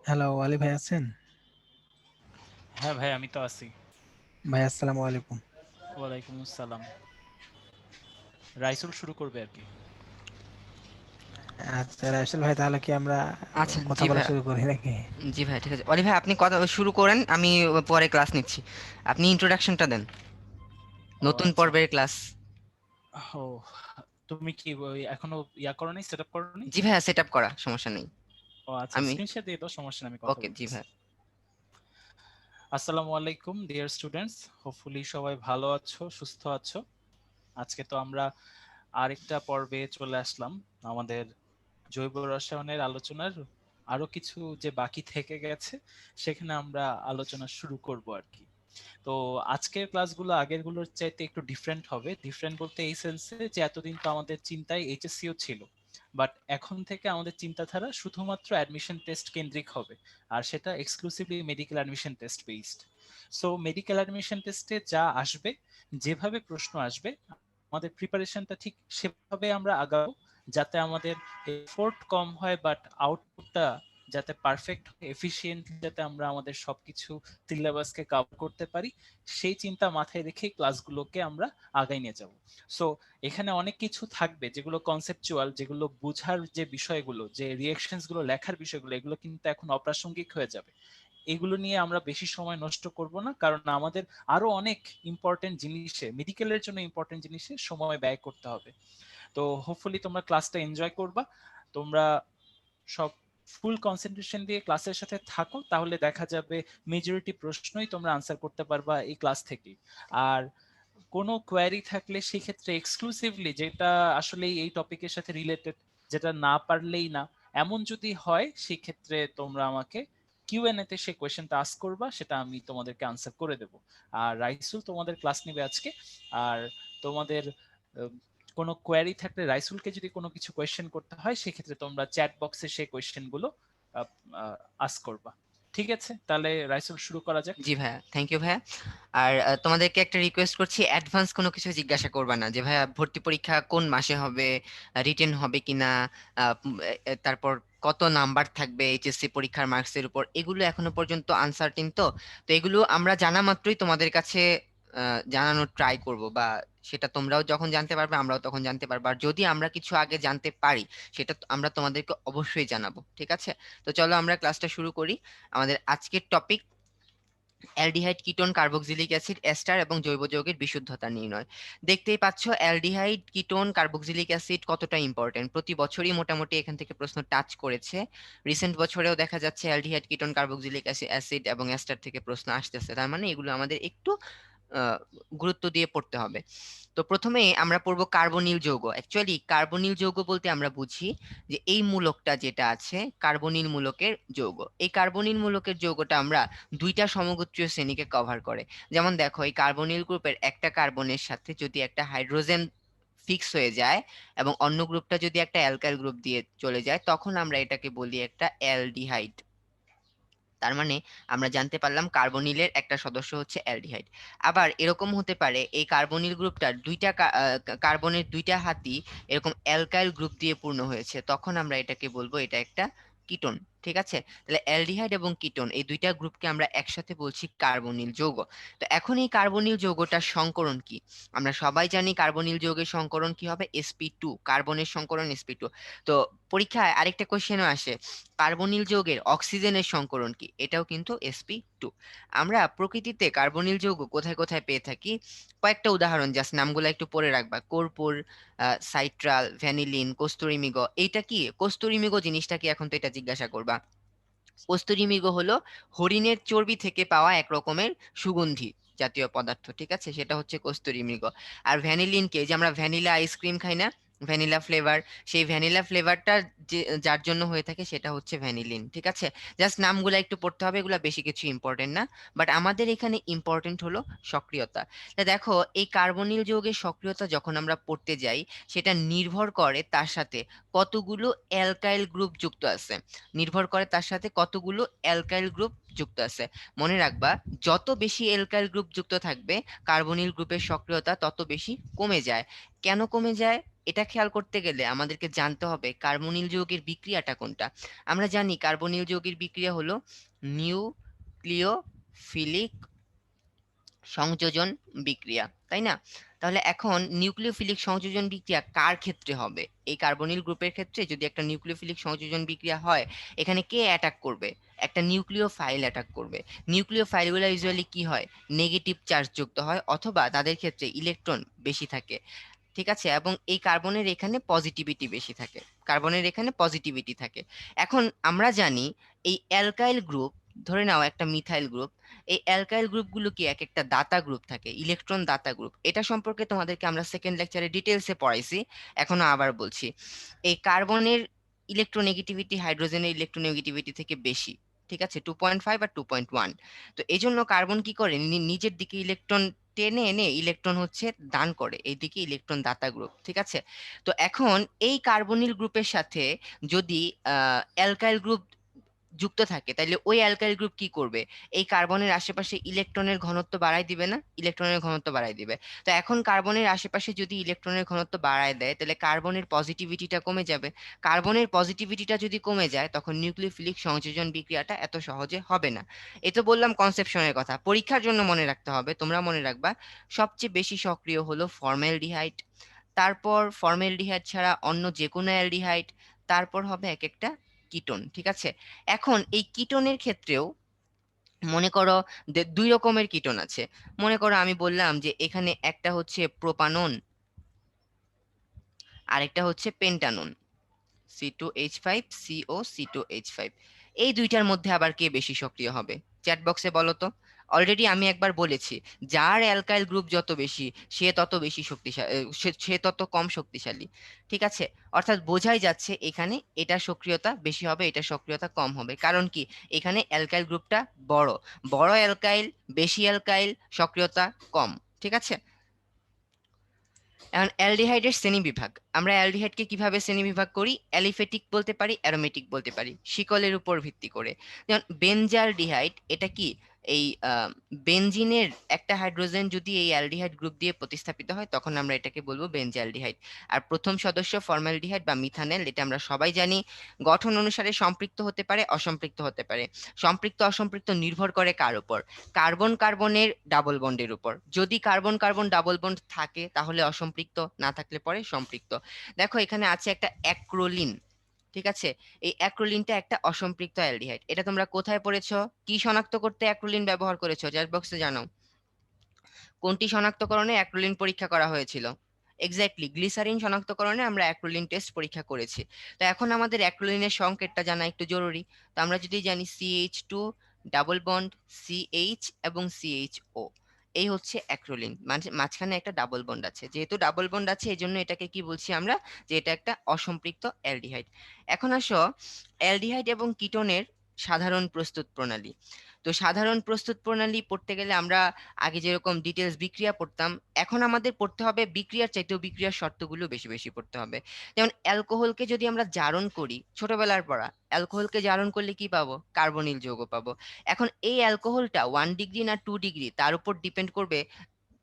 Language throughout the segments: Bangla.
হ্যালো, আলী ভাই আছেন? হ্যাঁ ভাই, আমি তো আছি। ভাই আসসালামু আলাইকুম। ওয়ালাইকুম আসসালাম। রাইসুল শুরু করবে আর কি। আচ্ছা রাইসেল ভাই, তাহলে কি আমরা আচ্ছা, কথা জি বলা ভাই। শুরু করি নাকি? জি ভাই, ঠিক আছে। অলি ভাই, আপনি কথা শুরু করেন, আমি পরে ক্লাস নিচ্ছি। আপনি ইন্ট্রোডাকশনটা দেন, ও নতুন আচ্ছা। পর্বের ক্লাস। ও, তুমি কি এখনো করো নাই, সেট আপ করো নি? জি ভাইয়া, সেট আপ করা, সমস্যা নেই। ও আচ্ছা, আমি স্ক্রিন শেয়ার দিয়ে দাও, সমস্যা নেই, আমি কথা ওকে। জি বলতেছি। ভাই। আসসালামু আলাইকুম ডিয়ার স্টুডেন্টস, হোপফুলি সবাই ভালো আছো, সুস্থ আছো। আজকে তো আমরা আরেকটা পর্বে চলে আসলাম, আমাদের জৈব রসায়নের আলোচনার আরো কিছু যে বাকি থেকে গেছে সেখানে আমরা আলোচনা শুরু করব আর কি। তো আজকের ক্লাসগুলো আগেরগুলোর চাইতে একটু ডিফারেন্ট হবে। ডিফারেন্ট বলতে এই সেন্সে যে এতদিন তো আমাদের চিন্তায় এইচএসসিও ছিল, বাট এখন থেকে আমাদের চিন্তাধারা শুধুমাত্র অ্যাডমিশন টেস্ট কেন্দ্রিক হবে, আর সেটা exclusively medical admission test based. So medical admission টেস্টে যা আসবে, যেভাবে প্রশ্ন আসবে, আমাদের প্রিপারেশনটা ঠিক সেভাবে আমরা আগাবো, যাতে আমাদের এফোর্ট কম হয় বাট আউটপুটটা যাতে পারফেক্ট এফিশিয়েন্ট, যাতে আমরা আমাদের সবকিছু সিলেবাসকে কভার করতে পারি, সেই চিন্তা মাথায় রেখে ক্লাসগুলোকে আমরা আগাই নিয়ে যাব। সো এখানে অনেক কিছু থাকবে যেগুলো কনসেপচুয়াল, যেগুলো বোঝার যে বিষয়গুলো, যে রিয়েকশনস গুলো, লেখার বিষয়গুলো, এগুলো কিন্তু এখন অপ্রাসঙ্গিক হয়ে যাবে। এগুলো নিয়ে আমরা বেশি সময় নষ্ট করব না, কারণ আমাদের আরো অনেক ইম্পর্টেন্ট জিনিসে, মেডিকেলের জন্য ইম্পর্টেন্ট জিনিসে সময় ব্যয় করতে হবে। তো হোপফুলি তোমরা ক্লাসটা এনজয় করবা। তোমরা সব ফুল কনসেন্ট্রেশন দিয়ে ক্লাসের সাথে থাকো, তাহলে দেখা যাবে মেজরিটি প্রশ্নই তোমরা আনসার করতে পারবা এই ক্লাস থেকেই। আর কোনো কোয়ারি থাকলে সেক্ষেত্রে এক্সক্লুসিভলি, যেটা আসলে এই টপিকের সাথে রিলেটেড, যেটা না পারলেই না, এমন যদি হয় সেক্ষেত্রে তোমরা আমাকে কিউএনএ তে সেই কোয়েশ্চেনটা আস্ক করবা, সেটা আমি তোমাদেরকে আনসার করে দেব। আর রাইসুল তোমাদের ক্লাস নেবে আজকে। আর তোমাদের কোনো কোয়ারি থাকলে, রাইসুলকে যদি কোনো কিছু কোয়েশ্চেন করতে হয়, সেক্ষেত্রে তোমরা চ্যাট বক্সে সেই কোয়েশ্চেনগুলো আস্ক করবা। ঠিক আছে, তাহলে রাইসুল শুরু করা যাক। জি ভাইয়া, থ্যাংক ইউ ভাইয়া। আর তোমাদেরকে একটা রিকোয়েস্ট করছি, অ্যাডভান্স কোনো কিছু জিজ্ঞাসা করবা না, যে ভাইয়া ভর্তি পরীক্ষা কোন মাসে হবে, রিটেন হবে কিনা, তারপর কত নাম্বার থাকবে এইচএসসি পরীক্ষার মার্কসের উপর, এগুলো এখনো পর্যন্ত আনসার্টিন। তো তো এগুলো আমরা জানা মাত্রই তোমাদের কাছে জানানোর ট্রাই করব, বা সেটা তোমরাও যখন জানতে পারবে আমরাও তখন জানতে পারবো। আর যদি আমরা কিছু আগে জানতে পারি, সেটা আমরা তোমাদেরকে অবশ্যই জানাবো, ঠিক আছে? তো চলো আমরা ক্লাসটা শুরু করি। আমাদের আজকের topic aldehyde, ketone, carboxylic acid, ester এবং জৈব যৌগের বিশুদ্ধতা নির্ণয়। দেখতেই পাচ্ছ অ্যালডিহাইড, কিটোন, কার্বক্সিলিক অ্যাসিড কতটা ইম্পর্টেন্ট। প্রতি বছরই মোটামুটি এখান থেকে প্রশ্ন টাচ করেছে। রিসেন্ট বছরেও দেখা যাচ্ছে অ্যালডিহাইড, কিটোন, কার্বক্সিলিক অ্যাসিড এবং এস্টার থেকে প্রশ্ন আসতেছে। তার মানে এগুলো আমাদের একটু গুরুত্ব দিয়ে পড়তে হবে। তো প্রথমে আমরা পড়বো কার্বনিল যৌগ। অ্যাকচুয়ালি কার্বনিল যৌগ বলতে আমরা বুঝি যে এই মূলকটা যেটা আছে কার্বনিল মূলকের যৌগ। এই কার্বনিল মূলকের যৌগটা আমরা দুইটা সমগোত্রীয় শ্রেণীকে কভার করে। যেমন দেখো, এই কার্বনিল গ্রুপের একটা কার্বনের সাথে যদি একটা হাইড্রোজেন ফিক্স হয়ে যায় এবং অন্য গ্রুপটা যদি একটা অ্যালকাইল গ্রুপ দিয়ে চলে যায়, তখন আমরা এটাকে বলি একটা অ্যালডিহাইড। তার মানে আমরা জানতে পারলাম কার্বনিলের একটা সদস্য হচ্ছে অ্যালডিহাইড। আবার এরকম হতে পারে এই কার্বনিল গ্রুপটার কার্বনের দুইটা হাতই এরকম অ্যালকাইল গ্রুপ দিয়ে পূর্ণ হয়েছে, তখন আমরা এটাকে বলবো এটা একটা কিটোন। ঠিক আছে? তাহলে অ্যালডিহাইড এবং কিটোন এই দুইটা গ্রুপকে আমরা একসাথে বলছি কার্বনিল যৌগ। তো এখন এই কার্বনিল যৌগটার সংকরণ কি? আমরা সবাই জানি কার্বনিল যৌগের সংকরণ কি হবে, sp2, কার্বনের সংকরণ sp2। তো পরীক্ষায় আরেকটা কোশ্চেনও আসে, কার্বনিল যৌগের অক্সিজেনের সংকরণ কি? এটাও কিন্তু sp2। আমরা প্রকৃতিতে কার্বনিল যৌগ কোথায় কোথায় পেয়ে থাকি, কয়েকটা উদাহরণ, জাস্ট নামগুলো একটু পড়ে রাখবা। কর্পূর, সাইট্রাল, ভ্যানিলিন, কস্তুরী মৃগ। এইটা কি কস্তুরী মৃগ জিনিসটা কি, এখন তো এটা জিজ্ঞাসা করবা। কস্তুরী মৃগ হলো হরিণের চর্বি থেকে পাওয়া এক রকমের সুগন্ধি জাতীয় পদার্থ, ঠিক আছে? সেটা হচ্ছে কস্তুরী মৃগ। আর ভ্যানিলিনকে, যে আমরা ভ্যানিলা আইসক্রিম খাই না, ভ্যানিলা ফ্লেভার, সেই ভ্যানিলা ফ্লেভারটা যে যার জন্য হয়ে থাকে সেটা হচ্ছে ভ্যানিলিন, ঠিক আছে? জাস্ট নামগুলা একটু পড়তে হবে, এগুলা বেশি কিছু ইম্পর্টেন্ট না। বাট আমাদের এখানে ইম্পর্টেন্ট হলো সক্রিয়তা। তা দেখো, এই কার্বনিল যৌগের সক্রিয়তা যখন আমরা পড়তে যাই, সেটা নির্ভর করে তার সাথে কতগুলো অ্যালকাইল গ্রুপ যুক্ত আছে, নির্ভর করে তার সাথে কতগুলো অ্যালকাইল গ্রুপ যুক্ত আছে। মনে রাখবা, যত বেশি অ্যালকাইল গ্রুপ যুক্ত থাকবে কার্বনিল গ্রুপের সক্রিয়তা তত বেশি কমে যায়। কেন কমে যায়? এটা খেয়াল করতে গেলে আমাদেরকে জানতে হবে কার্বনিল যৌগের বিক্রিয়াটা কোনটা। আমরা জানি কার্বনিল যৌগের বিক্রিয়া হলো নিউক্লিওফিলিক সংযোজন বিক্রিয়া, তাই না? তাহলে এখন নিউক্লিওফিলিক সংযোজন বিক্রিয়া কার ক্ষেত্রে হবে? এই কার্বনিল গ্রুপের ক্ষেত্রে যদি একটা নিউক্লিওফিলিক সংযোজন বিক্রিয়া হয়, এখানে কে অ্যাটাক করবে? একটা নিউক্লিওফাইল অ্যাটাক করবে। নিউক্লিওফাইলগুলো ইউজুয়ালি কি হয়? নেগেটিভ চার্জ যুক্ত হয়, অথবা তাদের ক্ষেত্রে ইলেকট্রন বেশি থাকে, ঠিক আছে? এবং এই কার্বনের এখানে পজিটিভিটি বেশি থাকে, কার্বনের এখানে পজিটিভিটি থাকে। এখন আমরা জানি এই অ্যালকাইল গ্রুপ, ধরে নাও একটা মিথাইল গ্রুপ, এই অ্যালকাইল গ্রুপগুলো কি এক একটা দাতা গ্রুপ থাকে, ইলেকট্রন দাতা গ্রুপ। এটা সম্পর্কে তোমাদেরকে আমরা সেকেন্ড লেকচারে ডিটেলসে পড়াইছি, এখনো আবার বলছি। এই কার্বনের ইলেকট্রোনেগেটিভিটি হাইড্রোজেনের ইলেকট্রোনেগেটিভিটি থেকে বেশি, ঠিক আছে, 2.5 আর 2.1। তো এই জন্য কার্বন কি করে, নিজের দিকে ইলেকট্রন টেনে এনে ইলেকট্রন হচ্ছে দান করে এইদিকে ইলেকট্রন দাতা গ্রুপ, ঠিক আছে? তো এখন এই কার্বনিল গ্রুপের সাথে যদি অ্যালকাইল গ্রুপ যুক্ত থাকে, তাইলে ওই অ্যালকাইল গ্রুপ কি করবে? এই কার্বনের আশেপাশে ইলেকট্রনের ঘনত্ব বাড়ায় দিবে না? ইলেকট্রনের ঘনত্ব বাড়ায় দিবে। তো এখন কার্বনের আশেপাশে যদি ইলেকট্রনের ঘনত্ব বাড়ায় দেয়, তাহলে কার্বনের পজিটিভিটিটা কমে যাবে। কার্বনের পজিটিভিটিটা যদি কমে যায়, তখন নিউক্লিওফিলিক সংযোজন বিক্রিয়াটা এত সহজে হবে না। এ তো বললাম কনসেপশনের কথা, পরীক্ষার জন্য মনে রাখতে হবে, তোমরা মনে রাখবা সবচেয়ে বেশি সক্রিয় হলো ফর্মালডিহাইড, তারপর ফর্মালডিহাইড ছাড়া অন্য যে কোনো অ্যালডিহাইড, তারপর হবে এক একটা কিটোন, ঠিক আছে? এখন এই কিটোনের ক্ষেত্রেও মনে করো দুই রকমের কিটোন আছে। মনে করো আমি বললাম যে এখানে একটা হচ্ছে প্রোপানন, আরেকটা হচ্ছে পেন্টানন, C2H5 CO C2H5। এই দুইটার মধ্যে আবার কে বেশি সক্রিয় হবে? চ্যাট বক্সে বলো তো। অলরেডি আমি একবার বলেছি, যার অ্যালকাইল গ্রুপ যত বেশি সে তত বেশি শক্তিশালী, সে তত কম শক্তিশালী, ঠিক আছে? অর্থাৎ বোঝাই যাচ্ছে এখানে এটার সক্রিয়তা বেশি হবে, এটার সক্রিয়তা কম হবে। কারণ কি? এখানে অ্যালকাইল গ্রুপটা বড়, বড় অ্যালকাইল, বেশি অ্যালকাইল, সক্রিয়তা কম, ঠিক আছে? এখন অ্যালডিহাইডের শ্রেণীবিভাগ, আমরা অ্যালডিহাইডকে কিভাবে শ্রেণীবিভাগ করি? অ্যালিফেটিক বলতে পারি, অ্যারোমেটিক বলতে পারি, শিকলের উপর ভিত্তি করে। যেমন বেনজালডিহাইড, এটা কি এই বেনজিনের একটা হাইড্রোজেন যদি এই অ্যালডিহাইড গ্রুপ দিয়ে প্রতিস্থাপিত হয়, তখন আমরা এটাকে বলবো বেনজালডিহাইড। আর প্রথম সদস্য ফর্মালডিহাইড বা মিথানেল, এটা আমরা সবাই জানি গঠন অনুসারে সম্পৃক্ত হতে পারে, অসম্পৃক্ত হতে পারে। সম্পৃক্ত অসম্পৃক্ত নির্ভর করে কার উপর? কার্বন কার্বনের ডাবল বন্ডের উপর। যদি কার্বন কার্বন ডাবল বন্ড থাকে তাহলে অসম্পৃক্ত, না থাকলে পরে সম্পৃক্ত। দেখো এখানে আছে একটা অ্যাক্রোলিন, ঠিক আছে? এই অ্যাক্রোলিনটা একটা অসম্পৃক্ত অ্যালডিহাইড। এটা তোমরা কোথায় পড়েছো? কি শনাক্ত করতে অ্যাক্রোলিন ব্যবহার করেছো? চ্যাট বক্সে জানাও। কোনটি শনাক্তকরণে অ্যাক্রোলিন পরীক্ষা করা হয়েছিল? এক্স্যাক্টলি, গ্লিসারিন শনাক্তকরণে আমরা অ্যাক্রোলিন টেস্ট পরীক্ষা করেছি। তো এখন আমাদের অ্যাক্রোলিনের সংকেতটা জানা একটু জরুরি। তো আমরা যদি জানি CH2 ডাবল বন্ড CH এবং CHO, এই হচ্ছে অ্যাক্রোলিন, মানে মাঝখানে একটা ডাবল বন্ড আছে। যেহেতু ডাবল বন্ড আছে এই জন্য এটাকে কি বলছি আমরা? যে এটা একটা অসম্পৃক্ত অ্যালডিহাইড। এখন আসো অ্যালডিহাইড এবং কিটোনের সাধারণ প্রস্তুত প্রণালী। তো সাধারণ প্রস্তুত প্রণালী পড়তে গেলে আমরা আগে যেরকম ডিটেলস বিক্রিয়া পড়তাম, এখন আমাদের পড়তে হবে বিক্রিয়ার চাইতেও বিক্রিয়ার শর্তগুলো বেশি বেশি পড়তে হবে। যেমন অ্যালকোহলকে যদি আমরা জারণ করি, ছোটবেলার পড়া, অ্যালকোহলকে জারণ করলে কি পাবো? কার্বনিল যৌগ পাবো। এখন এই অ্যালকোহলটা 1 ডিগ্রি না 2 ডিগ্রি, তার উপর ডিপেন্ড করবে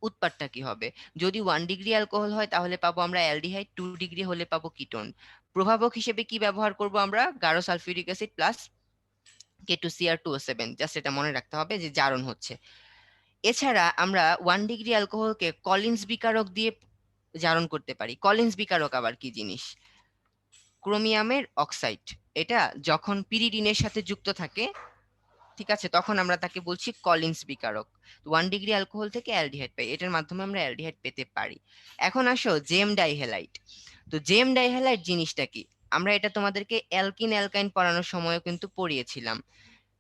উৎপাদটা কি হবে। যদি 1 ডিগ্রি অ্যালকোহল হয় তাহলে পাবো আমরা অ্যালডিহাইড, 2 ডিগ্রি হলে পাবো কিটোন। প্রভাবক হিসেবে কি ব্যবহার করব আমরা? গাঢ় sulphuric acid plus K2Cr2O7, just এটা মনে রাখতে হবে যে জারণ হচ্ছে। এছাড়া আমরা 1 ডিগ্রি অ্যালকোহলকে কলিন্স বিকারক দিয়ে জারণ করতে পারি। কলিন্স বিকারক আবার কি জিনিস? ক্রোমিয়ামের অক্সাইড। এটা যখন পিরিডিনের সাথে যুক্ত থাকে, ঠিক আছে, তখন আমরা তাকে বলছি কলিন্স বিকারক। 1 ডিগ্রি অ্যালকোহল থেকে অ্যালডিহাইড পাই, এটার মাধ্যমে আমরা অ্যালডিহাইড পেতে পারি। এখন আসো জেম ডাইহ্যালাইড। তো জেম ডাইহ্যালাইড জিনিসটা কি? আমরা এটা তোমাদেরকে অ্যালকিন অ্যালকাইন পড়ানোর সময়ও কিন্তু পড়িয়েছিলাম।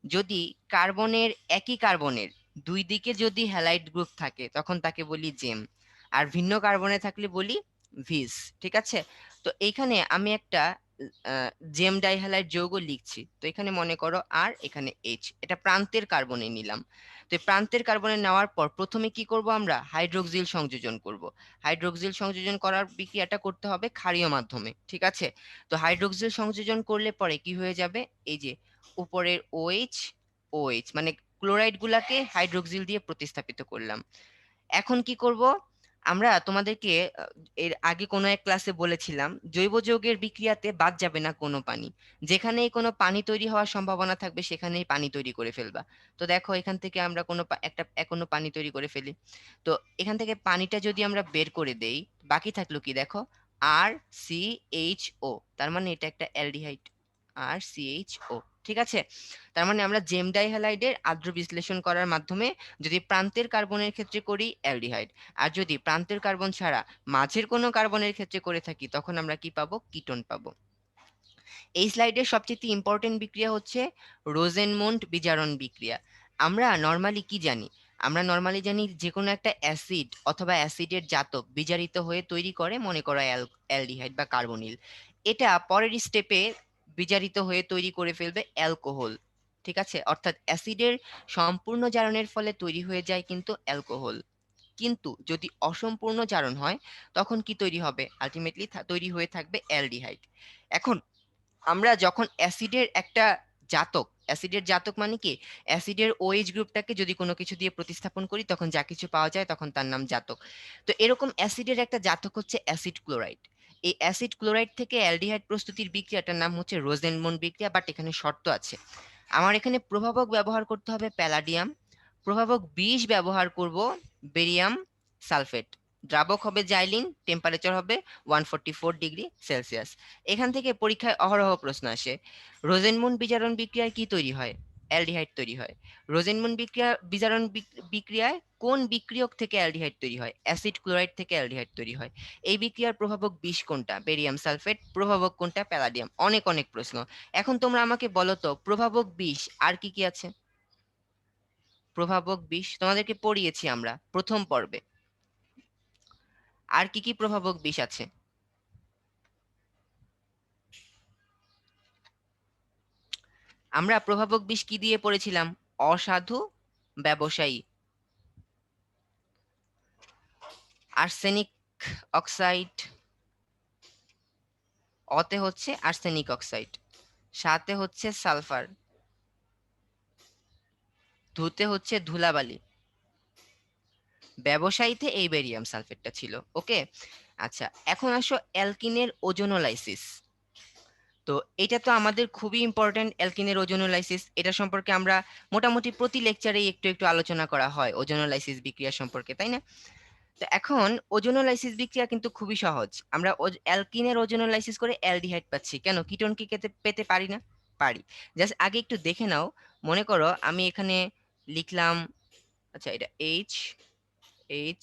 যদি কার্বনের, একই কার্বনের দুই দিকে যদি হ্যালাইড গ্রুপ থাকে তখন তাকে বলি জেম, আর ভিন্ন কার্বনে থাকলে বলি ভিস, ঠিক আছে? তো এইখানে আমি একটা জেম ডাইহ্যালাইড যৌগ লিখছি। তো এখানে মনে করো আর এখানে এইচ, এটা প্রান্তের কার্বনে নিলাম। তো এই প্রান্তের কার্বনে নেওয়ার পর প্রথমে কি করব? আমরা হাইড্রোক্সিল সংযোজন করব। হাইড্রোক্সিল সংযোজন করার বিক্রিয়াটা করতে হবে ক্ষারীয় মাধ্যমে, ঠিক আছে? তো হাইড্রোক্সিল সংযোজন করলে পরে কি হয়ে যাবে? এই যে উপরের OH, OH মানে ক্লোরাইড গুলাকে হাইড্রোক্সিল দিয়ে প্রতিস্থাপিত করলাম। এখন কি করব? আমরা তোমাদেরকে এর আগে কোনো এক ক্লাসে বলেছিলাম জৈব যৌগের বিক্রিয়াতে বাদ যাবে না কোনো পানি। যেখানেই কোনো পানি তৈরি হওয়ার সম্ভাবনা থাকবে সেখানেই পানি তৈরি করে ফেলবা। তো দেখো এখান থেকে আমরা কোনো পানি তৈরি করে ফেলি। তো এখান থেকে পানিটা যদি আমরা বের করে দেই, বাকি থাকলো কি দেখো, আর সি এইচ ও, তার মানে এটা একটা অ্যালডিহাইড, আর সি এইচ ও। ঠিক আছে, তার মানে আমরা জেম ডাইহ্যালাইডের আদ্র বিশ্লেষণ করার মাধ্যমে যদি প্রান্তের কার্বনের ক্ষেত্রে করি অ্যালডিহাইড, আর যদি প্রান্তের কার্বন ছাড়া মাঝের কোনো কার্বনের ক্ষেত্রে করে থাকি তখন আমরা কি পাবো, কিটোন পাবো। এই স্লাইডের সবচেয়ে ইম্পর্টেন্ট বিক্রিয়া হচ্ছে রোজেনমন্ড বিজারণ বিক্রিয়া। আমরা নর্মালি কি জানি, আমরা নর্মালি জানি যে কোনো একটা অ্যাসিড অথবা অ্যাসিডের জাতক বিজারিত হয়ে তৈরি করে মনে করো অ্যালডিহাইড বা কার্বনিল। এটা পরের স্টেপে বিজারিত হয়ে তৈরি করে ফেলবে অ্যালকোহল। ঠিক আছে, অর্থাৎ অ্যাসিডের সম্পূর্ণ জারণের ফলে তৈরি হয়ে যায় কিন্তু অ্যালকোহল। কিন্তু যদি অসম্পূর্ণ জারণ হয় তখন কি তৈরি হবে, আলটিমেটলি তৈরি হয়ে থাকবে অ্যালডিহাইড। এখন আমরা যখন অ্যাসিডের একটা জাতক, অ্যাসিডের জাতক মানে কি, অ্যাসিডের ওএইচ গ্রুপটাকে যদি কোনো কিছু দিয়ে প্রতিস্থাপন করি তখন যা কিছু পাওয়া যায় তখন তার নাম জাতক। তো এরকম অ্যাসিডের একটা জাতক হচ্ছে অ্যাসিড ক্লোরাইড। এই অ্যাসিড ক্লোরাইড থেকে অ্যালডিহাইড প্রস্তুতির বিক্রিয়াটার নাম হচ্ছে রোজেনমন্ড বিক্রিয়া। বাট এখানে শর্ত আছে, আমার এখানে প্রভাবক ব্যবহার করতে হবে প্যালাডিয়াম, প্রভাবক বিষ ব্যবহার করব বেরিয়াম সালফেট, দ্রাবক হবে জাইলিন, টেম্পারেচার হবে 144°C। এখান থেকে পরীক্ষায় অহরহ প্রশ্ন আসে, রোজেনমুন বিজারণ বিক্রিয়ায় কি তৈরি হয়, অ্যালডিহাইড তৈরি হয়। রোজেনমুন বিক্রিয়ায় কোন বিক্রিয়ক থেকে অ্যালডিহাইড তৈরি হয়, অ্যাসিড ক্লোরাইড থেকে অ্যালডিহাইড তৈরি হয়। এই বিক্রিয়ার প্রভাবক বিষ কোনটা, বেরিয়াম সালফেট, প্রভাবক কোনটা, প্যালাডিয়াম। অনেক অনেক প্রশ্ন। এখন তোমরা আমাকে বলো তো প্রভাবক বিষ আর কি কি আছে। প্রভাবক বিষ তোমাদেরকে পড়িয়েছি আমরা প্রথম পর্বে, আর কি কি প্রভাবক বিষ আছে। আমরা প্রভাবক বিষ কি দিয়ে পড়েছিলাম, অসাধু ব্যবসায়ী, আর্সেনিক অক্সাইড, অতে হচ্ছে আর্সেনিক অক্সাইড, সাথে হচ্ছে সালফার, ধুতে হচ্ছে ধুলাবালি, ব্যবসায়ীতে এই বেরিয়াম সালফেটটা ছিল। ওকে, আচ্ছা এখন আসো অ্যালকিনের ওজোনোলাইসিস। তো এটা তো আমাদের খুবই ইম্পর্টেন্ট, অ্যালকিনের ওজোনোলাইসিস। এটা সম্পর্কে আমরা মোটামুটি প্রতি লেকচারে একটু একটু আলোচনা করা হয় ওজোনোলাইসিস বিক্রিয়া সম্পর্কে, তাই না? তো এখন ওজোনোলাইসিস বিক্রিয়া কিন্তু খুবই সহজ। আমরা অ্যালকিনের ওজোনোলাইসিস করে অ্যালডিহাইড পাচ্ছি, কেন কিটোন কি পেতে পারি না? পারি। জাস্ট আগে একটু দেখে নাও, মনে করো আমি এখানে লিখলাম, আচ্ছা এটা এইচ এইচ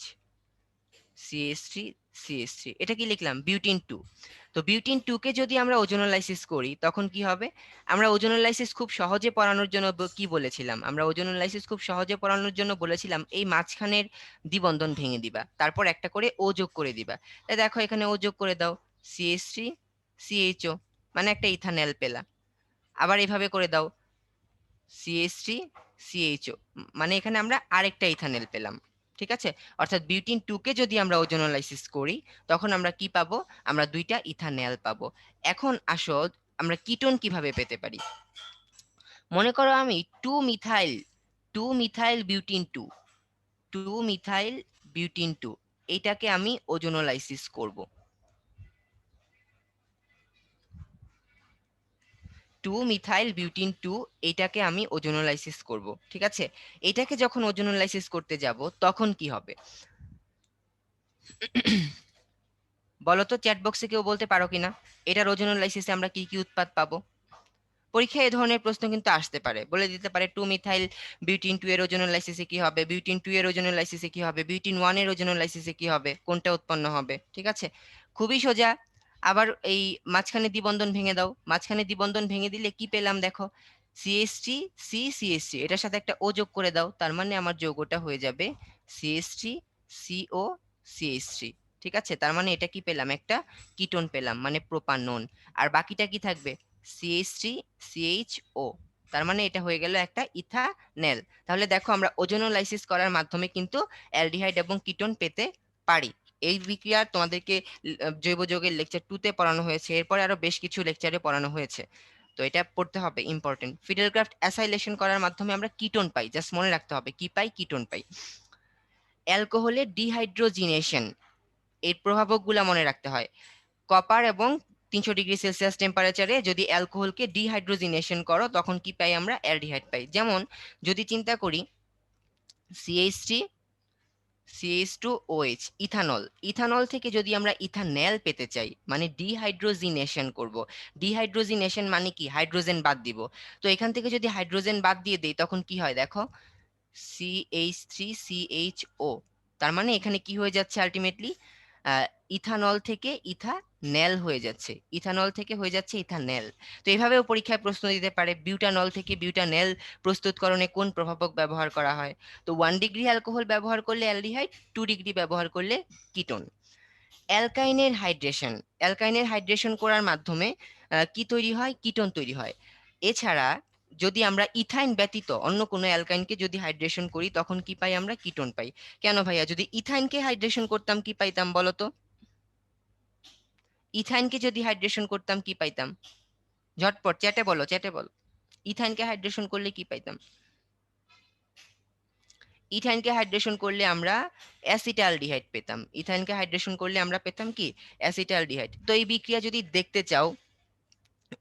সিএস3 সিএস3, এটা কি লিখলাম, বিউটিন 2। তো বিউটিন 2 কে যদি আমরা ওজোনোলাইসিস করি তখন কি হবে, আমরা ওজোনোলাইসিস খুব সহজে পড়ানোর জন্য কি বলেছিলাম, আমরা ওজোনোলাইসিস খুব সহজে পড়ানোর জন্য বলেছিলাম এই মাঝখানের দ্বিবন্ধন ভেঙে দিবা, তারপর একটা করে ও যোগ করে দিবা। তাই দেখো এখানে ও যোগ করে দাও, সিএস3 সিএইচও, মানে একটা ইথানল পেলা। আবার এভাবে করে দাও, সিএস3 সিএইচও, মানে এখানে আমরা আরেকটা ইথানল পেলাম। ঠিক আছে, অর্থাৎ বিউটিন 2 কে যদি আমরা ওজোনোলাইসিস করি তখন আমরা কি পাবো, আমরা দুইটা ইথানল পাবো। এখন আসো আমরা কিটোন কিভাবে পেতে পারি। মনে করো আমি 2 মিথাইল বিউটিন 2, 2 মিথাইল বিউটিন 2, এইটাকে আমি ওজোনোলাইসিস করব। 2 মিথাইল বিউটিন 2, এইটাকে আমি ওজোনোলাইসিস করব। ঠিক আছে, এটাকে যখন ওজোনোলাইসিস করতে যাব তখন কি হবে বলো তো, চ্যাট বক্সে কেউ বলতে পারো কিনা, এটার ওজোনোলাইসিসে আমরা কি কি উৎপাদ পাবো। পরীক্ষায় এই ধরনের প্রশ্ন কিন্তু আসতে পারে, বলে দিতে পারে 2 মিথাইল বিউটিন 2 এর ওজোনোলাইসিসে কি হবে, বিউটিন 2 এর ওজোনোলাইসিসে কি হবে, বিউটিন 1 এর ওজোনোলাইসিসে কি হবে, কোনটা উৎপন্ন হবে। ঠিক আছে, খুবই সোজা। আবার এই মাঝখানে দ্বিবন্ধন ভেঙে দাও, মাঝখানে দ্বিবন্ধন ভেঙে দিলে কি পেলাম দেখো, সিএস3 সিএস3, এটার সাথে একটা ও যোগ করে দাও, তার মানে আমার যৌগটা হয়ে যাবে সিএস3 সিও সিএস3। ঠিক আছে, তার মানে এটা কি পেলাম, একটা কিটোন পেলাম, মানে প্রোপানন। আর বাকিটা কি থাকবে, সিএইচ3 সিএইচও, তার মানে এটা হয়ে গেল একটা ইথানেল। তাহলে দেখো আমরা ওজোনোলাইসিস করার মাধ্যমে কিন্তু অ্যালডিহাইড এবং কিটোন পেতে পারি। এই বিক্রিয়া তোমাদেরকে জৈব যৌগের লেকচার 2 তে পড়ানো হয়েছে, এরপরে আরো বেশ কিছু লেকচারে পড়ানো হয়েছে। তো এটা পড়তে হবে, ইম্পর্টেন্ট। ফিডেলক্রাফট অ্যাসাইলেশন করার মাধ্যমে আমরা কিটোন পাই, জাস্ট মনে রাখতে হবে কি পাই, কিটোন পাই। অ্যালকোহলের ডিহাইড্রোজিনেশন, এর প্রভাবকগুলো মনে রাখতে হয়। কপার এবং 300°C টেম্পারেচারে যদি অ্যালকোহলকে ডিহাইড্রোজিনেশন করো তখন কি পাই আমরা? অ্যালডিহাইড পাই। যেমন যদি চিন্তা করি CH3 CH2OH, ইথানল, ইথানল থেকে যদি আমরা ইথানল পেতে চাই মানে ডিহাইড্রোজিনেশন করব। ডিহাইড্রোজিনেশন মানে কি? হাইড্রোজেন বাদ দিব। তো এখান থেকে যদি হাইড্রোজেন বাদ দিয়ে দেই তখন কি হয় দেখো, CH3CHO, তার মানে এখানে কি হয়ে যাচ্ছে আলটিমেটলি? ইথানল থেকে ইথানেল হয়ে যাচ্ছে, ইথানল থেকে হয়ে যাচ্ছে ইথানেল। তো এইভাবেও পরীক্ষায় প্রশ্ন দিতে পারে বিউটানল থেকে বিউটানেল প্রস্তুতকরণে কোন প্রভাবক ব্যবহার করা হয়। তো 1° অ্যালকোহল ব্যবহার করলে অ্যালডিহাইড, 2° ব্যবহার করলে কিটোন। অ্যালকাইনের হাইড্রেশন, অ্যালকাইনের হাইড্রেশন করার মাধ্যমে কি তৈরি হয়? কিটোন তৈরি হয়। এছাড়া যদি আমরা ইথাইন ব্যতীত অন্য কোনো অ্যালকাইনকে যদি হাইড্রেশন করি তখন কি পাই আমরা? কিটোন পাই। কেন ভাইয়া? যদি ইথাইনকে হাইড্রেশন করতাম কি পাইতাম বলো তো? ইথাইনকে যদি হাইড্রেশন করতাম কি পাইতাম? ঝটপট চ্যাটে বলো, চ্যাটে বলো। ইথাইনকে হাইড্রেশন করলে কি পাইতাম? ইথাইনকে হাইড্রেশন করলে আমরা অ্যাসিটালডিহাইড পেতাম। ইথাইনকে হাইড্রেশন করলে আমরা পেতাম কি? অ্যাসিটালডিহাইড। তো এই বিক্রিয়া যদি দেখতে চাও,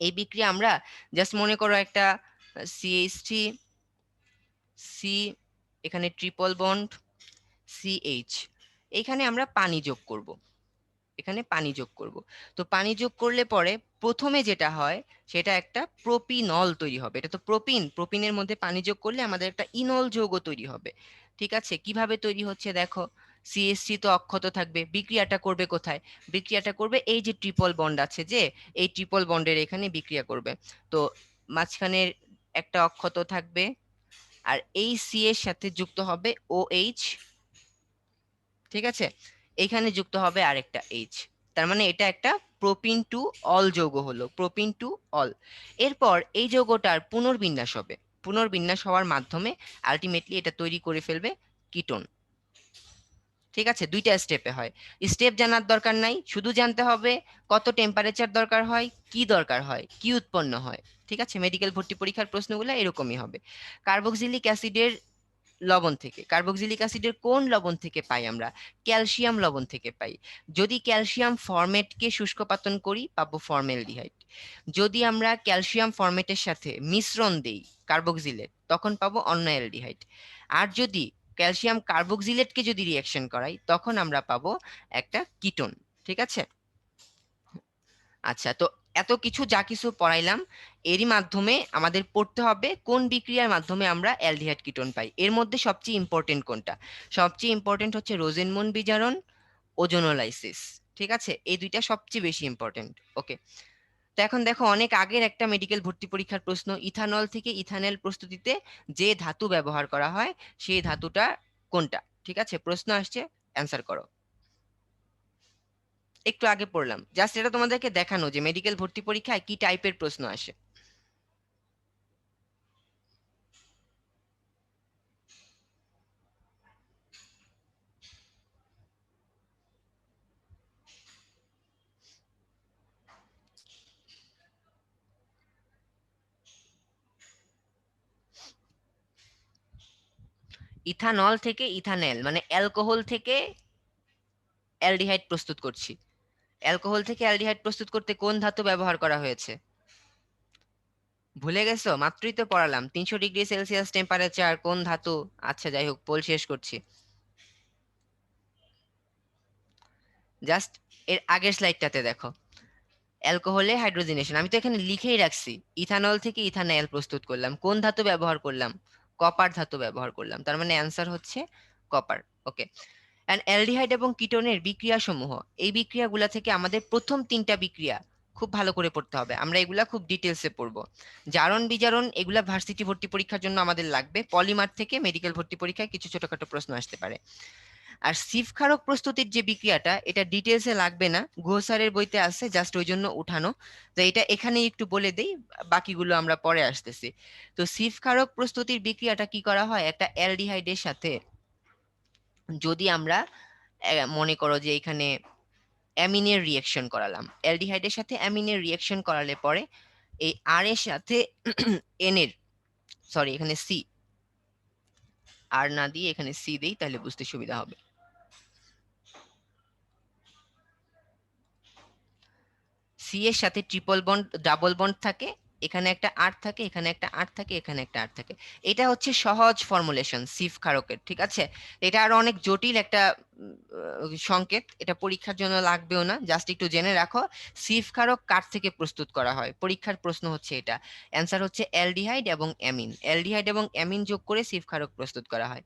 এই বিক্রিয়া আমরা জাস্ট মনে করো একটা CH3 সি, এখানে ট্রিপল বন্ড CH, এখানে আমরা পানি যোগ করব, এখানে পানি যোগ করব। তো পানি যোগ করলে পরে প্রথমে যেটা হয় সেটা একটা প্রোপিনল তৈরি হবে। এটা তো প্রোপিন, প্রোপিনের মধ্যে পানি যোগ করলে আমাদের একটা ইনল যৌগ তৈরি হবে। ঠিক আছে, কিভাবে তৈরি হচ্ছে দেখো, CH3 তো অক্ষত থাকবে, বিক্রিয়াটা করবে কোথায়? বিক্রিয়াটা করবে এই যে ট্রিপল বন্ড আছে, যে এই ট্রিপল বন্ডের এখানে বিক্রিয়া করবে। তো মাঝখানের একটা অক্ষত থাকবে আর এই সি এর সাথে যুক্ত হবে OH, ঠিক আছে, এখানে যুক্ত হবে আরেকটা H। তার মানে এটা একটা প্রোপিন টু অল যৌগ হলো, প্রোপিন টু অল। এরপর এই যৌগটার পুনর্বিন্যাস হবে, পুনর্বিন্যাস হওয়ার মাধ্যমে আলটিমেটলি এটা তৈরি করে ফেলবে কিটোন। ঠিক আছে, দুইটা স্টেপে হয়। স্টেপ জানার দরকার নাই, শুধু জানতে হবে কত টেম্পারেচার দরকার হয়, কি দরকার হয়, কি উৎপন্ন হয়। ঠিক আছে, মেডিকেল ভর্তি পরীক্ষার প্রশ্নগুলো এরকমই হবে। কার্বক্সিলিক অ্যাসিডের লবণ থেকে, কার্বক্সিলিক অ্যাসিডের কোন লবণ থেকে পাই আমরা? ক্যালসিয়াম লবণ থেকে পাই। যদি ক্যালসিয়াম ফরম্যাটকে শুষ্কপাতন করি পাবো ফর্মেলডিহাইড। যদি আমরা ক্যালসিয়াম ফরম্যাটের সাথে মিশ্রণ দেই কার্বক্সিলেট তখন পাবো অন্য অ্যালডিহাইড। আর যদি ক্যালসিয়াম কার্বক্সিলেটকে যদি রিঅ্যাকশন করাই তখন আমরা পাবো একটা কিটোন। ঠিক আছে, আচ্ছা, তো এত কিছু যা কিছু পড়াইলাম এরই মাধ্যমে আমাদের পড়তে হবে কোন বিক্রিয়ার মাধ্যমে আমরা অ্যালডিহাইড কিটোন পাই। এর মধ্যে সবচেয়ে ইম্পর্টেন্ট কোনটা? সবচেয়ে ইম্পর্টেন্ট হচ্ছে রোজেনমুন বিজারণ, ওজোনোলাইসিস। ঠিক আছে, এই দুইটা সবচেয়ে বেশি ইম্পর্টেন্ট। ওকে, তো এখন দেখো অনেক আগের একটা মেডিকেল ভর্তি পরীক্ষার প্রশ্ন, ইথানল থেকে ইথানেল প্রস্তুতিতে যে ধাতু ব্যবহার করা হয় সেই ধাতুটা কোনটা? ঠিক আছে, প্রশ্ন আসছে, অ্যান্সার করো। একটু আগে পড়লাম, জাস্ট এটা তোমাদেরকে দেখানো যে মেডিকেল ভর্তি পরীক্ষায় কি টাইপের প্রশ্ন আসে। ইথানল থেকে ইথানেল মানে অ্যালকোহল থেকে অ্যালডিহাইড প্রস্তুত করছি। অ্যালকোহল থেকে অ্যালডিহাইড প্রস্তুত করতে কোন ধাতু ব্যবহার করা হয়েছে? ভুলে গেছো? মাত্রই তো পড়ালাম 300°C টেম্পারেচার কোন ধাতু। আচ্ছা যাই হোক, পোল শেষ করছি। জাস্ট এর আগের স্লাইডটাতে দেখো, অ্যালকোহলে হাইড্রোজেনেশন, আমি তো এখানে লিখেই রাখছি ইথানল থেকে ইথানল প্রস্তুত করলাম, কোন ধাতু ব্যবহার করলাম? কপার ধাতু ব্যবহার করলাম, তার মানে অ্যান্সার হচ্ছে কপার। ওকে, অ্যান্ড অ্যালডিহাইড এবং কিটোনের বিক্রিয়া সমূহ, এই বিক্রিয়াগুলা থেকে আমাদের প্রথম তিনটা বিক্রিয়া খুব ভালো করে পড়তে হবে, আমরা এগুলা খুব ডিটেলসে পড়বো। জারণ বিজারণ এগুলা ভার্সিটি ভর্তি পরীক্ষার জন্য আমাদের লাগবে, পলিমার থেকে মেডিকেল ভর্তি পরীক্ষায় কিছু ছোটখাটো প্রশ্ন আসতে পারে। আর সিফ ক্ষারক প্রস্তুতির যে বিক্রিয়াটা এটা ডিটেলসে লাগবে না, গুহ স্যারের বইতে আছে, জাস্ট ওই জন্য উঠানো। তো এটা এখানে একটু বলে দেই, বাকিগুলো আমরা পরে আসতেছি। তো সিফ ক্ষারক প্রস্তুতির বিক্রিয়াটা কি করা হয়, একটা অ্যালডিহাইডের সাথে যদি আমরা মনে করো যে এখানে অ্যামিনের রিঅ্যাকশন করালাম, অ্যালডিহাইডের সাথে অ্যামিনের রিঅ্যাকশন করালে পরে এই আর এর সাথে এন এর, সরি এখানে সি, আর না দিয়ে এখানে সি দেই, তাহলে বুঝতে সুবিধা হবে। সি এর সাথে ট্রিপল বন্ড ডাবল বন্ড থাকে, এখানে একটা আর থাকে, এখানে একটা আর থাকে, এখানে একটা আর থাকে। এটা হচ্ছে সহজ ফর্মুলেশন সিফ ক্ষারকের, ঠিক আছে। এটা আরো অনেক জটিল একটা সংকেত, এটা পরীক্ষার জন্য লাগবেও না, জাস্ট একটু জেনে রাখো সিফ ক্ষারক কার থেকে প্রস্তুত করা হয়। পরীক্ষার প্রশ্ন হচ্ছে এটা, অ্যান্সার হচ্ছে অ্যালডিহাইড এবং অ্যামিন, অ্যালডিহাইড এবং অ্যামিন যোগ করে সিফ ক্ষারক প্রস্তুত করা হয়।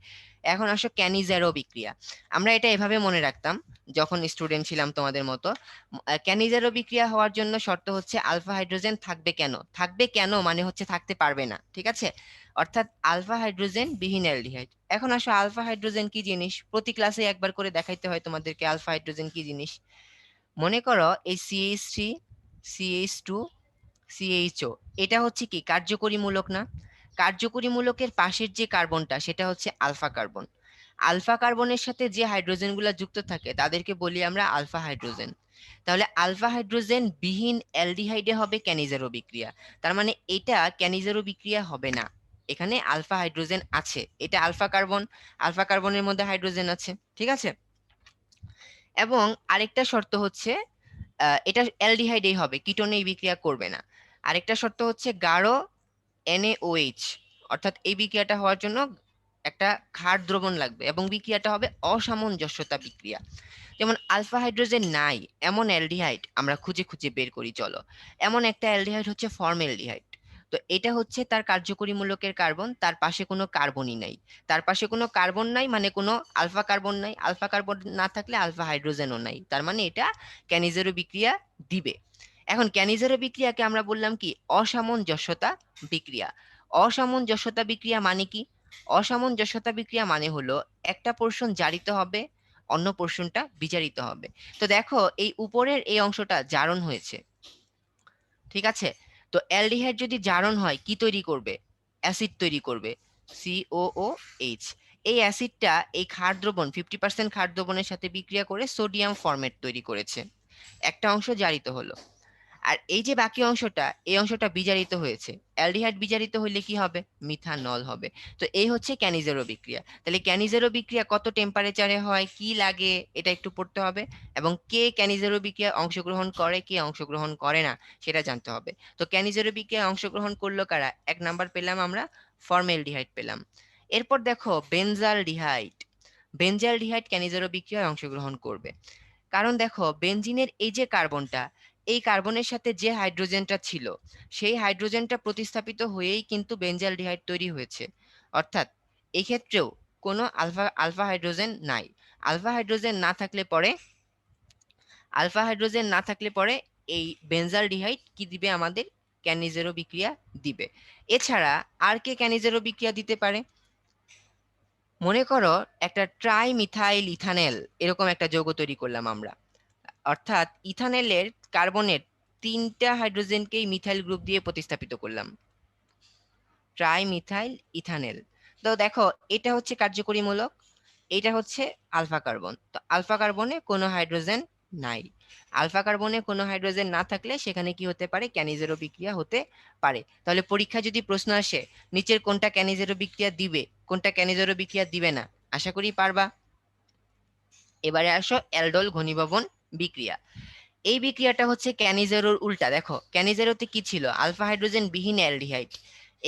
এখন আসো ক্যানিজেরো বিক্রিয়া। আমরা এটা এভাবে মনে রাখতাম যখন স্টুডেন্ট ছিলাম তোমাদের মতো। ক্যানিজেরো বিক্রিয়া হওয়ার জন্য শর্ত হচ্ছে আলফা হাইড্রোজেন থাকবে কেন, থাকবে কেন মানে হচ্ছে থাকতে পারবে না, ঠিক আছে। অর্থাৎ আলফা হাইড্রোজেন বিহীন অ্যালডিহাইড। এখন আসো আলফা হাইড্রোজেন কি জিনিস, প্রতি ক্লাসে একবার করে দেখাইতে হয় তোমাদেরকে আলফা হাইড্রোজেন কি জিনিস। মনে করো এই CH3 CH2 CHO, এটা হচ্ছে কি কার্যকরী মূলক না? কার্যকরী মূলকের পাশের যে কার্বনটা সেটা হচ্ছে আলফা কার্বন। আলফা কার্বনের সাথে যে হাইড্রোজেন গুলা যুক্ত থাকে তাদেরকে বলি আমরা আলফা হাইড্রোজেন। তাহলে আলফা হাইড্রোজেন বিহীন অ্যালডিহাইডে হবে ক্যানিজেরো বিক্রিয়া। তার মানে এটা ক্যানিজেরো বিক্রিয়া হবে না, এখানে আলফা হাইড্রোজেন আছে, এটা আলফা কার্বন, আলফা কার্বনের মধ্যে হাইড্রোজেন আছে, ঠিক আছে। এবং আরেকটা শর্ত হচ্ছে এটা অ্যালডিহাইডেই হবে, কিটোনে এই বিক্রিয়া করবে না। আরেকটা শর্ত হচ্ছে গাঢ় NaOH, অর্থাৎ এই বিক্রিয়াটা হওয়ার জন্য একটা ক্ষার দ্রবণ লাগবে এবং বিক্রিয়াটা হবে অসামঞ্জস্যতা বিক্রিয়া। যেমন আলফা হাইড্রোজেন নাই এমন অ্যালডিহাইড আমরা খুঁজে খুঁজে বের করি, চলো। এমন একটা অ্যালডিহাইড হচ্ছে ফর্মালডিহাইড। তো এটা হচ্ছে তার কার্যকরী মূলকের কার্বন, তার পাশে কোনো কার্বনই নাই। তার পাশে কোনো কার্বন নাই মানে কোনো আলফা কার্বন নাই, আলফা কার্বন না থাকলে আলফা হাইড্রোজেনও নাই, তার মানে এটা ক্যানিজেরো বিক্রিয়া দিবে। এখন ক্যানিজেরো বিক্রিয়াকে আমরা বললাম কি অসামঞ্জস্যতা বিক্রিয়া। অসামঞ্জস্যতা বিক্রিয়া মানে কি? অসামঞ্জস্যতা বিক্রিয়া মানে হলো একটা পোর্শন জারিত হবে, অন্য পোর্শনটা বিজারিত হবে। তো দেখো এই উপরের এই অংশটা জারণ হয়েছে, ঠিক আছে। তো অ্যালডিহাইড যদি জারণ হয় কি তৈরি করবে? অ্যাসিড তৈরি করবে, COOH। এই অ্যাসিডটা এই ক্ষার দ্রবণ 50% ক্ষার দ্রবণের সাথে বিক্রিয়া করে সোডিয়াম ফরম্যাট তৈরি করেছে, একটা অংশ জারিত হলো। আর এই যে বাকি অংশটা, এই অংশটা বিজারিত হয়েছে। অ্যালডিহাইড বিজারিত হইলে কি হবে? মিথানল হবে। তো এই হচ্ছে ক্যানিজেরো বিক্রিয়া। তাহলে ক্যানিজেরো বিক্রিয়া কত টেম্পারেচারে হয়, কি লাগে, এটা একটু পড়তে হবে। এবং কে ক্যানিজেরো বিক্রিয়ায় অংশগ্রহণ করে, কে অংশগ্রহণ করে না সেটা জানতে হবে। তো ক্যানিজেরো বিক্রিয়ায় অংশগ্রহণ করলো কারা? 1 নাম্বার পেলাম আমরা, ফর্মেলডিহাইড পেলাম। এরপর দেখো বেনজালডিহাইড। বেনজালডিহাইড ক্যানিজেরো বিক্রিয়ায় অংশগ্রহণ করবে, কারণ দেখো বেনজিনের এই যে কার্বনটা, এই কার্বনের সাথে যে হাইড্রোজেনটা ছিল সেই হাইড্রোজেনটা প্রতিস্থাপিত হয়েই কিন্তু বেনজালডিহাইড তৈরি হয়েছে। অর্থাৎ এই ক্ষেত্রেও কোনো আলফা আলফা হাইড্রোজেন নাই। আলফা হাইড্রোজেন না থাকলে পরে আলফা হাইড্রোজেন না থাকলে পরে এই বেনজালডিহাইড কি দিবে আমাদের? ক্যানিজেরো বিক্রিয়া দিবে। এছাড়া আর কে ক্যানিজেরো বিক্রিয়া দিতে পারে? মনে করো একটা ট্রাইমিথাইল ইথানেল এরকম একটা যৌগ তৈরি করলাম আমরা, অর্থাৎ ইথানেলের কার্বনের 3টা হাইড্রোজেনকেই মিথাইল গ্রুপ দিয়ে প্রতিস্থাপিত করলাম, ট্রাইমিথাইল ইথানেল। তো দেখো এটা হচ্ছে কার্যকরী মূলক, এটা হচ্ছে আলফা কার্বন। তো আলফা কার্বনে কোনো হাইড্রোজেন নাই। আলফা কার্বনে কোনো হাইড্রোজেন না থাকলে সেখানে কি হতে পারে? ক্যানিজেরো বিক্রিয়া হতে পারে। তাহলে পরীক্ষায় যদি প্রশ্ন আসে নিচের কোনটা ক্যানিজেরো বিক্রিয়া দিবে, কোনটা ক্যানিজেরো বিক্রিয়া দিবে না, আশা করি পারবা। এবারে আসো অ্যালডোল ঘনীভবন বিক্রিয়া। এই বিক্রিয়াটা হচ্ছে ক্যানিজেরোর উল্টা। দেখো ক্যানিজেরোতে কি ছিল? আলফা হাইড্রোজেন বিহীন অ্যালডিহাইড।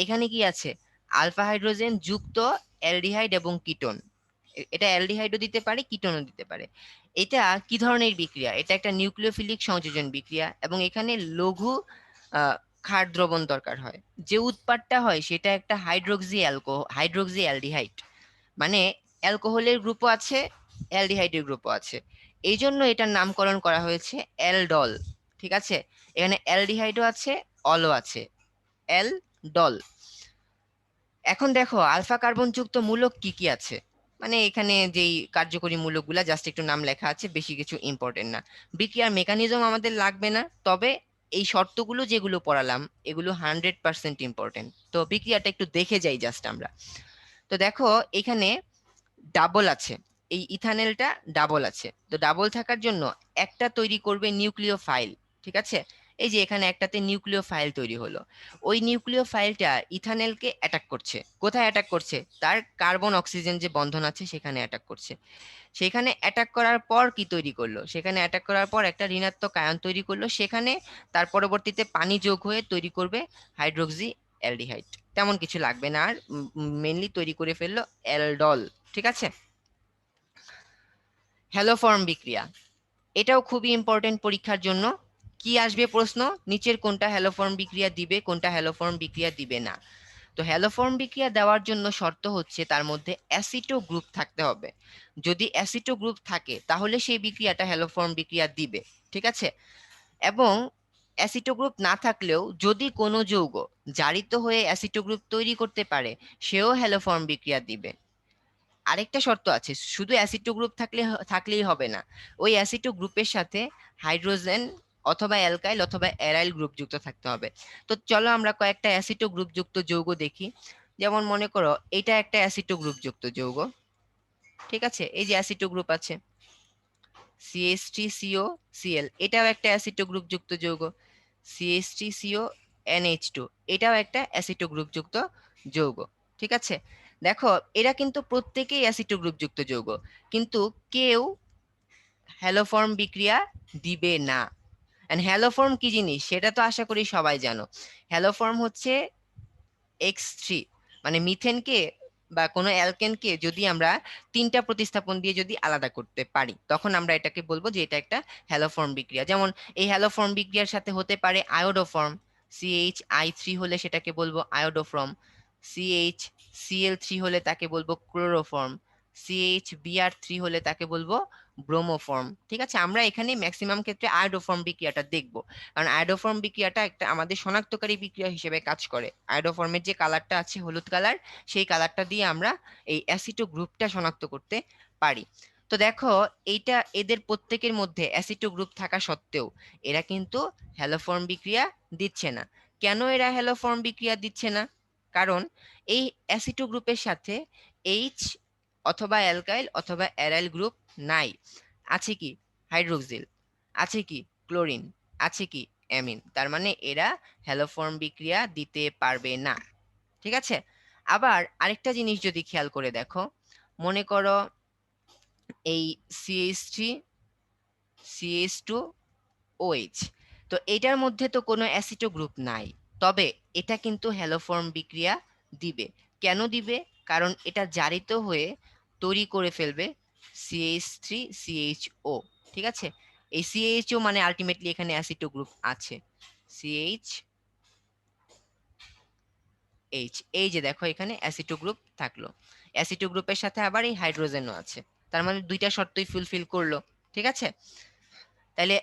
এখানে কি আছে? আলফা হাইড্রোজেন যুক্ত অ্যালডিহাইড এবং কিটোন। এটা অ্যালডিহাইডও দিতে পারে, কিটোনও দিতে পারে। এটা কি ধরনের বিক্রিয়া? এটা একটা নিউক্লিওফিলিক সংযোজন বিক্রিয়া এবং এখানে লঘু আহ, ক্ষার দ্রবণ দরকার হয়। যে উৎপাদটা হয় সেটা একটা হাইড্রোক্সি অ্যালডিহাইড, মানে অ্যালকোহলের গ্রুপও আছে, অ্যালডিহাইডের গ্রুপও আছে। এই জন্য এটার নামকরণ করা হয়েছে অ্যালডল, ঠিক আছে। এখানে অ্যালডিহাইডও আছে, অলও আছে, অ্যালডল। এখন দেখো আলফা কার্বন যুক্ত মূলক কি কি আছে, মানে এখানে যেই কার্যকরী মূলকগুলা জাস্ট একটু নাম লেখা আছে, বেশি কিছু ইম্পর্টেন্ট না। বিক্রিয়ার মেকানিজম আমাদের লাগবে না, তবে এই শর্তগুলো যেগুলো পড়ালাম এগুলো 100% ইম্পর্টেন্ট। তো বিক্রিয়াটা একটু দেখে যাই জাস্ট আমরা। তো দেখো এখানে ডাবল আছে, এই ইথানেলটা ডাবল আছে। তো ডাবল থাকার জন্য একটা তৈরি করবে নিউক্লিওফাইল, ঠিক আছে। এই যে এখানে একটাতে নিউক্লিয় ফাইল তৈরি হলো, ওই নিউক্লিয় ফাইলটা ইথানলকে অ্যাটাক করছে। কোথায় অ্যাটাক করছে? তার কার্বন অক্সিজেন যে বন্ধন আছে সেখানে অ্যাটাক করছে। সেখানে অ্যাটাক করার পর কি তৈরি করলো? সেখানে অ্যাটাক করার পর একটা ঋণাত্মক আয়ন তৈরি করলো, সেখানে তার পরবর্তীতে পানি যোগ হয়ে তৈরি করবে হাইড্রোক্সি অ্যালডিহাইড। তেমন কিছু লাগবে না, আর মেনলি তৈরি করে ফেললো অ্যালডল। ঠিক আছে, হ্যালোফর্ম বিক্রিয়া, এটাও খুবই ইম্পর্টেন্ট পরীক্ষার জন্য। কি আসবে প্রশ্ন? নিচের কোনটা হ্যালোফর্ম বিক্রিয়া দিবে, কোনটা হ্যালোফর্ম বিক্রিয়া দিবে না। তো হ্যালোফর্ম বিক্রিয়া দেওয়ার জন্য শর্ত হচ্ছে তার মধ্যে অ্যাসিটো গ্রুপ থাকতে হবে। যদি অ্যাসিটো গ্রুপ থাকে তাহলে সেই বিক্রিয়াটা হ্যালোফর্ম বিক্রিয়া দিবে। ঠিক আছে, এবং অ্যাসিটো গ্রুপ না থাকলেও যদি কোনো যৌগ জারিত হয়ে অ্যাসিটো গ্রুপ তৈরি করতে পারে, সেও হ্যালোফর্ম বিক্রিয়া দিবে। আরেকটা শর্ত আছে, শুধু অ্যাসিটো গ্রুপ থাকলেই হবে না, ওই অ্যাসিটো গ্রুপের সাথে হাইড্রোজেন অথবা অ্যালকাইল অথবা অ্যারাইল গ্রুপ যুক্ত থাকতে হবে। তো চলো আমরা কয়েকটা অ্যাসিটো গ্রুপ যুক্ত যৌগ দেখি। যেমন মনে করো এটা একটা অ্যাসিটো গ্রুপ যুক্ত যৌগ। ঠিক আছে, এই যে অ্যাসিটো গ্রুপ আছে CH3COCl, এটাও একটা অ্যাসিটো গ্রুপ যুক্ত যৌগ। CH3CONH2, এটাও একটা অ্যাসিটো গ্রুপ যুক্ত যৌগ। ঠিক আছে, দেখো এরা কিন্তু প্রত্যেকেই অ্যাসিটো গ্রুপ যুক্ত যৌগ, কিন্তু কেউ হ্যালোফর্ম বিক্রিয়া দিবে না। এন্ড হ্যালোফর্ম কি জিনিস সেটা তো আশা করি সবাই জানো। হ্যালোফর্ম হচ্ছে X3, মানে মিথেনকে বা কোনো অ্যালকেনকে যদি আমরা তিনটা প্রতিস্থাপন দিয়ে যদি আলাদা করতে পারি, তখন আমরা এটাকে বলবো যে এটা একটা হ্যালোফর্ম বিক্রিয়া। যেমন এই হ্যালোফর্ম বিক্রিয়ার সাথে হতে পারে আয়োডোফর্ম, CH3 হলে সেটাকে বলবো আয়োডোফর্ম, CH হলে তাকে বলবো ক্লোরোফর্ম, CHBr হলে তাকে বলবো ব্রোমোফর্ম। ঠিক আছে, আমরা এখানে ম্যাক্সিমাম ক্ষেত্রে আয়োডোফর্ম বিক্রিয়াটা দেখবো, কারণ আয়োডোফর্ম বিক্রিয়াটা একটা আমাদের শনাক্তকারী বিক্রিয়া হিসেবে কাজ করে। আয়োডোফর্মের যে কালারটা আছে হলুদ কালার, সেই কালারটা দিয়ে আমরা এই অ্যাসিটো গ্রুপটা শনাক্ত করতে পারি। তো দেখো এইটা এদের প্রত্যেকের মধ্যে অ্যাসিটো গ্রুপ থাকা সত্ত্বেও এরা কিন্তু হ্যালোফর্ম বিক্রিয়া দিচ্ছে না। কেন এরা হ্যালোফর্ম বিক্রিয়া দিচ্ছে না? কারণ এই অ্যাসিটো গ্রুপের সাথে এইচ অথবা অ্যালকাইল অথবা অ্যারাইল গ্রুপ নাই। আছে কি হাইড্রোক্সিল, আছে কি ক্লোরিন, আছে কি অ্যামিন। তার মানে এরা হ্যালোফর্ম বিক্রিয়া দিতে পারবে না। ঠিক আছে, আবার আরেকটা জিনিস যদি খেয়াল করে দেখো, মনে করো এই CH3 CH2OH, তো এটার মধ্যে তো কোনো অ্যাসিটো গ্রুপ নাই, তবে এটা কিন্তু হ্যালোফর্ম বিক্রিয়া দিবে। কেন দিবে? কারণ এটা জারিত হয়ে তৈরি করে ফেলবে CH3CHO। ঠিক আছে, এই CHO মানে আলটিমেটলি এখানে অ্যাসিটো গ্রুপ আছে, CH, এই যে দেখো এখানে অ্যাসিটো গ্রুপ থাকলো, অ্যাসিটো গ্রুপের সাথে আবার এই হাইড্রোজেনও আছে, তার মানে দুইটা শর্তই ফুলফিল করলো। ঠিক আছে, তাহলে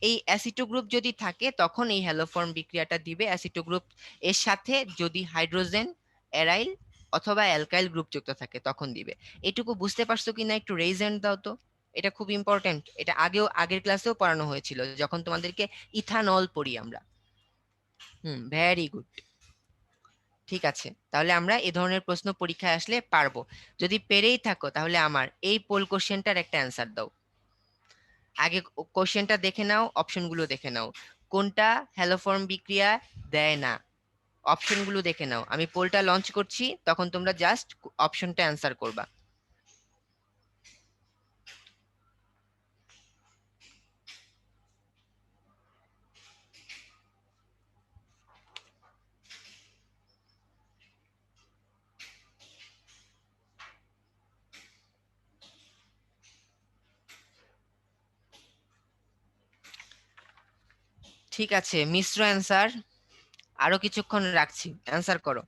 এই অ্যাসিটো গ্রুপ যদি থাকে তখন এই হ্যালোফর্ম বিক্রিয়াটা দিবে। অ্যাসিটো গ্রুপ এর সাথে যদি হাইড্রোজেন, অ্যারাইল অথবা অ্যালকাইল গ্রুপ যুক্ত থাকে তখন দিবে। এটুকু বুঝতে পারছো কিনা একটু রেইজ হ্যান্ড দাও তো, এটা খুব ইম্পর্টেন্ট। এটা আগের ক্লাসেও পড়ানো হয়েছিল যখন তোমাদেরকে ইথানল পড়ি আমরা। Very good. ঠিক আছে, তাহলে আমরা এই ধরনের প্রশ্ন পরীক্ষায় আসলে পারবো। যদি পেরেই থাকো তাহলে আমার এই পোল কোশ্চেনটার একটা অ্যান্সার দাও। আগে কোশ্চেনটা দেখে নাও, অপশনগুলো দেখে নাও, কোনটা হ্যালোফর্ম বিক্রিয়া দেয় না, অপশনগুলো দেখে নাও। আমি পোলটা লঞ্চ করছি, তখন তোমরা জাস্ট অপশনটা অ্যান্সার করবা। ঠিক আছে, মিশ্র অ্যান্সার, আরো কিছুক্ষণ রাখছি, অ্যান্সার করো।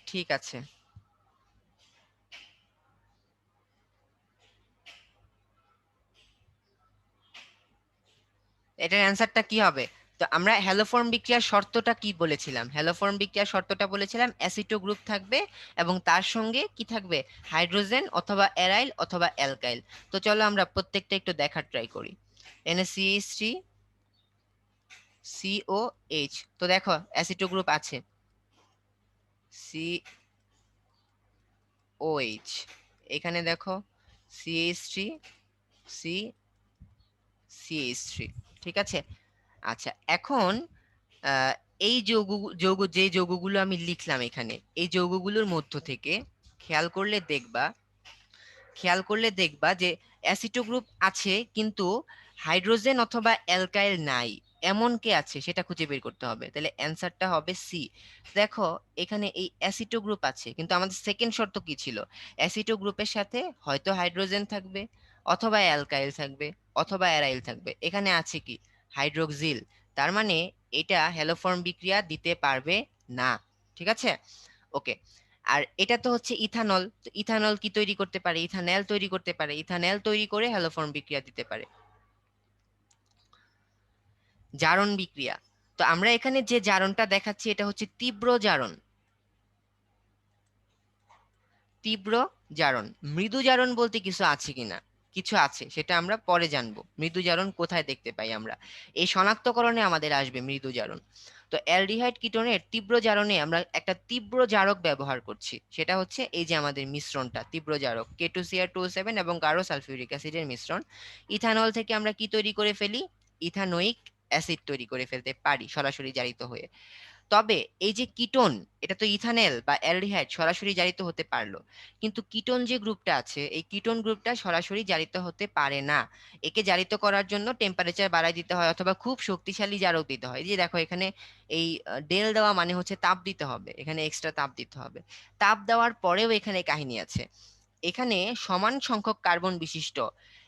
ঠিক আছে, এটার অ্যান্সারটা কি হবে? তো আমরা হ্যালোফর্ম বিক্রিয়ার শর্তটা কি বলেছিলাম? হ্যালোফর্ম বিক্রিয়ার শর্তটা বলেছিলাম অ্যাসিটো গ্রুপ থাকবে এবং তার সঙ্গে কি থাকবে? হাইড্রোজেন অথবা অ্যারাইল অথবা অ্যালকাইল। তো চলো আমরা প্রত্যেকটা একটু দেখার ট্রাই করি। NaCH3 COH, তো দেখো অ্যাসিটো গ্রুপ আছে COH, এখানে দেখো CH3 CH3, ঠিক আছে। আচ্ছা, এখন এই যে যৌগগুলো আমি লিখলাম এখানে, এই যৌগগুলোর মধ্য থেকে খেয়াল করলে দেখবা যে অ্যাসিটো গ্রুপ আছে কিন্তু হাইড্রোজেন অথবা অ্যালকাইল নাই, এমন কে আছে সেটা খুঁজে বের করতে হবে। তাহলে অ্যান্সারটা হবে সি। দেখো এখানে এই অ্যাসিটো গ্রুপ আছে, কিন্তু আমাদের সেকেন্ড শর্ত কি ছিল? অ্যাসিটো গ্রুপের সাথে হয়তো হাইড্রোজেন থাকবে অথবা অ্যালকাইল থাকবে অথবা অ্যারাইল থাকবে। এখানে আছে কি? হাইড্রোক্সিল। তার মানে এটা হ্যালোফর্ম বিক্রিয়া দিতে পারবে না, ঠিক আছে। ওকে, আর এটা তো হচ্ছে ইথানল। তো ইথানল কি তৈরি করতে পারে? ইথানল তৈরি করতে পারে, ইথানল তৈরি করে হ্যালোফর্ম বিক্রিয়া দিতে পারে। জারণ বিক্রিয়া, তো আমরা এখানে যে জারণটা দেখাচ্ছি এটা হচ্ছে তীব্র জারণ। তীব্র জারণ। মৃদু জারণ বলতে কিছু আছে কিনা? কিছু আছে, সেটা আমরা পরে জানবো। মৃদু জারণ কোথায় দেখতে পাই আমরা? এই শনাক্তকরণে আমাদের আসবে মৃদু জারণ। তো অ্যালডিহাইড কিটোনের তীব্র জারণে আমরা একটা তীব্র জারক ব্যবহার করছি, সেটা হচ্ছে এই যে আমাদের মিশ্রণটা তীব্র জারক, K2Cr2O7 এবং গাঢ় সালফিউরিক অ্যাসিডের মিশ্রণ। ইথানল থেকে আমরা কি তৈরি করে ফেলি? ইথানোয়িক অ্যাসিড তৈরি করে ফেলতে পারি সরাসরি জারিত হয়ে। তবে এই যে কিটোন, এটা তো ইথানেল বা অ্যালডিহাইড সরাসরি জারিত হতে পারলো, কিন্তু কিটোন যে গ্রুপটা আছে এই কিটোন গ্রুপটা সরাসরি জারিত হতে পারে না। একে জারিত করার জন্য টেম্পারেচার বাড়ায় দিতে হয় অথবা খুব শক্তিশালী জারক দিতে হয়। এই যে দেখো এখানে এই ডেল দেওয়া মানে হচ্ছে তাপ দিতে হবে, এখানে এক্সট্রা তাপ দিতে হবে। তাপ দেওয়ার পরেও এখানে কাহিনী আছে, এখানে সমান সংখ্যক কার্বন বিশিষ্ট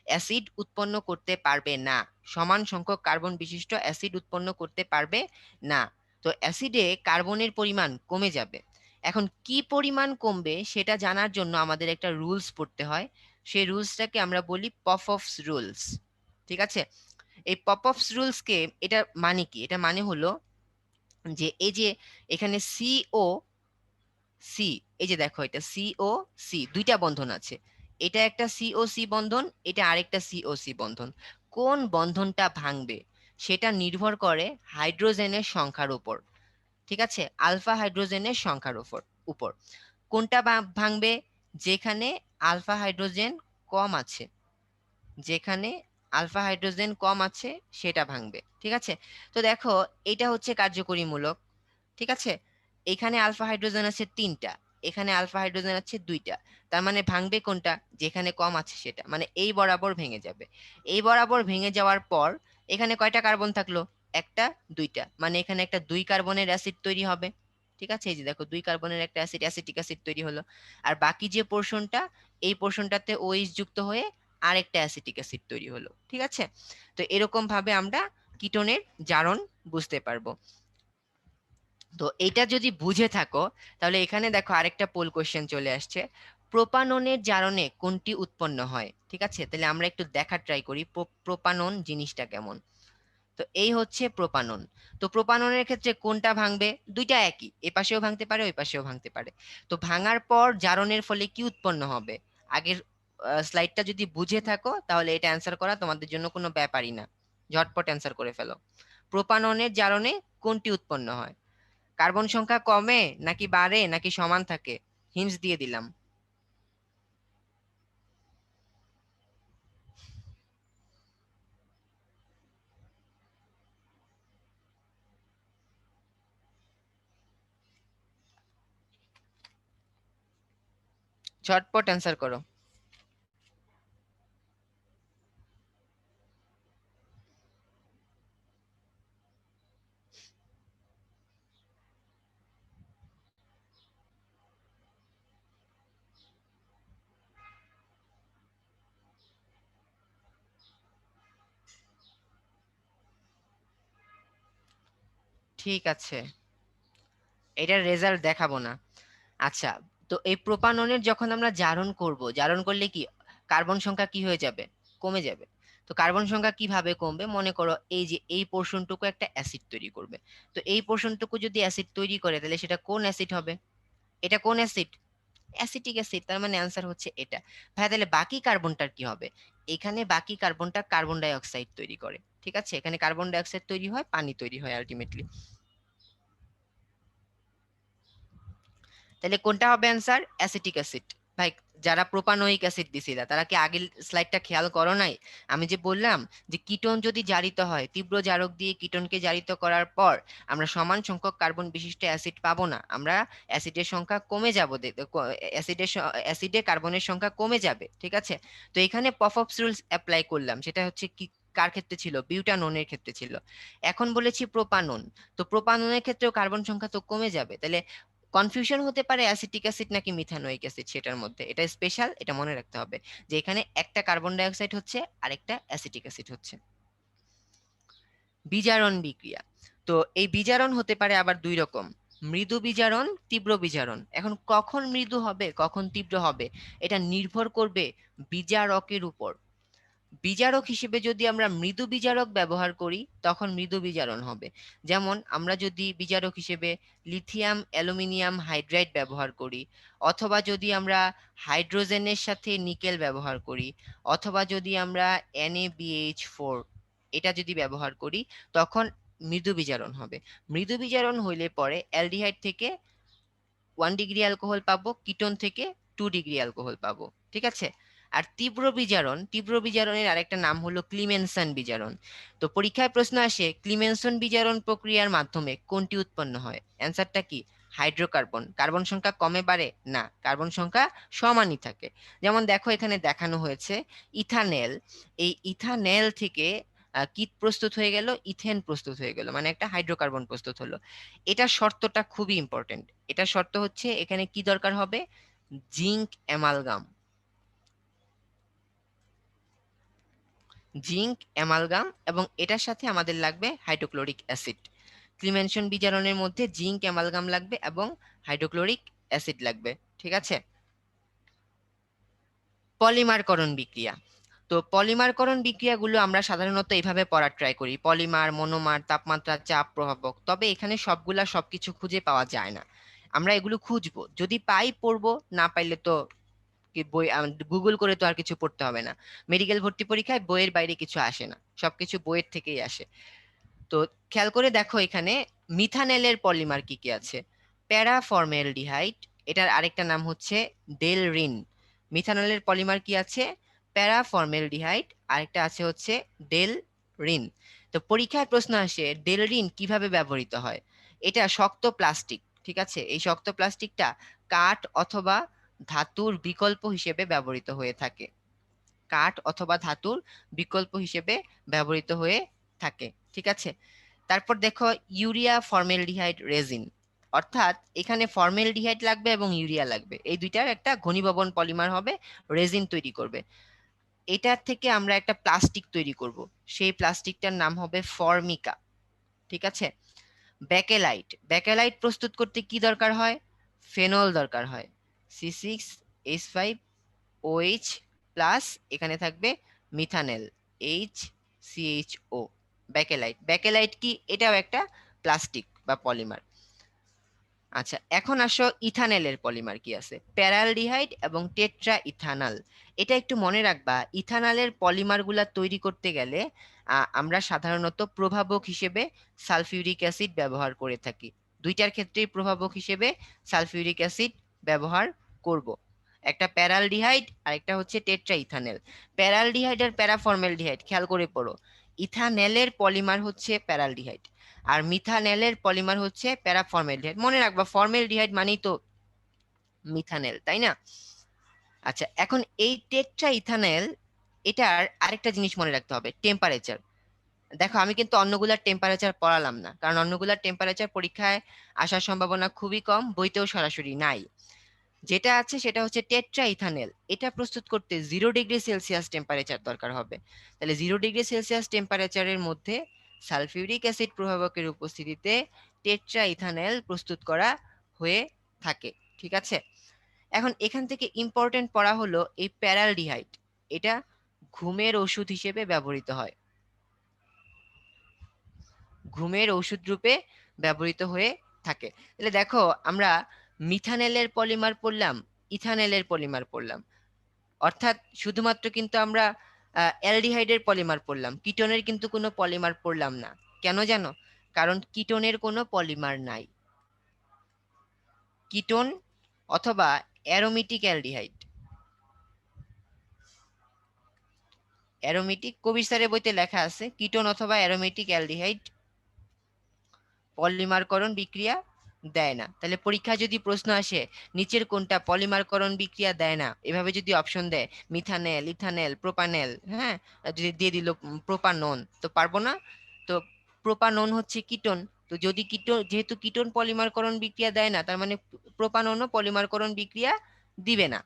অ্যাসিড উৎপন্ন করতে পারবে না। সমান সংখ্যক কার্বন বিশিষ্ট অ্যাসিড উৎপন্ন করতে পারবে না। তো অ্যাসিডে কার্বনের পরিমাণ কমে যাবে। এখন কি পরিমাণ কমবে সেটা জানার জন্য আমাদের একটা রুলস পড়তে হয়। সেই রুলসটাকে আমরা বলি পপফস রুলস, ঠিক আছে। এই পপফস রুলসকে, এটা মানে কি? এটা মানে হলো যে এই যে এখানে সিও সি, এই যে দেখো এটা সিও সি, দুইটা বন্ধন আছে। এটা একটা সিও সি বন্ধন, এটা আরেকটা সিও সি বন্ধন। কোন বন্ধনটা ভাঙবে সেটা নির্ভর করে হাইড্রোজেনের সংখ্যার উপর, ঠিক আছে, আলফা হাইড্রোজেনের সংখ্যার উপর উপর কোনটা ভাঙবে? যেখানে আলফা হাইড্রোজেন কম আছে, যেখানে আলফা হাইড্রোজেন কম আছে সেটা ভাঙবে, ঠিক আছে। তো দেখো এটা হচ্ছে কার্যকরী মূলক, ঠিক আছে। এখানে আলফা হাইড্রোজেন আছে তিনটা, এখানে আলফা হাইড্রোজেন আছে দুইটা। তার মানে ভাঙবে কোনটা? যেখানে কম আছে সেটা, মানে এই বরাবর ভেঙে যাবে। এই বরাবর ভেঙে যাওয়ার পর এখানে কয়টা কার্বন থাকলো? একটা, দুইটা, মানে এখানে একটা 2 কার্বনের অ্যাসিড তৈরি হবে, ঠিক আছে। এই যে দেখো 2 কার্বনের একটা অ্যাসিড, অ্যাসিটিক অ্যাসিড তৈরি হলো। আর বাকি যে পোর্শনটা, এই পোর্শনটাতে OH যুক্ত হয়ে আরেকটা অ্যাসিটিক অ্যাসিড তৈরি হলো, ঠিক আছে। তো এরকম ভাবে আমরা কিটোনের জারণ বুঝতে পারবো। তো এটা যদি বুঝে থাকো তাহলে এখানে দেখো আরেকটা পোল কোশ্চেন চলে আসছে, প্রোপাননের জারণে কোনটি উৎপন্ন হয়, ঠিক আছে। তাহলে আমরা একটু দেখার ট্রাই করি প্রোপানন জিনিসটা কেমন। তো এই হচ্ছে প্রোপানন। তো প্রোপাননের ক্ষেত্রে কোনটা ভাঙবে? দুইটা একই, এ পাশেও ভাঙতে পারে ওই পাশেও ভাঙতে পারে। তো ভাঙার পর জারণের ফলে কি উৎপন্ন হবে? আগের স্লাইডটা যদি বুঝে থাকো তাহলে এটা অ্যান্সার করা তোমাদের জন্য কোনো ব্যাপারই না, ঝটপট অ্যান্সার করে ফেলো। প্রোপাননের জারণে কোনটি উৎপন্ন হয়? কার্বন সংখ্যা কমে নাকি বাড়ে নাকি সমান থাকে? হিন্টস দিয়ে দিলাম। ঝটপট অ্যান্সার করো। ঠিক আছে, এটার রেজাল্ট দেখাবো না। আচ্ছা, তো এই প্রোপাননের যখন আমরা জারণ করব, জারণ করলে কি কার্বন সংখ্যা কি হয়ে যাবে? কমে যাবে। তো কার্বন সংখ্যা কিভাবে কমবে, মনে করো এই যে এই পোর্শনটুকু একটা অ্যাসিড তৈরি করবে। তো এই পোর্শনটুকু যদি অ্যাসিড তৈরি করে তাহলে সেটা কোন অ্যাসিড হবে? এটা কোন অ্যাসিড? Acetic acid. তার মানে অ্যান্সার হচ্ছে এটা। ভাই তাহলে বাকি কার্বনটার কি হবে? এখানে বাকি কার্বনটা কার্বন ডাই অক্সাইড তৈরি করে, ঠিক আছে? এখানে কার্বন ডাই অক্সাইড তৈরি হয়, পানি তৈরি হয় আলটিমেটলি। তাহলে কোনটা হবে অ্যান্সার? Acetic acid. ভাই যারা প্রোপানোয়িক অ্যাসিড দিছিলা তারা কি আগের স্লাইডটা খেয়াল করো নাই? আমি যে বললাম যে কিটোন যদি জারিত হয়, তীব্র জারক দিয়ে কিটোনকে জারিত করার পর আমরা সমান সংখ্যক কার্বন বিশিষ্ট অ্যাসিড পাবো না, আমরা অ্যাসিডের সংখ্যা কমে যাব, অ্যাসিডে কার্বনের সংখ্যা কমে যাবে, ঠিক আছে? তো এখানে পফঅপস রুলস অ্যাপ্লাই করলাম, সেটা হচ্ছে কি কার ক্ষেত্রে ছিল? বিউটানোনের ক্ষেত্রে ছিল। এখন বলেছি প্রোপানন, তো প্রোপাননের ক্ষেত্রেও কার্বন সংখ্যা তো কমে যাবে। তাহলে কনফিউশন হতে পারে অ্যাসিটিক অ্যাসিড নাকি মিথানোয়িক অ্যাসিড, সেটার মধ্যে এটা স্পেশাল, এটা মনে রাখতে হবে যে এখানে একটা কার্বন ডাই অক্সাইড হচ্ছে আর একটা অ্যাসিটিক অ্যাসিড হচ্ছে। বিজারণ বিক্রিয়া, তো এই বিজারণ হতে পারে আবার দুই রকম, মৃদু বিজারণ, তীব্র বিজারণ। এখন কখন মৃদু হবে কখন তীব্র হবে এটা নির্ভর করবে বিজারকের উপর। বিজারক হিসেবে যদি আমরা মৃদু বিজারক ব্যবহার করি তখন মৃদু বিজারণ হবে। যেমন আমরা যদি বিজারক হিসেবে লিথিয়াম অ্যালুমিনিয়াম হাইড্রাইড ব্যবহার করি, অথবা যদি আমরা হাইড্রোজেনের সাথে নিকেল ব্যবহার করি, অথবা যদি আমরা NaBH4 এটা যদি ব্যবহার করি, তখন মৃদু বিজারণ হবে। মৃদু বিজারণ হইলে পরে অ্যালডিহাইড থেকে 1 ডিগ্রি অ্যালকোহল পাবো, কিটোন থেকে 2 ডিগ্রি অ্যালকোহল পাবো, ঠিক আছে? আর তীব্র বিজারণ, তীব্র বিজারণের আরেকটা নাম হলো ক্লিমেনসন বিজারণ। তো পরীক্ষায় প্রশ্ন আসে ক্লিমেনসন বিজারণ প্রক্রিয়ার মাধ্যমে কোনটি উৎপন্ন হয়? অ্যান্সারটা কি? হাইড্রোকার্বন। কার্বন সংখ্যা কমে বাড়ে না, কার্বন সংখ্যা সমানই থাকে। যেমন দেখো এখানে দেখানো হয়েছে ইথানেল, এই ইথানেল থেকে কি প্রস্তুত হয়ে গেল? ইথেন প্রস্তুত হয়ে গেল, মানে একটা হাইড্রোকার্বন প্রস্তুত হলো। এটা শর্তটা খুবই ইম্পর্টেন্ট। এটা শর্ত হচ্ছে এখানে কি দরকার হবে? জিঙ্ক অ্যামালগাম, জিঙ্ক অ্যামালগাম, এবং এটার সাথে আমাদের লাগবে হাইড্রোক্লোরিক অ্যাসিড। ক্লিমেনশন বিজারণের মধ্যে জিঙ্ক অ্যামালগাম লাগবে এবং হাইড্রোক্লোরিক অ্যাসিড লাগবে, ঠিক আছে? পলিমারকরণ বিক্রিয়া, তো পলিমারকরণ বিক্রিয়াগুলো আমরা সাধারণত এইভাবে পড়ার ট্রাই করি: পলিমার, মনোমার, তাপমাত্রা, চাপ, প্রভাবক। তবে এখানে সবকিছু খুঁজে পাওয়া যায় না, আমরা এগুলো খুঁজবো, যদি পাই পড়বো, না পাইলে তো কি বই গুগল করে তো আর কিছু পড়তে হবে না। মেডিকেল ভর্তি পরীক্ষায় বইয়ের বাইরে কিছু আসে না, সবকিছু বইয়ের থেকেই আসে। তো খেয়াল করে দেখো এখানে মিথানেলের পলিমার কি কি আছে। প্যারাফর্মেলডিহাইড, এটার আরেকটা নাম হচ্ছে ডেলরিন। মিথানলের পলিমার কি আছে? প্যারাফর্মেলডিহাইড, আরেকটা আছে হচ্ছে ডেলরিন। তো পরীক্ষায় প্রশ্ন আসে ডেলরিন কিভাবে ব্যবহৃত হয়। এটা শক্ত প্লাস্টিক, ঠিক আছে? এই শক্ত প্লাস্টিকটা কাঠ অথবা ধাতুর বিকল্প হিসেবে ব্যবহৃত হয়ে থাকে, কাঠ অথবা ধাতুর বিকল্প হিসেবে ব্যবহৃত হয়ে থাকে, ঠিক আছে? তারপর দেখো ইউরিয়া ফর্মেলডিহাইড রেজিন, অর্থাৎ এখানে ফর্মেলডিহাইড লাগবে এবং ইউরিয়া লাগবে, এই দুইটার একটা ঘনীভবন পলিমার হবে, রেজিন তৈরি করবে। এটার থেকে আমরা একটা প্লাস্টিক তৈরি করব, সেই প্লাস্টিকটার নাম হবে ফর্মিকা, ঠিক আছে? ব্যাকেলাইট, ব্যাকেলাইট প্রস্তুত করতে কি দরকার হয়? ফেনল দরকার হয়, C6H5OH প্লাস, এখানে থাকবে মিথানেল HCHO, ব্যাকেলাইট। ব্যাকেলাইট কি? এটাও একটা প্লাস্টিক বা পলিমার। আচ্ছা, এখন আসো ইথানেলের পলিমার কি আছে। প্যারালডিহাইড এবং টেট্রা ইথানল। এটা একটু মনে রাখবা, ইথানলের পলিমার গুলা তৈরি করতে গেলে আমরা সাধারণত প্রভাবক হিসেবে সালফিউরিক অ্যাসিড ব্যবহার করে থাকি। দুইটার ক্ষেত্রেই প্রভাবক হিসেবে সালফিউরিক অ্যাসিড ব্যবহার করব। একটা প্যারালডিহাইড আর একটা হচ্ছে টেট্রা ইথানেল। প্যারালডিহাইড আর প্যারাফর্মেলডিহাইড খেয়াল করে পড়ো, ইথানেলের পলিমার হচ্ছে প্যারালডিহাইড আর মিথানেলের পলিমার হচ্ছে প্যারাফর্মেলডিহাইড। মনে রাখবা ফর্মেলডিহাইড মানেই তো মিথানেল, তাই না? আচ্ছা, এখন এই টেট্রা ইথানেল, এটার আরেকটা জিনিস মনে রাখতে হবে, টেম্পারেচার। দেখো আমি কিন্তু অন্যগুলার টেম্পারেচার পড়ালাম না, কারণ অন্যগুলার টেম্পারেচার পরীক্ষায় আসার সম্ভাবনা খুবই কম, বইতেও সরাসরি নাই। যেটা আছে সেটা হচ্ছে টেট্রা ইথানেল, এটা প্রস্তুত করতে 0 ডিগ্রি সেলসিয়াস টেম্পারেচার দরকার হবে। তাহলে 0 ডিগ্রি সেলসিয়াস টেম্পারেচারের মধ্যে সালফিউরিক অ্যাসিড প্রভাবকের উপস্থিতিতে টেট্রা ইথানেল প্রস্তুত করা হয়ে থাকে, ঠিক আছে? এখন এখান থেকে ইম্পর্টেন্ট পড়া হলো এই প্যারালডিহাইড, এটা ঘুমের ওষুধ হিসেবে ব্যবহৃত হয়, ঘুমের ওষুধ রূপে ব্যবহৃত হয়ে থাকে। তাহলে দেখো আমরা মিথানেলের পলিমার পড়লাম, ইথানেলের পলিমার পড়লাম, অর্থাৎ শুধুমাত্র কিন্তু আমরা অ্যালডিহাইডের পলিমার পড়লাম, কিটোনের কিন্তু কোনো পলিমার পড়লাম না। কেন জানো? কারণ কিটোনের কোনো পলিমার নাই। কিটোন অথবা অ্যারোমেটিক অ্যালডিহাইড, অ্যারোমেটিক কবির স্যারের বইতে লেখা আছে কিটোন অথবা অ্যারোমেটিক অ্যালডিহাইড পলিমারকরণ বিক্রিয়া দেয় না। তাহলে পরীক্ষায় যদি প্রশ্ন আসে নিচের কোনটা পলিমারকরণ বিক্রিয়া দেয় না, এভাবে যদি অপশন দেয় মিথানেল, ইথানেল, প্রোপানেল, হ্যাঁ, যদি দিয়ে দিল প্রোপানন, তো পারবো না। তো প্রোপানন হচ্ছে কিটোন। তো যদি কিটোন, যেহেতু কিটোন পলিমারকরণ বিক্রিয়া দেয় না, তার মানে প্রোপাননও পলিমারকরণ বিক্রিয়া দিবে না।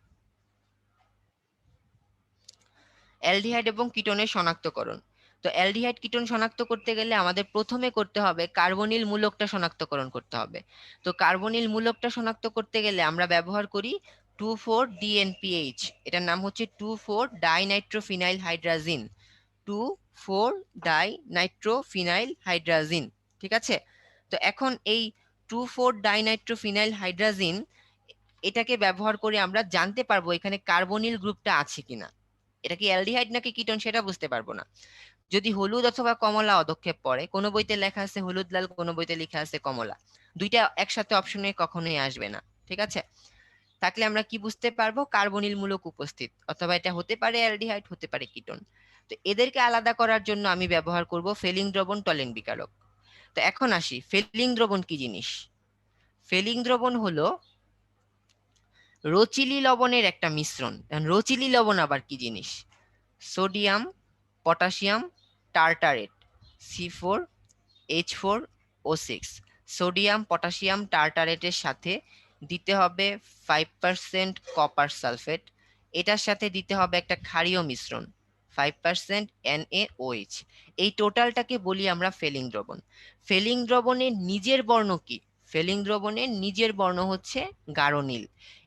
অ্যালডিহাইড এবং কিটোনের শনাক্তকরণ। তো অ্যালডিহাইড কিটোন শনাক্ত করতে গেলে আমাদের প্রথমে করতে হবে কার্বনিল মূলকটা শনাক্তকরণ করতে হবে। তো কার্বনিল মূলকটা শনাক্ত করতে গেলে আমরা ব্যবহার করি 2,4-DNPH, এটার নাম হচ্ছে 2,4-ডাইনাইট্রোফিনাইল হাইড্রাজিন, 2,4-ডাইনাইট্রোফিনাইল হাইড্রাজিন। ঠিক আছে? তো এখন এই 2,4-ডাইনাইট্রোফিনাইল হাইড্রাজিন, এটাকে ব্যবহার করে আমরা জানতে পারবো এখানে কার্বনিল গ্রুপটা আছে কিনা। এটা কি অ্যালডিহাইড নাকি কিটোন সেটা বুঝতে পারবো না। যদি হলুদ অথবা কমলা পদক্ষেপ পড়ে, কোনো বইতে লেখা আছে হলুদ লাল, কোনো বইতে লেখা আছে কমলা, দুইটা একসাথে অপশনে কখনোই আসবে না। ঠিক আছে? থাকলে আমরা কি বুঝতে পারবো? কার্বনিল মূলক উপস্থিত, অথবা এটা হতে পারে অ্যালডিহাইড, হতে পারে কিটোন। তো এদেরকে আলাদা করার জন্য আমি ব্যবহার করব ফেলিং দ্রবণ, টলেন বিকারক। তো এখন আসি, ফেলিং দ্রবণ কি জিনিস? ফেলিং দ্রবণ হলো রচিলি লবণের একটা মিশ্রণ। রচিলি লবণ আবার কি জিনিস? Sodium, potassium tartrate, C4H4O6, sodium potassium টার্টারেটের সাথে দিতে হবে 5% কপার সালফেট, এটার সাথে দিতে হবে একটা ক্ষারীয় মিশ্রণ 5% NaOH। এই টোটালটাকে বলি আমরা ফেলিং দ্রবণ। ফেলিং দ্রবণের নিজের বর্ণ কি? ফেলিং দ্রবণের নিজের বর্ণ হচ্ছে গাঢ় নীল।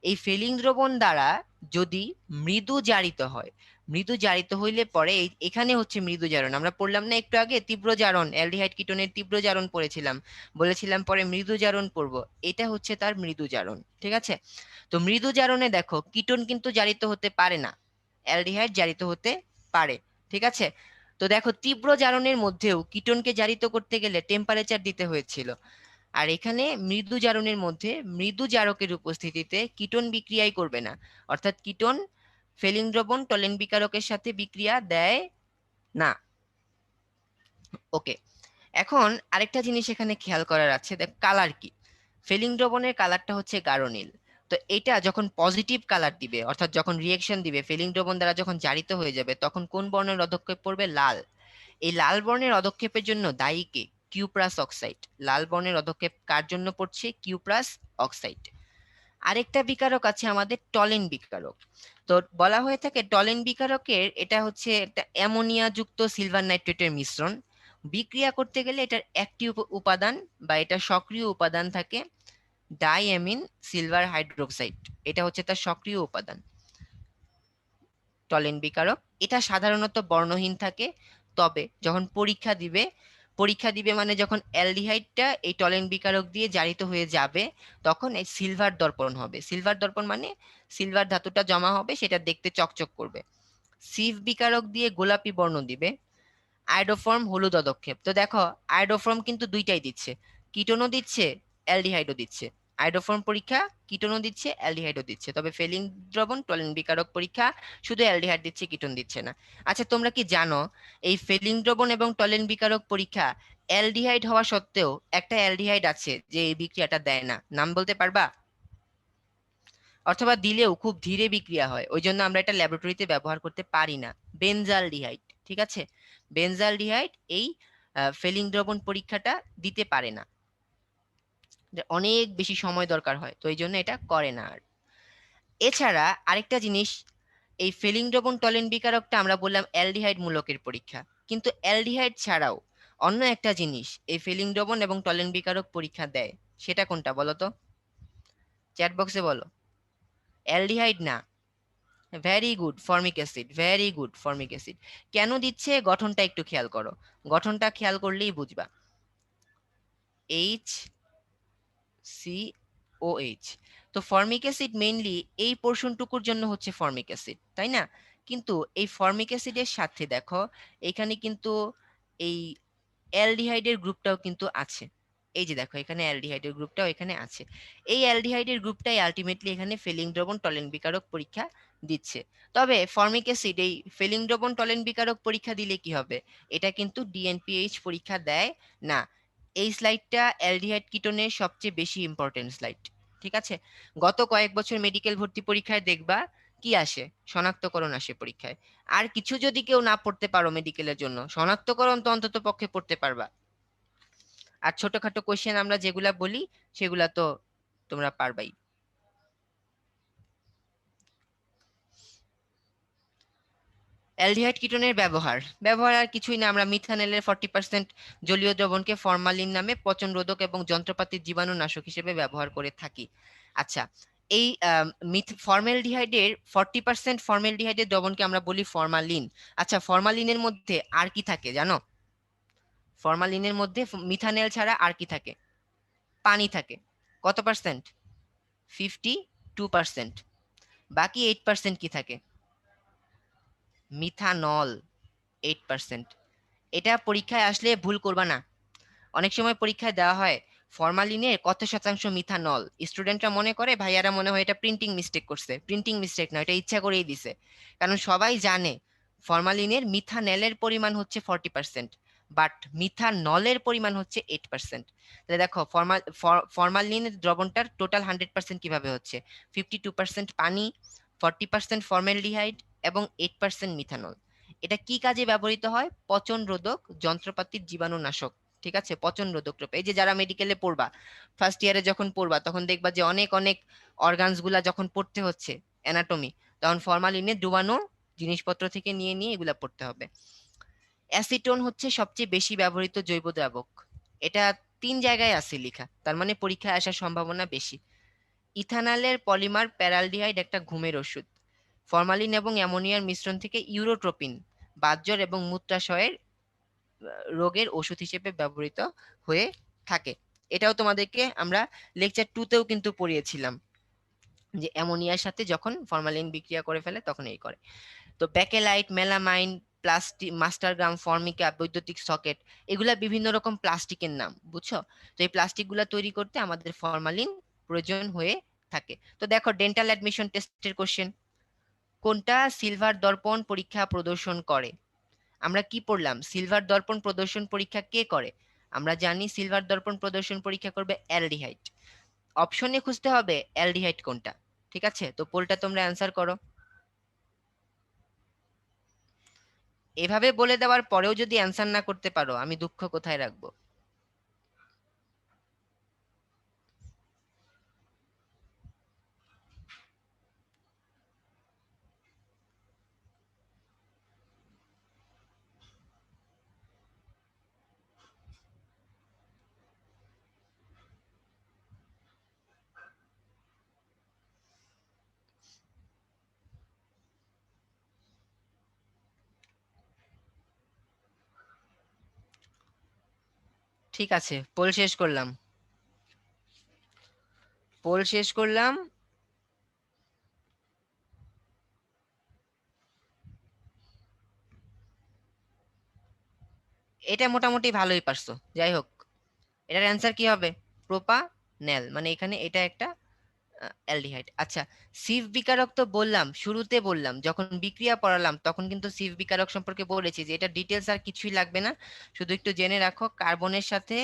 এই ফেলিং দ্রবণ দ্বারা যদি মৃদু জারিত হয়, মৃদু জারিত হইলে পরে এখানে হচ্ছে মৃদু জারণ। আমরা পড়লাম না একটু আগে তীব্র জারণ, অ্যালডিহাইড কিটোনের তীব্র জারণ পড়েছিলাম, বলেছিলাম পরে মৃদু জারণ পড়ব, এটা হচ্ছে তার মৃদু জারণ। ঠিক আছে? তো মৃদু জারণে দেখো কিটোন কিন্তু জারিত হতে পারে না, অ্যালডিহাইড জারিত হতে পারে। ঠিক আছে? তো দেখো তীব্র জারণের মধ্যেও কিটোনকে জারিত করতে গেলে টেম্পারেচার দিতে হয়েছিল, আর এখানে মৃদু জারণের মধ্যে মৃদু জারকের উপস্থিতিতে কিটোন বিক্রিয়াই করবে না, অর্থাৎ কিটোন ফেলিং দ্রবণ টলেন বিকারকের সাথে বিক্রিয়া দেয় না। ওকে, এখন আরেকটা জিনিস এখানে খেয়াল করার আছে, দেখ কালার কি। ফেলিং দ্রবণের কালারটা হচ্ছে গাঢ় নীল। তো এটা যখন পজিটিভ কালার দিবে, অর্থাৎ যখন রিয়েকশন দিবে, ফেলিং দ্রবণ দ্বারা যখন জারিত হয়ে যাবে, তখন কোন বর্ণের পদক্ষেপ পড়বে? লাল। এই লাল বর্ণের পদক্ষেপের জন্য দায়ী কে? Cuprous oxide. লাল বর্ণের পদক্ষেপ কার জন্য পড়ছে? Cuprous oxide. আরেকটা বিকারক আছে আমাদের টলেন বিকারক। তো বলা হয়ে থাকে টলেন বিকারকের এটা হচ্ছে একটা অ্যামোনিয়া যুক্ত সিলভার নাইট্রেটের মিশ্রণ। বিক্রিয়া করতে গেলে এটার অ্যাক্টিভ উপাদান বা এটা সক্রিয় উপাদান থাকে ডাইঅ্যামিন সিলভার হাইড্রোক্সাইড, এটা হচ্ছে তার সক্রিয় উপাদান। টলেন বিকারক এটা সাধারণত বর্ণহীন থাকে, তবে যখন পরীক্ষা দিবে মানে যখন অ্যালডিহাইডটা এই টলেন বিকারক দিয়ে জারিত হয়ে যাবে, তখন এই সিলভার দর্পণ হবে। সিলভার দর্পণ মানে সিলভার ধাতুটা জমা হবে, সেটা দেখতে চকচক করবে। সিভ বিকারক দিয়ে গোলাপি বর্ণ দিবে। আয়োডোফর্ম হলুদ পদক্ষেপ। তো দেখো আয়োডোফর্ম কিন্তু দুইটাই দিচ্ছে, কিটোনও দিচ্ছে অ্যালডিহাইডও দিচ্ছে। আয়োডোফর্ম পরীক্ষা কিটোনও দিচ্ছে অ্যালডিহাইডও দিচ্ছে, তবে ফেলিং দ্রবণ টলেন বিকারক পরীক্ষা শুধু অ্যালডিহাইড দিচ্ছে, কিটোন দিচ্ছে না। আচ্ছা তোমরা কি জানো এই ফেলিং দ্রবণ এবং টলেন বিকারক পরীক্ষা অ্যালডিহাইড হওয়া সত্ত্বেও একটা অ্যালডিহাইড আছে যে এই বিক্রিয়াটা দেয় না, নাম বলতে পারবা? অথবা দিলেও খুব ধীরে বিক্রিয়া হয়, ওই জন্য আমরা এটা ল্যাবরেটরিতে ব্যবহার করতে পারি না। বেনজালডিহাইড। ঠিক আছে? বেনজালডিহাইড এই ফেলিং দ্রবণ পরীক্ষাটা দিতে পারে না, অনেক বেশি সময় দরকার হয়, তো এই জন্য এটা করে না। আর এছাড়া আরেকটা জিনিস, এই ফেলিং দ্রবণ টলেন বিকারকটা আমরা বললাম অ্যালডিহাইড মূলকের পরীক্ষা, কিন্তু অ্যালডিহাইড ছাড়াও অন্য একটা জিনিস এই ফেলিং দ্রবণ এবং টলেন বিকারক পরীক্ষা দেয়, সেটা কোনটা বলো তো? চ্যাট বক্সে বলো। অ্যালডিহাইড না, very good, formic acid, very good, formic acid. কেন দিচ্ছে গঠনটা একটু খেয়াল করো, গঠনটা খেয়াল করলেই বুঝবা। H C O H. তো ফর্মিক অ্যাসিড মেইনলি এই পোর্শনটুকুর জন্য হচ্ছে ফর্মিক অ্যাসিড, তাই না? কিন্তু এই ফর্মিক অ্যাসিডের সাথে দেখো এখানে কিন্তু এই অ্যালডিহাইডের গ্রুপটাও কিন্তু আছে। এই যে দেখো এখানে অ্যালডিহাইডের গ্রুপটাও এখানে আছে। এই অ্যালডিহাইডের গ্রুপটাই আলটিমেটলি এখানে ফেলিং দ্রবণ টলেন বিকারক পরীক্ষা দিচ্ছে। তবে ফর্মিক অ্যাসিড এই ফেলিং দ্রবণ টলেন বিকারক পরীক্ষা দিলে কি হবে, এটা কিন্তু ডিএনপিএইচ পরীক্ষা দেয় না। এই স্লাইডটা অ্যালডিহাইড কিটোনের সবচেয়ে বেশি ইম্পর্টেন্ট স্লাইড, ঠিক আছে? গত কয়েক বছর মেডিকেল ভর্তি পরীক্ষায় দেখবা কি আসে, শনাক্তকরণ আসে পরীক্ষায়। আর কিছু যদি কেউ না পড়তে পারো মেডিকেলের জন্য, শনাক্তকরণ তো অন্তত পক্ষে পড়তে পারবা। আর ছোটখাটো কোশ্চেন আমরা যেগুলা বলি সেগুলা তো তোমরা পারবাই। অ্যালডিহাইড কিটোনের ব্যবহার, ব্যবহার আর কিছুই না, আমরা মিথানলের 40% জলীয় দ্রবণকে ফরমালিন নামে পচন রোধক এবং যন্ত্রপাতির জীবাণুনাশক হিসেবে ব্যবহার করে থাকি। আচ্ছা, এই ফর্মালডিহাইডের 40% ফর্মালডিহাইডের দ্রবণকে আমরা বলি ফরমালিন। আচ্ছা, ফরমালিনের মধ্যে আর কি থাকে জানো? ফরমালিনের মধ্যে মিথানেল ছাড়া আর কি থাকে? পানি থাকে। কত পার্সেন্ট? 52%। বাকি 8% কি থাকে? মিথানল, 8%। এটা পরীক্ষায় আসলে ভুল করবা না। অনেক সময় পরীক্ষায় দেওয়া হয় ফরমালিনের কত শতাংশ মিথানল, স্টুডেন্টরা মনে করে, ভাইয়ারা মনে হয় এটা প্রিন্টিং মিস্টেক করছে। প্রিন্টিং মিস্টেক না, এটা ইচ্ছা করেই দিছে। কারণ সবাই জানে ফরমালিনের মিথানেলের পরিমাণ হচ্ছে 40%, বাট মিথানলের পরিমাণ হচ্ছে 8%। তাহলে দেখো ফরমালিনের দ্রবণটার টোটাল 100% কিভাবে হচ্ছে? 52% পানি, 40% ফর্মালডিহাইড এবং 8% মিথানল। এটা কি কাজে ব্যবহৃত হয়? পচন রোধক যন্ত্রপাতির জীবাণুনাশক, ঠিক আছে? পচন রোধক রূপে। এই যে যারা মেডিকেলে পড়বা, ফার্স্ট ইয়ারে যখন পড়বা তখন দেখবা যে অনেক অনেক অর্গানস গুলা যখন পড়তে হচ্ছে অ্যানাটমি, তখন ফরমালিনে ডুবানো জিনিসপত্র থেকে নিয়ে নিয়ে এগুলা পড়তে হবে। অ্যাসিটোন হচ্ছে সবচেয়ে বেশি ব্যবহৃত জৈব দ্রাবক। এটা 3 জায়গায় আছে লেখা, তার মানে পরীক্ষায় আসার সম্ভাবনা বেশি। ইথানলের পলিমার প্যারালডিহাইড একটা ঘুমের ওষুধ। ফরমালিন এবং অ্যামোনিয়ার মিশ্রণ থেকে ইউরোট্রোপিন বাতজ্বর এবং মূত্রাশয়ের রোগের ওষুধ হিসেবে ব্যবহৃত হয়ে থাকে। এটাও তোমাদেরকে আমরা লেকচার 2 তেও কিন্তু পড়িয়েছিলাম যে অ্যামোনিয়ার সাথে যখন ফরমালিন বিক্রিয়া করে ফেলে তখন এই করে। তো ব্যাকেলাইট, মেলামাইন, প্লাস্টিক, মাস্টারগ্রাম, ফর্মিকা, বৈদ্যুতিক সকেট, এগুলা বিভিন্ন রকম প্লাস্টিকের নাম, বুঝছো? তো এই প্লাস্টিকগুলা তৈরি করতে আমাদের ফরমালিন প্রয়োজন হয়ে থাকে। তো দেখো ডেন্টাল অ্যাডমিশন টেস্টের কোশ্চেন, কোনটা সিলভার দর্পণ পরীক্ষা প্রদর্শন করে? আমরা কি পড়লাম? সিলভার দর্পণ প্রদর্শন পরীক্ষা কে করে? আমরা জানি সিলভার দর্পণ প্রদর্শন পরীক্ষা করবে অ্যালডিহাইড। অপশনে খুঁজতে হবে অ্যালডিহাইড কোনটা, ঠিক আছে? তো পোলটা তোমরা অ্যান্সার করো। এভাবে বলে দেওয়ার পরেও যদি অ্যান্সার না করতে পারো, আমি দুঃখ কোথায় রাখবো? ঠিক আছে, পোল শেষ করলাম, পোল শেষ করলাম। এটা মোটামুটি ভালোই পারছো, যাই হোক। এটার অ্যান্সার কি হবে? প্রোপানেল, মানে এখানে এটা একটা অ্যালডিহাইড। আচ্ছা, সিভ বিকারক তো বললাম, শুরুতে বললাম যখন বিক্রিয়া পড়ালাম তখন কিন্তু সিভ বিকারক সম্পর্কে বলেছি যে এটা ডিটেলস আর কিছুই লাগবে না, শুধু একটু জেনে রাখো কার্বনের সাথে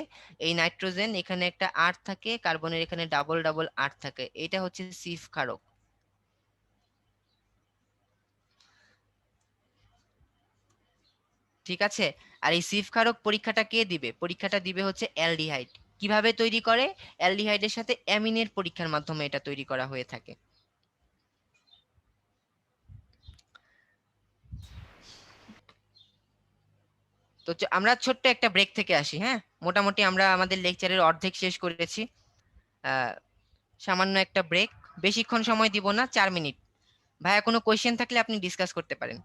এই নাইট্রোজেন, এখানে একটা আট থাকে, কার্বনের এখানে ডাবল ডাবল আট থাকে, এটা হচ্ছে সিভ কারক, ঠিক আছে? আর এই সিভ কারক পরীক্ষাটা কে দিবে? পরীক্ষাটা দিবে হচ্ছে অ্যালডিহাইড। কিভাবে তৈরি করে? অ্যালডিহাইডের সাথে অ্যামিনের পরীক্ষার মাধ্যমে এটা তৈরি করা হয়ে থাকে। তো আমরা ছোট্ট একটা ব্রেক থেকে আসি, হ্যাঁ? মোটামুটি আমরা আমাদের লেকচারের অর্ধেক শেষ করেছি। সামান্য একটা ব্রেক, বেশিক্ষণ সময় দিব না, 4 মিনিট। ভাইয়া কোনো কোয়েশ্চেন থাকলে আপনি ডিসকাস করতে পারেন।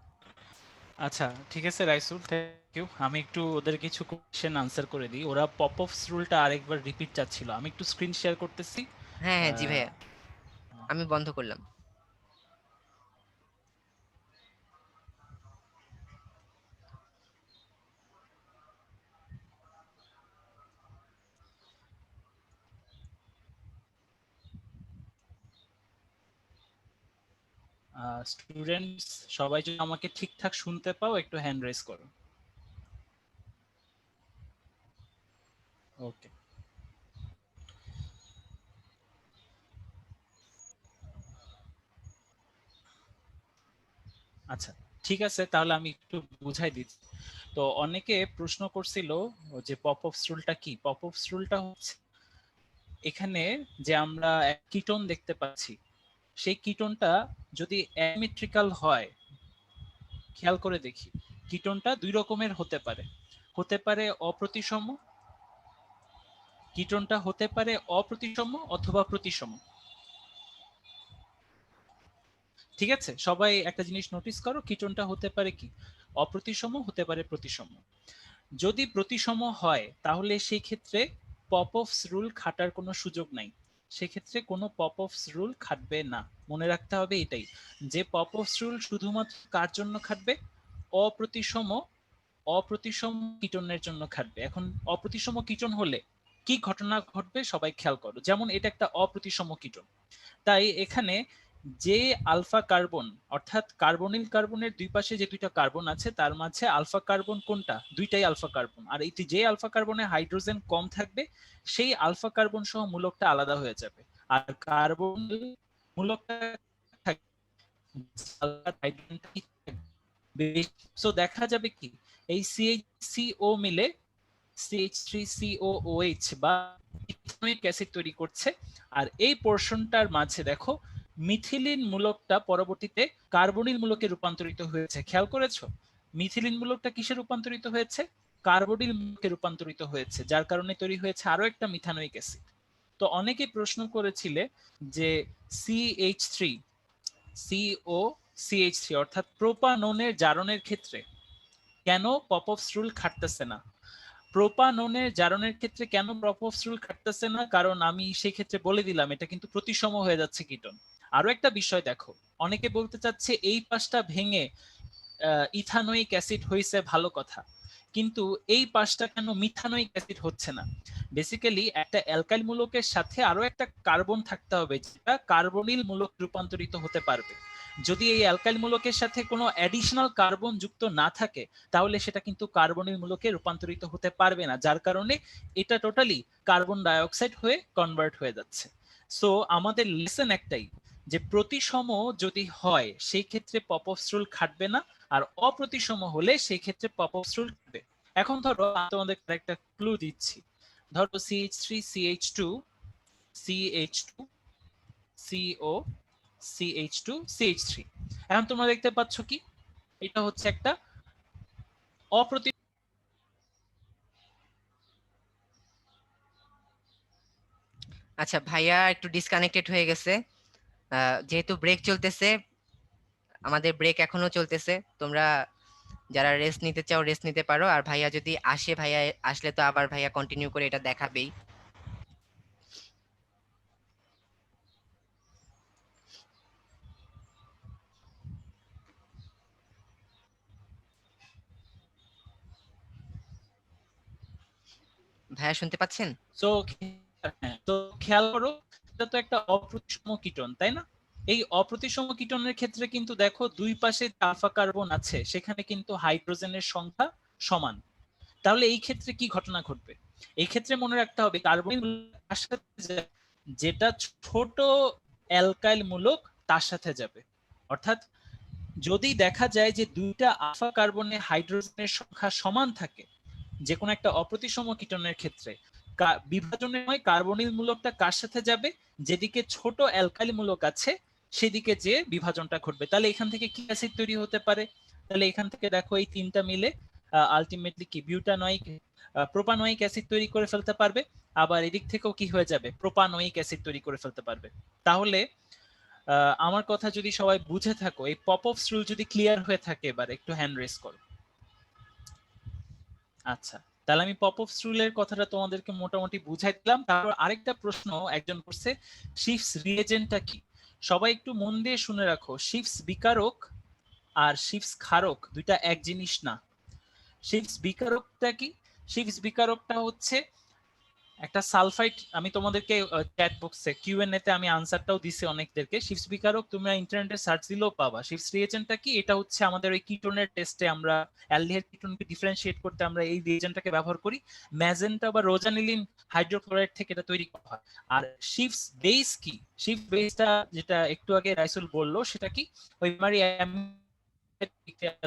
আচ্ছা, ঠিক আছে রাইসুল, থ্যাংক ইউ। আমি একটু ওদের কিছু কোশ্চেন আনসার করে দিই। ওরা পপ অফস রুলটা আরেকবার রিপিট চাচ্ছিল। আমি একটু স্ক্রিন শেয়ার করতেছি। হ্যাঁ হ্যাঁ জি আহ, ভাইয়া, আমি বন্ধ করলাম। স্টুডেন্টস সবাই যদি আমাকে ঠিকঠাক শুনতে পাও একটু হ্যান্ড রেজ করো। ওকে, আচ্ছা, ঠিক আছে, তাহলে আমি একটু বুঝাই দিচ্ছি। তো অনেকে প্রশ্ন করছিল যে পপ অফ রুলটা কি। পপ অফ রুলটা হচ্ছে এখানে যে আমরা এক কিটোন দেখতে পাচ্ছি, সেই কিটোনটা যদি অ্যাসিমেট্রিক্যাল হয়, খেয়াল করে দেখি, কিটোনটা দুই রকমের হতে পারে। হতে পারে অপ্রতিসম, কিটোনটা হতে পারে অপ্রতিসম অথবা প্রতিসম। ঠিক আছে, সবাই একটা জিনিস নোটিস করো, কিটোনটা হতে পারে কি অপ্রতিসম, হতে পারে প্রতিসম। যদি প্রতিসম হয় তাহলে সেই ক্ষেত্রে পপ অফস রুল খাটার কোনো সুযোগ নাই। সেক্ষেত্রে কোনো পপ অফস রুল খাটবে না। মনে রাখতে হবে এটাই, যে পপ অফস রুল শুধুমাত্র কার জন্য খাটবে, অপ্রতিসম অপ্রতিসম কিটোনের জন্য খাটবে। এখন অপ্রতিসম কিটোন হলে কি ঘটনা ঘটবে সবাই খেয়াল করো। যেমন এটা একটা অপ্রতিসম কিটোন, তাই এখানে যে আলফা কার্বন, অর্থাৎ কার্বনিল কার্বনের দুই পাশে যে দুইটা কার্বন আছে তার মাঝে আলফা কার্বন কোনটা, দুইটাই আলফা কার্বন। আর এই যে আলফা কার্বনে হাইড্রোজেন কম থাকবে সেই আলফা কার্বন সহ মূলকটা আলাদা হয়ে যাবে। আর কার্বন মূলকটা সো দেখা যাবে কি এই CH3CO মিলে CH3COOH বা ইথানোয়িক অ্যাসিড তৈরি করছে। আর এই পোরশনটার মাঝে দেখো মিথিলিন মূলকটা পরবর্তীতে কার্বনিল মূলকে রূপান্তরিত হয়েছে। খেয়াল করেছো মিথিলিন মূলকটা কিসে রূপান্তরিত হয়েছে, কার্বনিল মূলকে রূপান্তরিত হয়েছে, যার কারণে তৈরি হয়েছে আরো একটা মিথানোয়িক অ্যাসিড। তো অনেকে প্রশ্ন করেছিলে যে CH3 COCH3 অর্থাৎ প্রোপাননের জারণের ক্ষেত্রে কেন পপ অফ রুল খাটতেছে না। প্রোপাননের জারণের ক্ষেত্রে কেন পপ অফ রুল খাটতেছে না, কারণ আমি সেই ক্ষেত্রে বলে দিলাম এটা কিন্তু প্রতিসম হয়ে যাচ্ছে কিটোন। আরো একটা বিষয় দেখো, অনেকে বলতে চাচ্ছে এই পাশটা ভেঙে ইথানোয়িক অ্যাসিড হয়েছে, ভালো কথা, কিন্তু এই পাশটা কেন মিথানোয়িক অ্যাসিড হচ্ছে না। বেসিক্যালি একটা অ্যালকাইল মূলকের সাথে আরো একটা কার্বন থাকতে হবে যেটা কার্বনিল মূলক রূপান্তরিত হতে পারবে। যদি এই অ্যালকাইল মূলকের সাথে কোনো অ্যাডিশনাল কার্বন যুক্ত না থাকে তাহলে সেটা কিন্তু কার্বনিল মূলকে রূপান্তরিত হতে পারবে না, যার কারণে এটা টোটালি কার্বন ডাইঅক্সাইড হয়ে কনভার্ট হয়ে যাচ্ছে। সো আমাদের লেসন একটাই, যে প্রতিসম যদি হয় সেই ক্ষেত্রে পপ অফ রুল খাটবে না, আর অপ্রতিসম হলে সেই ক্ষেত্রে পপ অফ রুল খাটবে। এখন ধরো আমি তোমাদের একটা ক্লু দিচ্ছি। ধরো CH3 CH2 CH2 CO CH2 CH3। এখন তোমরা দেখতে পাচ্ছ কি এটা হচ্ছে একটা অপ্রতি আচ্ছা ভাইয়া একটু ডিসকানেক্টেড হয়ে গেছে, যেহেতু ব্রেক চলতেছে, আমাদের ব্রেক এখনো চলতেছে। তোমরা যারা রেস্ট নিতে চাও রেস্ট নিতে পারো, আর ভাইয়া যদি আসে, ভাইয়া আসলে তো আবার ভাইয়া কন্টিনিউ করে এটা দেখাবেই। ভাইয়া শুনতে পাচ্ছেন? সো তো খেয়াল করো, এটা তো একটা অপ্রতিসম কিটোন তাই না। এই অপ্রতিসম কিটোনের ক্ষেত্রে কিন্তু দেখো দুই পাশে আলফা কার্বন আছে, সেখানে কিন্তু হাইড্রোজেনের সংখ্যা সমান। তাহলে এই ক্ষেত্রে কি ঘটনা ঘটবে, এই ক্ষেত্রে মনে রাখতে হবে কার্বনিল যেটা ছোট অ্যালকাইল মূলক তার সাথে যাবে। অর্থাৎ যদি দেখা যায় যে দুইটা আলফা কার্বনে হাইড্রোজেনের সংখ্যা সমান থাকে যে কোনো একটা অপ্রতিসম কিটোনের ক্ষেত্রে, বিভাজনের সময় কার্বনিল মূলকটা কার সাথে যাবে, যেদিকে ছোট অ্যালকাইল মূলক আছে সেদিকে যে বিভাজনটা ঘটবে। তাহলে এখান থেকে কি অ্যাসিড তৈরি হতে পারে, তাহলে এখান থেকে দেখো এই তিনটা মিলে আলটিমেটলি কি বিউটানোয়িক প্রোপানোয়িক অ্যাসিড তৈরি করে ফেলতে পারবে। আবার এদিক থেকেও কি হয়ে যাবে, প্রোপানোয়িক অ্যাসিড তৈরি করে ফেলতে পারবে। তাহলে আমার কথা যদি সবাই বুঝে থাকো, এই পপ অফ রুল যদি ক্লিয়ার হয়ে থাকে, এবার একটু হ্যান্ড রেজ করো। আচ্ছা, তাহলে আমি পপ অফ রুলের কথাটা তোমাদেরকে মোটামুটি বুঝাই দিলাম। তারপর আরেকটা প্রশ্ন একজন করছে, শিফস রিএজেন্টটা কি? সবাই একটু মন দিয়ে শুনে রাখো, শিফস বিকারক আর শিফস ক্ষারক দুইটা এক জিনিস না। শিফস বিকারকটা কি? শিফস বিকারকটা হচ্ছে একটা সালফাইড। আমি তোমাদেরকে চ্যাট বক্সে কিউএনএ তে আমি আনসারটাও দিছি অনেকদেরকে। শিফস বিকারক তোমরা ইন্টারনেটে সার্চ দিলেও পাবা। শিফস রিএজেন্টটা কি? এটা হচ্ছে আমাদের ওই কিটোনের টেস্টে আমরা অ্যালডিহাইড কিটোনকে ডিফারেন্সিয়েট করতে আমরা এই রিএজেন্টটাকে ব্যবহার করি। ম্যাজেন্টা বা রোজানিলিন হাইড্রোক্লোরাইড থেকে এটা তৈরি করা হয়। আর শিফস বেস কি? শিফস বেসটা যেটা একটু আগে রাইসুল বললো, সেটা কি? ওই প্রাইমারি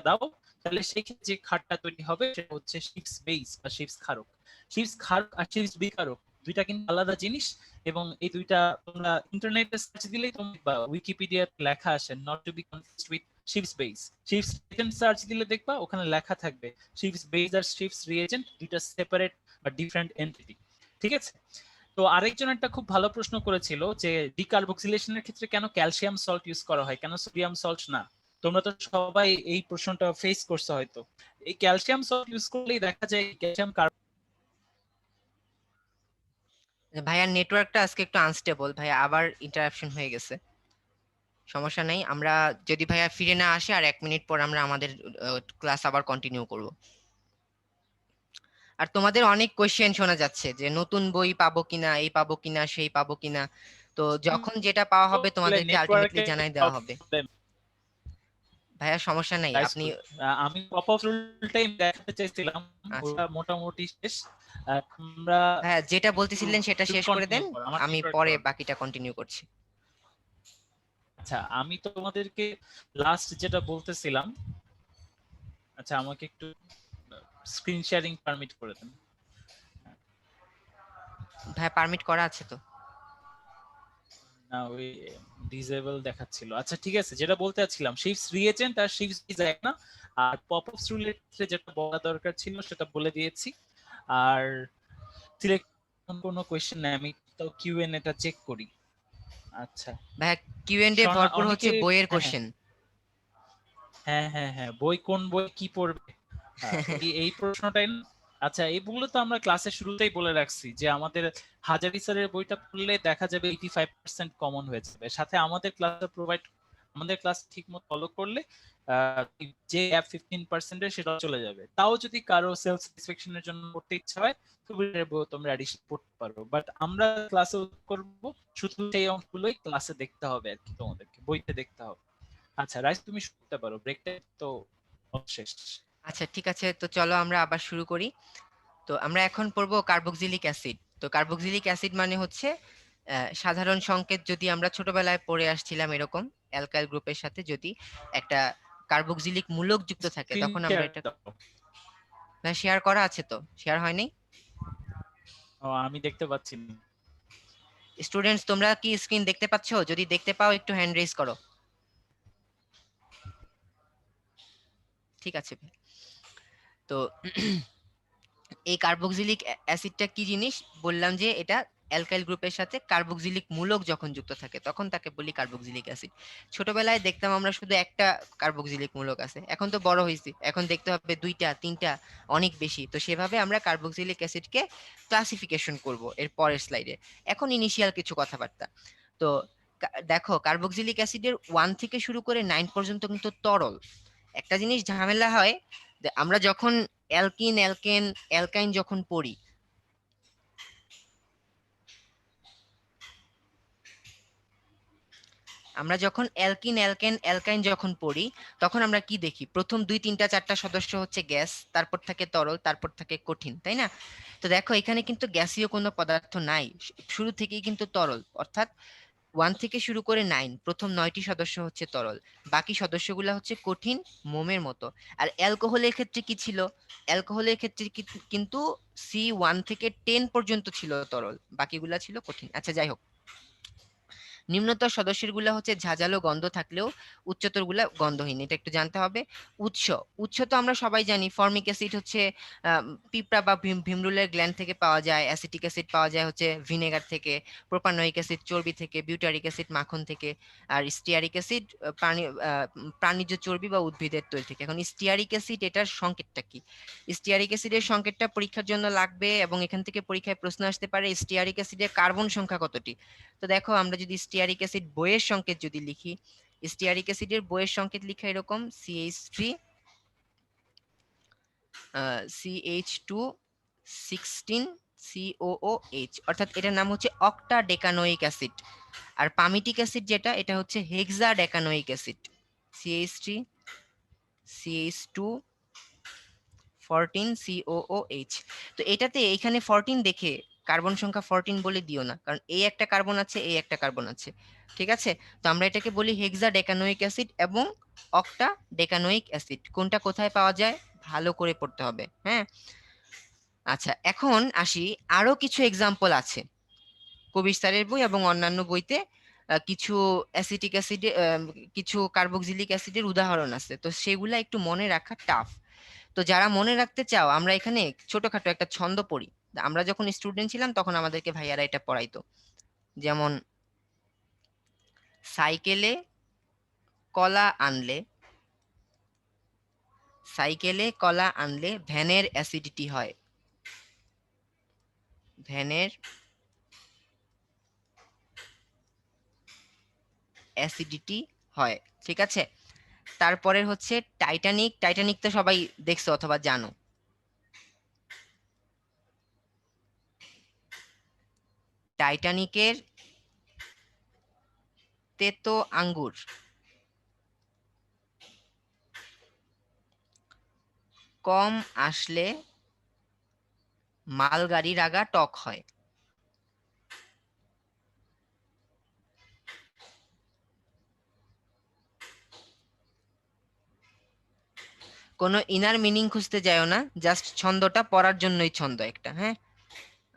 দাও, তাহলে সেই ক্ষেত্রে যে ক্ষারটা তৈরি হবে সেটা হচ্ছে শিফস বেস বা শিফস ক্ষারক। শিফস ক্ষারক আর শিফস বিকারক দুইটা কিন্তু আলাদা জিনিস, এবং এই দুইটা তোমরা ইন্টারনেটে সার্চ দিলেই তোমরা বা উইকিপিডিয়া লেখা আসে, not to be confused with Schiff's base. Schiff's reagent search দিলে দেখবা ওখানে লেখা থাকবে শিফস বেস আর শিফস রিএজেন্ট দুইটা সেপারেট বা ডিফারেন্ট এন্টিটি। ঠিক আছে? তো আরেকজন একটা খুব ভালো প্রশ্ন করেছিল যে ডিকার্বক্সিলেশনের ক্ষেত্রে কেন ক্যালসিয়াম সল্ট ইউজ করা হয়, কেন সোডিয়াম সল্ট না? তোমরা তো সবাই এই প্রশ্নটা ফেস করছো হয়তো। এই ক্যালসিয়াম সল্ট ইউজ করলেই দেখা যায় ক্যালসিয়াম ভাইয়ার নেটওয়ার্কটা আজকে একটু আনস্টেবল, ভাইয়া আবার ইন্টারাপশন হয়ে গেছে। সমস্যা নাই, আমরা যদি ভাইয়া ফিরে না আসে আর 1 মিনিট পর আমরা আমাদের ক্লাস আবার কন্টিনিউ করব। আর তোমাদের অনেক কোশ্চেন শোনা যাচ্ছে যে নতুন বই পাবো কিনা, এই পাবো কিনা, সেই পাবো কিনা। তো যখন যেটা পাওয়া হবে তোমাদেরকে আলটিমেটলি নেটওয়ার্কের জানাই দেওয়া হবে। প্রবলেম। ভাইয়া সমস্যা নাই, আপনি আমি পপ আপ রুলটাই দেখাতে চাইছিলাম, আচ্ছা ওটা মোটামুটি শেষ। আমরা ভাইয়া যেটা একটু বলতেছিলেন সেটা শেষ করে কন্টিনিউ দেন, করো, আমার আমি নেটওয়ার্ক পরে প্রবলেম। বাকিটা কন্টিনিউ করছি। আচ্ছা, আমি তোমাদেরকে লাস্ট যেটা বলতেছিলাম, আচ্ছা আমাকে একটু স্ক্রিন শেয়ারিং পারমিট করে দেন। ভাইয়া পারমিট করা আছে তো? না, ওই ডিসেবল দেখাচ্ছিল। আচ্ছা ঠিক আছে, যেটা বলতে চাচ্ছিলাম, শিফস রিএজেন্ট আর শিফস বেস এক না। আর পপ আপস রুলের ক্ষেত্রে যেটা বলা দরকার ছিল সেটা বলে দিয়েছি। আর সিলেক্ট কোনো কোশ্চেন নাই, আমি তো কিউএন এটা চেক করি। আচ্ছা, ভাইয়া কিউএনডে ভরপুর হচ্ছে অনেকে বইয়ের হ্যাঁ হ্যাঁ কোশ্চেন। হ্যাঁ হ্যাঁ হ্যাঁ, বই কোন বই কি পড়বে, এই প্রশ্নটাই না? আচ্ছা, এইগুলো তো আমরা ক্লাসের শুরুতেই বলে রাখছি যে আমাদের হাজারি স্যারের বইটা পড়লে দেখা যাবে 85% কমন হয়ে যাবে। সাথে আমাদের ক্লাসে প্রোভাইড, আমাদের ক্লাস ঠিকমতো ফলো করলে যে অ্যাপ 15% সেটা চলে যাবে। তাও যদি কারো সেলফ স্যাটিসফ্যাকশনের জন্য পড়তে ইচ্ছা হয় কবিরের বই তোমরা অ্যাডিশনাল পড়তে পারো, বাট আমরা ক্লাসে করব শুধু সেই অঙ্কগুলোই ক্লাসে দেখতে হবে আর কি, তোমাদেরকে বইতে দেখতে হবে। আচ্ছা রাইস, তুমি শুনতে পারো, ব্রেকটা তো শেষ। আচ্ছা ঠিক আছে, তো চলো আমরা আবার শুরু করি। তো আমরা এখন পড়বো কার্বক্সিলিক অ্যাসিড। তো কার্বক্সিলিক অ্যাসিড মানে হচ্ছে সাধারণ সংকেত, যদি আমরা ছোটবেলায় পড়ে আসছিলাম এরকম, অ্যালকাইল গ্রুপের সাথে যদি একটা কার্বক্সিলিক মূলক যুক্ত থাকে স্ক্রিন তখন আমরা শেয়ার এটা দাও। শেয়ার করা আছে, তো শেয়ার হয়নি। ও, আমি দেখতে পাচ্ছি না। স্টুডেন্টস তোমরা কি স্ক্রিন দেখতে পাচ্ছো? যদি দেখতে পাও একটু হ্যান্ড রেজ করো। ঠিক আছে, তো এই কার্বক্সিলিক অ্যাসিডটা কি জিনিস বললাম, যে এটা অ্যালকাইল গ্রুপের সাথে কার্বক্সিলিক মূলক যখন যুক্ত থাকে তখন তাকে বলি কার্বক্সিলিক অ্যাসিড। ছোটবেলায় দেখতাম আমরা শুধু একটা কার্বক্সিলিক মূলক আছে, এখন তো বড় হয়েছি, এখন দেখতে হবে দুইটা তিনটা, অনেক বেশি। তো সেভাবে আমরা কার্বক্সিলিক অ্যাসিডকে ক্লাসিফিকেশন করব এর পরের স্লাইডে। এখন ইনিশিয়াল কিছু কথাবার্তা। তো দেখো কার্বক্সিলিক অ্যাসিডের 1 থেকে শুরু করে 9 পর্যন্ত কিন্তু তরল। একটা জিনিস ঝামেলা হয় যে আমরা যখন অ্যালকিন অ্যালকেন অ্যালকাইন যখন পড়ি, আমরা যখন অ্যালকিন অ্যালকেন অ্যালকাইন যখন পড়ি তখন আমরা কি দেখি? প্রথম 2 3টা 4টা সদস্য হচ্ছে গ্যাস, তারপর থাকে তরল, তারপর থাকে কঠিন, তাই না? তো দেখো এখানে কিন্তু গ্যাসীয় কোনো পদার্থ নাই, শুরু থেকেই কিন্তু তরল। অর্থাৎ 1 থেকে শুরু করে 9 প্রথম 9টি সদস্য হচ্ছে তরল, বাকি সদস্যগুলো হচ্ছে কঠিন, মোমের মতো। আর অ্যালকোহলের ক্ষেত্রে কি ছিল? অ্যালকোহলের ক্ষেত্রে কিন্তু C1 থেকে 10 পর্যন্ত ছিল তরল, বাকিগুলা ছিল কঠিন। আচ্ছা যাই হোক, নিম্নতর সদস্যের গুলা হচ্ছে ঝাঁঝালো গন্ধ থাকলেও উচ্চতর গুলা গন্ধহীন, এটা একটু জানতে হবে। উৎস, উৎস তো আমরা সবাই জানি, ফর্মিক অ্যাসিড হচ্ছে পিঁপড়া বা ভিমরুলের গ্ল্যান্ড থেকে পাওয়া যায়, অ্যাসিটিক অ্যাসিড পাওয়া যায় হচ্ছে ভিনেগার থেকে, প্রোপানোয়িক অ্যাসিড চর্বি থেকে, বিউটারিক অ্যাসিড মাখন থেকে, আর স্টিয়ারিক অ্যাসিড প্রাণীজ চর্বি বা উদ্ভিদের তৈরি থেকে। এখন স্টিয়ারিক অ্যাসিড, এটার সংকেতটা কি? স্টিয়ারিক অ্যাসিডের সংকেতটা পরীক্ষার জন্য লাগবে এবং এখান থেকে পরীক্ষায় প্রশ্ন আসতে পারে স্টিয়ারিক অ্যাসিডের কার্বন সংখ্যা কতটি। তো দেখো, আমরা যদি স্টিয়ারিক অ্যাসিড বইয়ের সংকেত যদি লিখি, স্টিয়ারিক অ্যাসিডের বইয়ের সংকেত লিখা এরকম CH3 CH2 16 COOH, অর্থাৎ এটার নাম হচ্ছে অক্টাডেকানোয়িক অ্যাসিড। আর পামিটিক অ্যাসিড যেটা, এটা হচ্ছে হেক্সাডেকানোয়িক অ্যাসিড, CH3 CH2 14 COOH। তো এটাতে এখানে 14 দেখে কার্বন সংখ্যা 14 বলে দিও না, কারণ এই একটা কার্বন আছে, এই একটা কার্বন আছে, ঠিক আছে? তো আমরা এটাকে বলি হেক্সাডেকানোয়িক অ্যাসিড এবং অক্টাডেকানোয়িক অ্যাসিড। কোনটা কোথায় পাওয়া যায় ভালো করে পড়তে হবে, হ্যাঁ। আচ্ছা, এখন আসি, আরো কিছু এক্সাম্পল আছে কবির স্যারের বই এবং অন্যান্য বইতে। কিছু অ্যাসিটিক অ্যাসিডে, কিছু কার্বক্সিলিক অ্যাসিডের উদাহরণ আছে, তো সেগুলা একটু মনে রাখা টাফ। তো যারা মনে রাখতে চাও, আমরা এখানে ছোটখাটো একটা ছন্দ পড়ি। আমরা যখন স্টুডেন্ট ছিলাম তখন আমাদেরকে ভাইয়ারা এটা পড়াইতো। যেমন, সাইকেলে কলা আনলে, সাইকেলে কলা আনলে ভ্যানের অ্যাসিডিটি হয়, ভ্যানের অ্যাসিডিটি হয়, ঠিক আছে? তারপরে হচ্ছে টাইটানিক, টাইটানিক তো সবাই দেখছো অথবা জানো। টাইটানিকের তেতো আঙ্গুর কম আসলে মালগাড়ির আগা টক হয়। কোনো ইনার মিনিং খুঁজতে যাও না, জাস্ট ছন্দটা পড়ার জন্যই ছন্দ একটা, হ্যাঁ।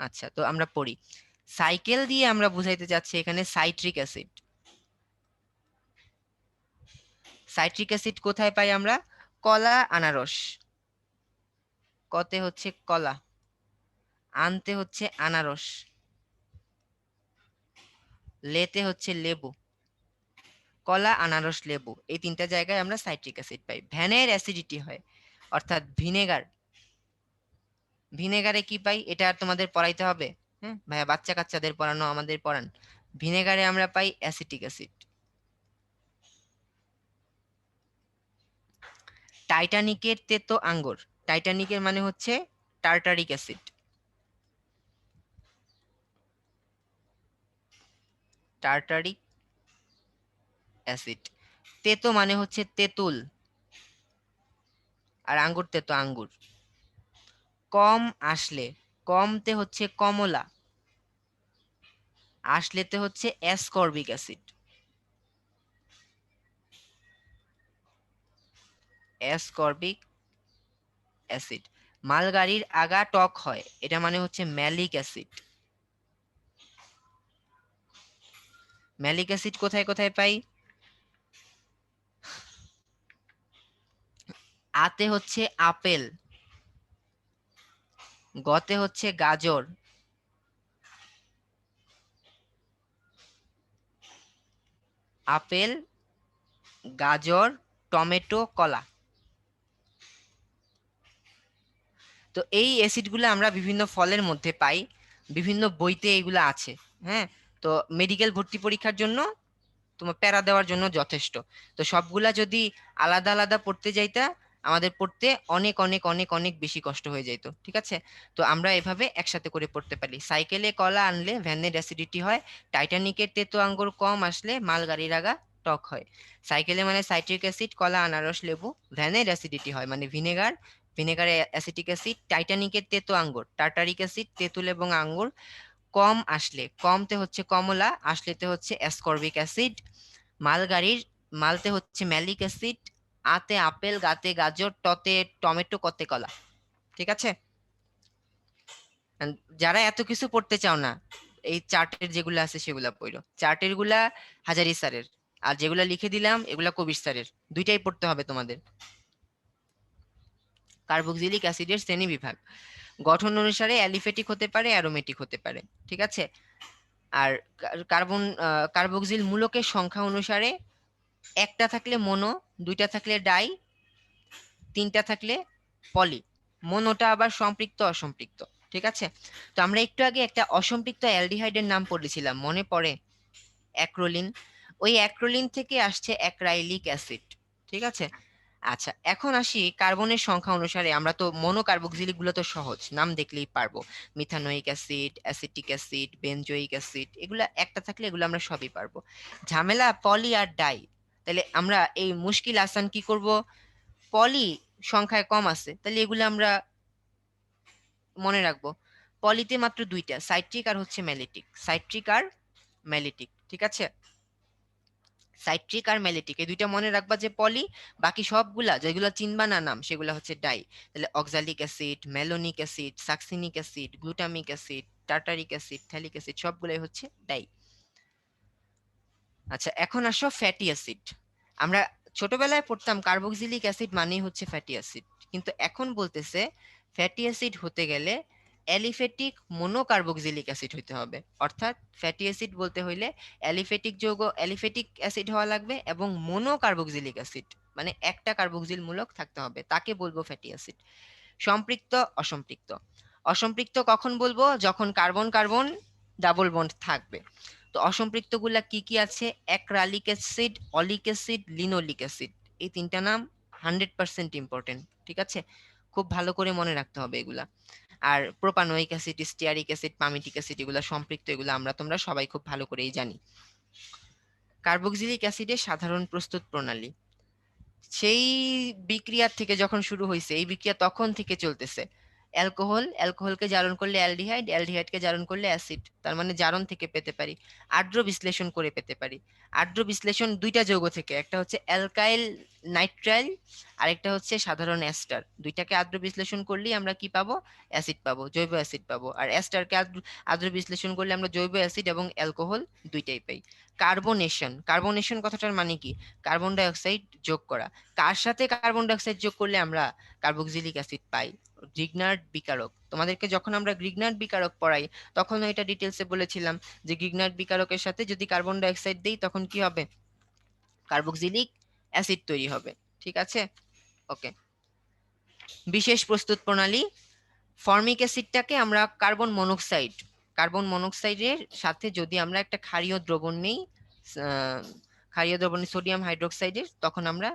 আচ্ছা, তো আমরা পড়ি। সাইকেল দিয়ে আমরা বুঝাইতে যাচ্ছি এখানে সাইট্রিক অ্যাসিড। সাইট্রিক অ্যাসিড কোথায় পাই আমরা? কলা আনারস, কতে হচ্ছে কলা, আনতে হচ্ছে আনারস, লেতে হচ্ছে লেবু, কলা আনারস লেবু, এই তিনটা জায়গায় আমরা সাইট্রিক অ্যাসিড পাই। ভ্যানের অ্যাসিডিটি হয়, অর্থাৎ ভিনেগার, ভিনেগারে কি পাই এটা আর তোমাদের পড়াইতে হবে? হ্যাঁ ভাইয়া, বাচ্চা কাচ্চাদের পড়ানো আমাদের পড়ান। ভিনেগারে আমরা পাই অ্যাসিটিক অ্যাসিড। টাইটানিকের তেতো আঙ্গুর, টাইটানিকের মানে হচ্ছে টার্টারিক অ্যাসিড, টার্টারিক অ্যাসিড। তেতো মানে হচ্ছে তেঁতুল, আর আঙ্গুর তেতো আঙ্গুর। কম আসলে, কমতে হচ্ছে কমলা, আসলেতে হচ্ছে অ্যাসকর্বিক অ্যাসিড, অ্যাসকর্বিক অ্যাসিড। মালগাড়ির আগা টক হয়, এটা মানে হচ্ছে ম্যালিক অ্যাসিড। ম্যালিক অ্যাসিড কোথায় কোথায় পাই? আতে হচ্ছে আপেল, গতে হচ্ছে গাজর, আপেল, গাজর, টমেটো, কলা। তো এই অ্যাসিডগুলো আমরা বিভিন্ন ফলের মধ্যে পাই, বিভিন্ন বইতে এগুলো আছে, হ্যাঁ। তো মেডিকেল ভর্তি পরীক্ষার জন্য তোমার প্যারা দেওয়ার জন্য যথেষ্ট। তো সবগুলা যদি আলাদা আলাদা পড়তে যাইতা, আমাদের পড়তে অনেক অনেক অনেক অনেক বেশি কষ্ট হয়ে যেত, ঠিক আছে? তো আমরা এভাবে একসাথে করে পড়তে পারি। সাইকেলে কলা আনলে ভ্যানের অ্যাসিডিটি হয়, টাইটানিকের তেতো আঙ্গুর কম আসলে মালগাড়ির আগা টক হয়। সাইকেলে মানে সাইট্রিক অ্যাসিড, কলা আনারস লেবু, ভ্যানের অ্যাসিডিটি হয় মানে ভিনেগার, ভিনেগারে অ্যাসিটিক অ্যাসিড। টাইটানিকের তেতো আঙ্গুর, টার্টারিক অ্যাসিড, তেঁতুল এবং আঙ্গুর কম আসলে, কমতে হচ্ছে কমলা, আসলেতে হচ্ছে অ্যাসকর্বিক অ্যাসিড। মালগাড়ির, মালতে হচ্ছে ম্যালিক অ্যাসিড, আতে আপেল, গাতে গাজর, টতে টমেটো, কতে কলা, ঠিক আছে? And যারা এত কিছু পড়তে চাও না, এই চার্টের যেগুলো আছে সেগুলা পড়ো। চার্টের গুলা হাজারি স্যারের, আর যেগুলা লিখে দিলাম এগুলা কবির স্যারের, দুইটাই পড়তে হবে তোমাদের। কার্বক্সিলিক অ্যাসিডের শ্রেণী বিভাগ গঠন অনুসারে অ্যালিফেটিক হতে পারে, অ্যারোমেটিক হতে পারে, ঠিক আছে। আর কার্বক্সিল মূলকের সংখ্যা অনুসারে একটা থাকলে মনো, দুইটা থাকলে ডাই, তিনটা থাকলে পলি। মনোটা আবার সম্পৃক্ত অসম্পৃক্ত, ঠিক আছে। তো আমরা একটু আগে একটা অসম্পৃক্ত অ্যালডিহাইডের নাম পড়েছিলাম, মনে পড়ে? অ্যাক্রোলিন। ওই অ্যাক্রোলিন থেকে আসছে অ্যাক্রাইলিক অ্যাসিড, ঠিক আছে। আচ্ছা, এখন আসি কার্বনের সংখ্যা অনুসারে। আমরা তো মনোকার্বক্সিলিক গুলো তো সহজ, নাম দেখলেই পারবো। Methanoic acid, acetic acid, benzoic acid, এগুলা একটা থাকলে এগুলো আমরা সবই পারবো। ঝামেলা পলি আর ডাই। তাহলে আমরা এই মুশকিল আসান কি করব? পলি সংখ্যায় কম আছে, তাহলে এগুলো আমরা মনে রাখবো। পলিতে মাত্র দুইটা, সাইট্রিক আর হচ্ছে ম্যালিটিক। সাইট্রিক আর ম্যালিটিক, ঠিক আছে। সাইট্রিক আর ম্যালিটিক এই দুইটা মনে রাখবা যে পলি। বাকি সবগুলা যেগুলো চিনবা না নাম, সেগুলো হচ্ছে ডাই। তাহলে oxalic acid, malonic acid, succinic acid, glutamic acid, tartaric acid, phthalic acid, সবগুলাই হচ্ছে ডাই। আচ্ছা, এখন আসো ফ্যাটি অ্যাসিড। আমরা ছোটবেলায় পড়তাম কার্বক্সিলিক অ্যাসিড মানেই হচ্ছে ফ্যাটি অ্যাসিড, কিন্তু এখন বলতেছে ফ্যাটি অ্যাসিড হতে গেলে অ্যালিফেটিক মোনোকার্বক্সিলিক অ্যাসিড হইতে হবে। অর্থাৎ ফ্যাটি অ্যাসিড বলতে হইলে অ্যালিফেটিক যৌগ, অ্যালিফেটিক অ্যাসিড হওয়া লাগবে এবং মোনোকার্বক্সিলিক অ্যাসিড মানে একটা কার্বক্সিল মূলক থাকতে হবে, তাকে বলবো ফ্যাটি অ্যাসিড। সম্পৃক্ত অসম্পৃক্ত। অসম্পৃক্ত কখন বলবো? যখন কার্বন কার্বন ডাবল বন্ড থাকবে। তো অসম্পৃক্ত গুলা কি কি আছে? অ্যাক্রালিক অ্যাসিড, অলিক অ্যাসিড, লিনোলিক অ্যাসিড। এই তিনটা নাম 100% ইম্পর্টেন্ট, ঠিক আছে। খুব ভালো করে মনে রাখতে হবে এগুলা। আর propanoic acid, stearic acid, palmitic acid, এগুলা সম্পৃক্ত, এগুলো আমরা তোমরা সবাই খুব ভালো করেই জানি। কার্বক্সিলিক অ্যাসিডের সাধারণ প্রস্তুত প্রণালী সেই বিক্রিয়ার থেকে যখন শুরু হয়েছে, এই বিক্রিয়া তখন থেকে চলতেছে। অ্যালকোহলকে জারণ করলে অ্যালডিহাইড, অ্যালডিহাইডকে জারণ করলে অ্যাসিড, তার মানে জারণ থেকে পেতে পারি। আর্দ্র বিশ্লেষণ করে পেতে পারি। আর্দ্র বিশ্লেষণ দুইটা যৌগ থেকে, একটা হচ্ছে অ্যালকাইল নাইট্রাইল, আরেকটা হচ্ছে সাধারণ অ্যাস্টার। দুইটাকে আর্দ্র বিশ্লেষণ করলেই আমরা কি পাবো? অ্যাসিড পাবো, জৈব অ্যাসিড পাবো। আর অ্যাস্টারকে আর্দ্র বিশ্লেষণ করলে আমরা জৈব অ্যাসিড এবং অ্যালকোহল দুইটাই পাই। কার্বনেশন, কার্বনেশন কথাটার মানে কি? কার্বন ডাই অক্সাইড যোগ করা। কার সাথে কার্বন ডাই অক্সাইড যোগ করলে আমরা কার্বক্সিলিক অ্যাসিড পাই? গ্রিগনার্ড বিকারক। তোমাদেরকে যখন আমরা গ্রিগনার্ড বিকারক পড়াই তখন এটা ডিটেলসে বলেছিলাম যে গ্রিগনার্ড বিকারকের সাথে যদি কার্বন ডাই অক্সাইড দেই তখন কি হবে? কার্বক্সিলিক অ্যাসিড তৈরি হবে, ঠিক আছে। ওকে, বিশেষ প্রস্তুত প্রণালী। ফর্মিক অ্যাসিডটাকে আমরা কার্বন মনোক্সাইডের সাথে যদি আমরা একটা ক্ষারীয় দ্রবণ নেই, আহ, ক্ষারীয় দ্রবণ সোডিয়াম হাইড্রোক্সাইডের, তখন আমরা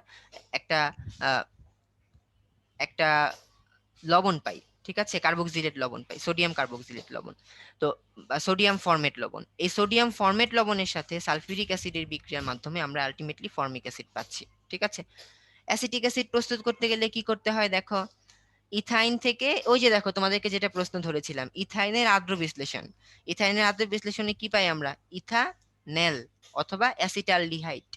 একটা আহ, একটা লবণ পাই, ঠিক আছে। কার্বক্সিলেট লবণ পাই, সোডিয়াম কার্বক্সিলেট লবণ। তো সোডিয়াম ফরমেট লবণ, এই সোডিয়াম ফরমেট লবণের সাথে সালফিউরিক অ্যাসিডের বিক্রিয়ার মাধ্যমে আমরা আলটিমেটলি ফর্মিক অ্যাসিড পাচ্ছি, ঠিক আছে। অ্যাসিটিক অ্যাসিড প্রস্তুত করতে গেলে কি করতে হয় দেখো। ইথাইন থেকে, ওই যে দেখো তোমাদেরকে যেটা প্রশ্ন ধরেছিলাম, ইথাইনের আর্দ্র বিশ্লেষণ। ইথাইনের আর্দ্র বিশ্লেষণে কি পাই আমরা? ইথানেল অথবা অ্যাসিটালডিহাইড।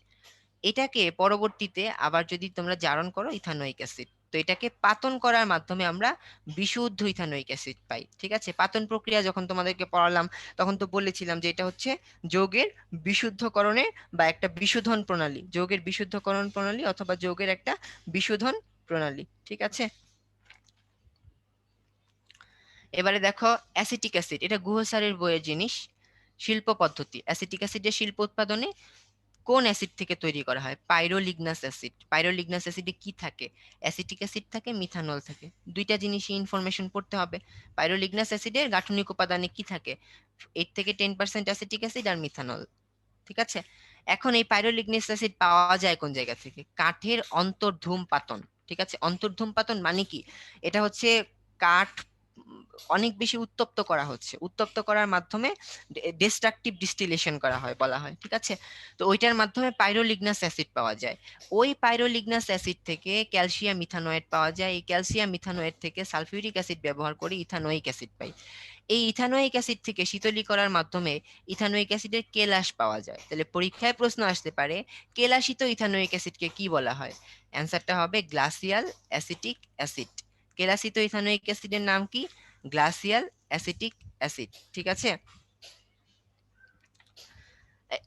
এটাকে পরবর্তীতে আবার যদি তোমরা জারণ করো ইথানোয়িক অ্যাসিড, তো এটাকে পাতন করার মাধ্যমে আমরা বিশুদ্ধ ইথানোয়িক অ্যাসিড পাই, ঠিক আছে। পাতন প্রক্রিয়া যখন তোমাদেরকে পড়ালাম তখন তো বলেছিলাম যে এটা হচ্ছে যৌগের বিশুদ্ধকরণের বা একটা বিশোধন প্রণালী, যৌগের বিশুদ্ধকরণ প্রণালী অথবা যৌগের একটা বিশোধন প্রণালী, ঠিক আছে। এবারে দেখো অ্যাসিটিক অ্যাসিড, এটা গুহ স্যারের বইয়ের জিনিস। শিল্প পদ্ধতি, অ্যাসিটিক অ্যাসিডের শিল্প উৎপাদনে কোন অ্যাসিড থেকে তৈরি করা হয়? পাইরোলিগনাস অ্যাসিড। পাইরোলিগনাস অ্যাসিডে কি থাকে? অ্যাসিটিক অ্যাসিড থাকে, মিথানল থাকে। দুইটা জিনিসই ইনফরমেশন পড়তে হবে। পাইরোলিগনাস অ্যাসিডের গাঠনিক উপাদানে কি থাকে? 8 থেকে 10% অ্যাসিটিক অ্যাসিড আর মিথানল, ঠিক আছে। এখন এই পাইরোলিগনাস অ্যাসিড পাওয়া যায় কোন জায়গা থেকে? কাঠের অন্তর্ধূম-পাতন, ঠিক আছে। অন্তর্ধূম-পাতন মানে কি? এটা হচ্ছে কাঠ অনেক বেশি উত্তপ্ত করা হচ্ছে, উত্তপ্ত করার মাধ্যমে ডিস্ট্রাকটিভ ডিস্টিলেশন করা হয় বলা হয়, ঠিক আছে। তো ওইটার মাধ্যমে পাইরোলিগনাস অ্যাসিড পাওয়া যায়। ওই পাইরোলিগনাস অ্যাসিড থেকে ক্যালসিয়াম ইথানোয়েট পাওয়া যায়। এই ক্যালসিয়াম ইথানোয়েট থেকে সালফিউরিক অ্যাসিড ব্যবহার করে ইথানোয়িক অ্যাসিড পাই। এই ইথানোয়িক অ্যাসিড থেকে শীতলীকরণের মাধ্যমে ইথানোয়িক অ্যাসিডের কেলাস পাওয়া যায়। তাহলে পরীক্ষায় প্রশ্ন আসতে পারে কেলাসিত ইথানোয়িক অ্যাসিডকে কি বলা হয়? অ্যান্সারটা হবে গ্লাসিয়াল অ্যাসিটিক অ্যাসিড। কেলাসিত ইথানোয়িক অ্যাসিডের নাম কি? গ্লাসিয়াল অ্যাসিটিক অ্যাসিড, ঠিক আছে।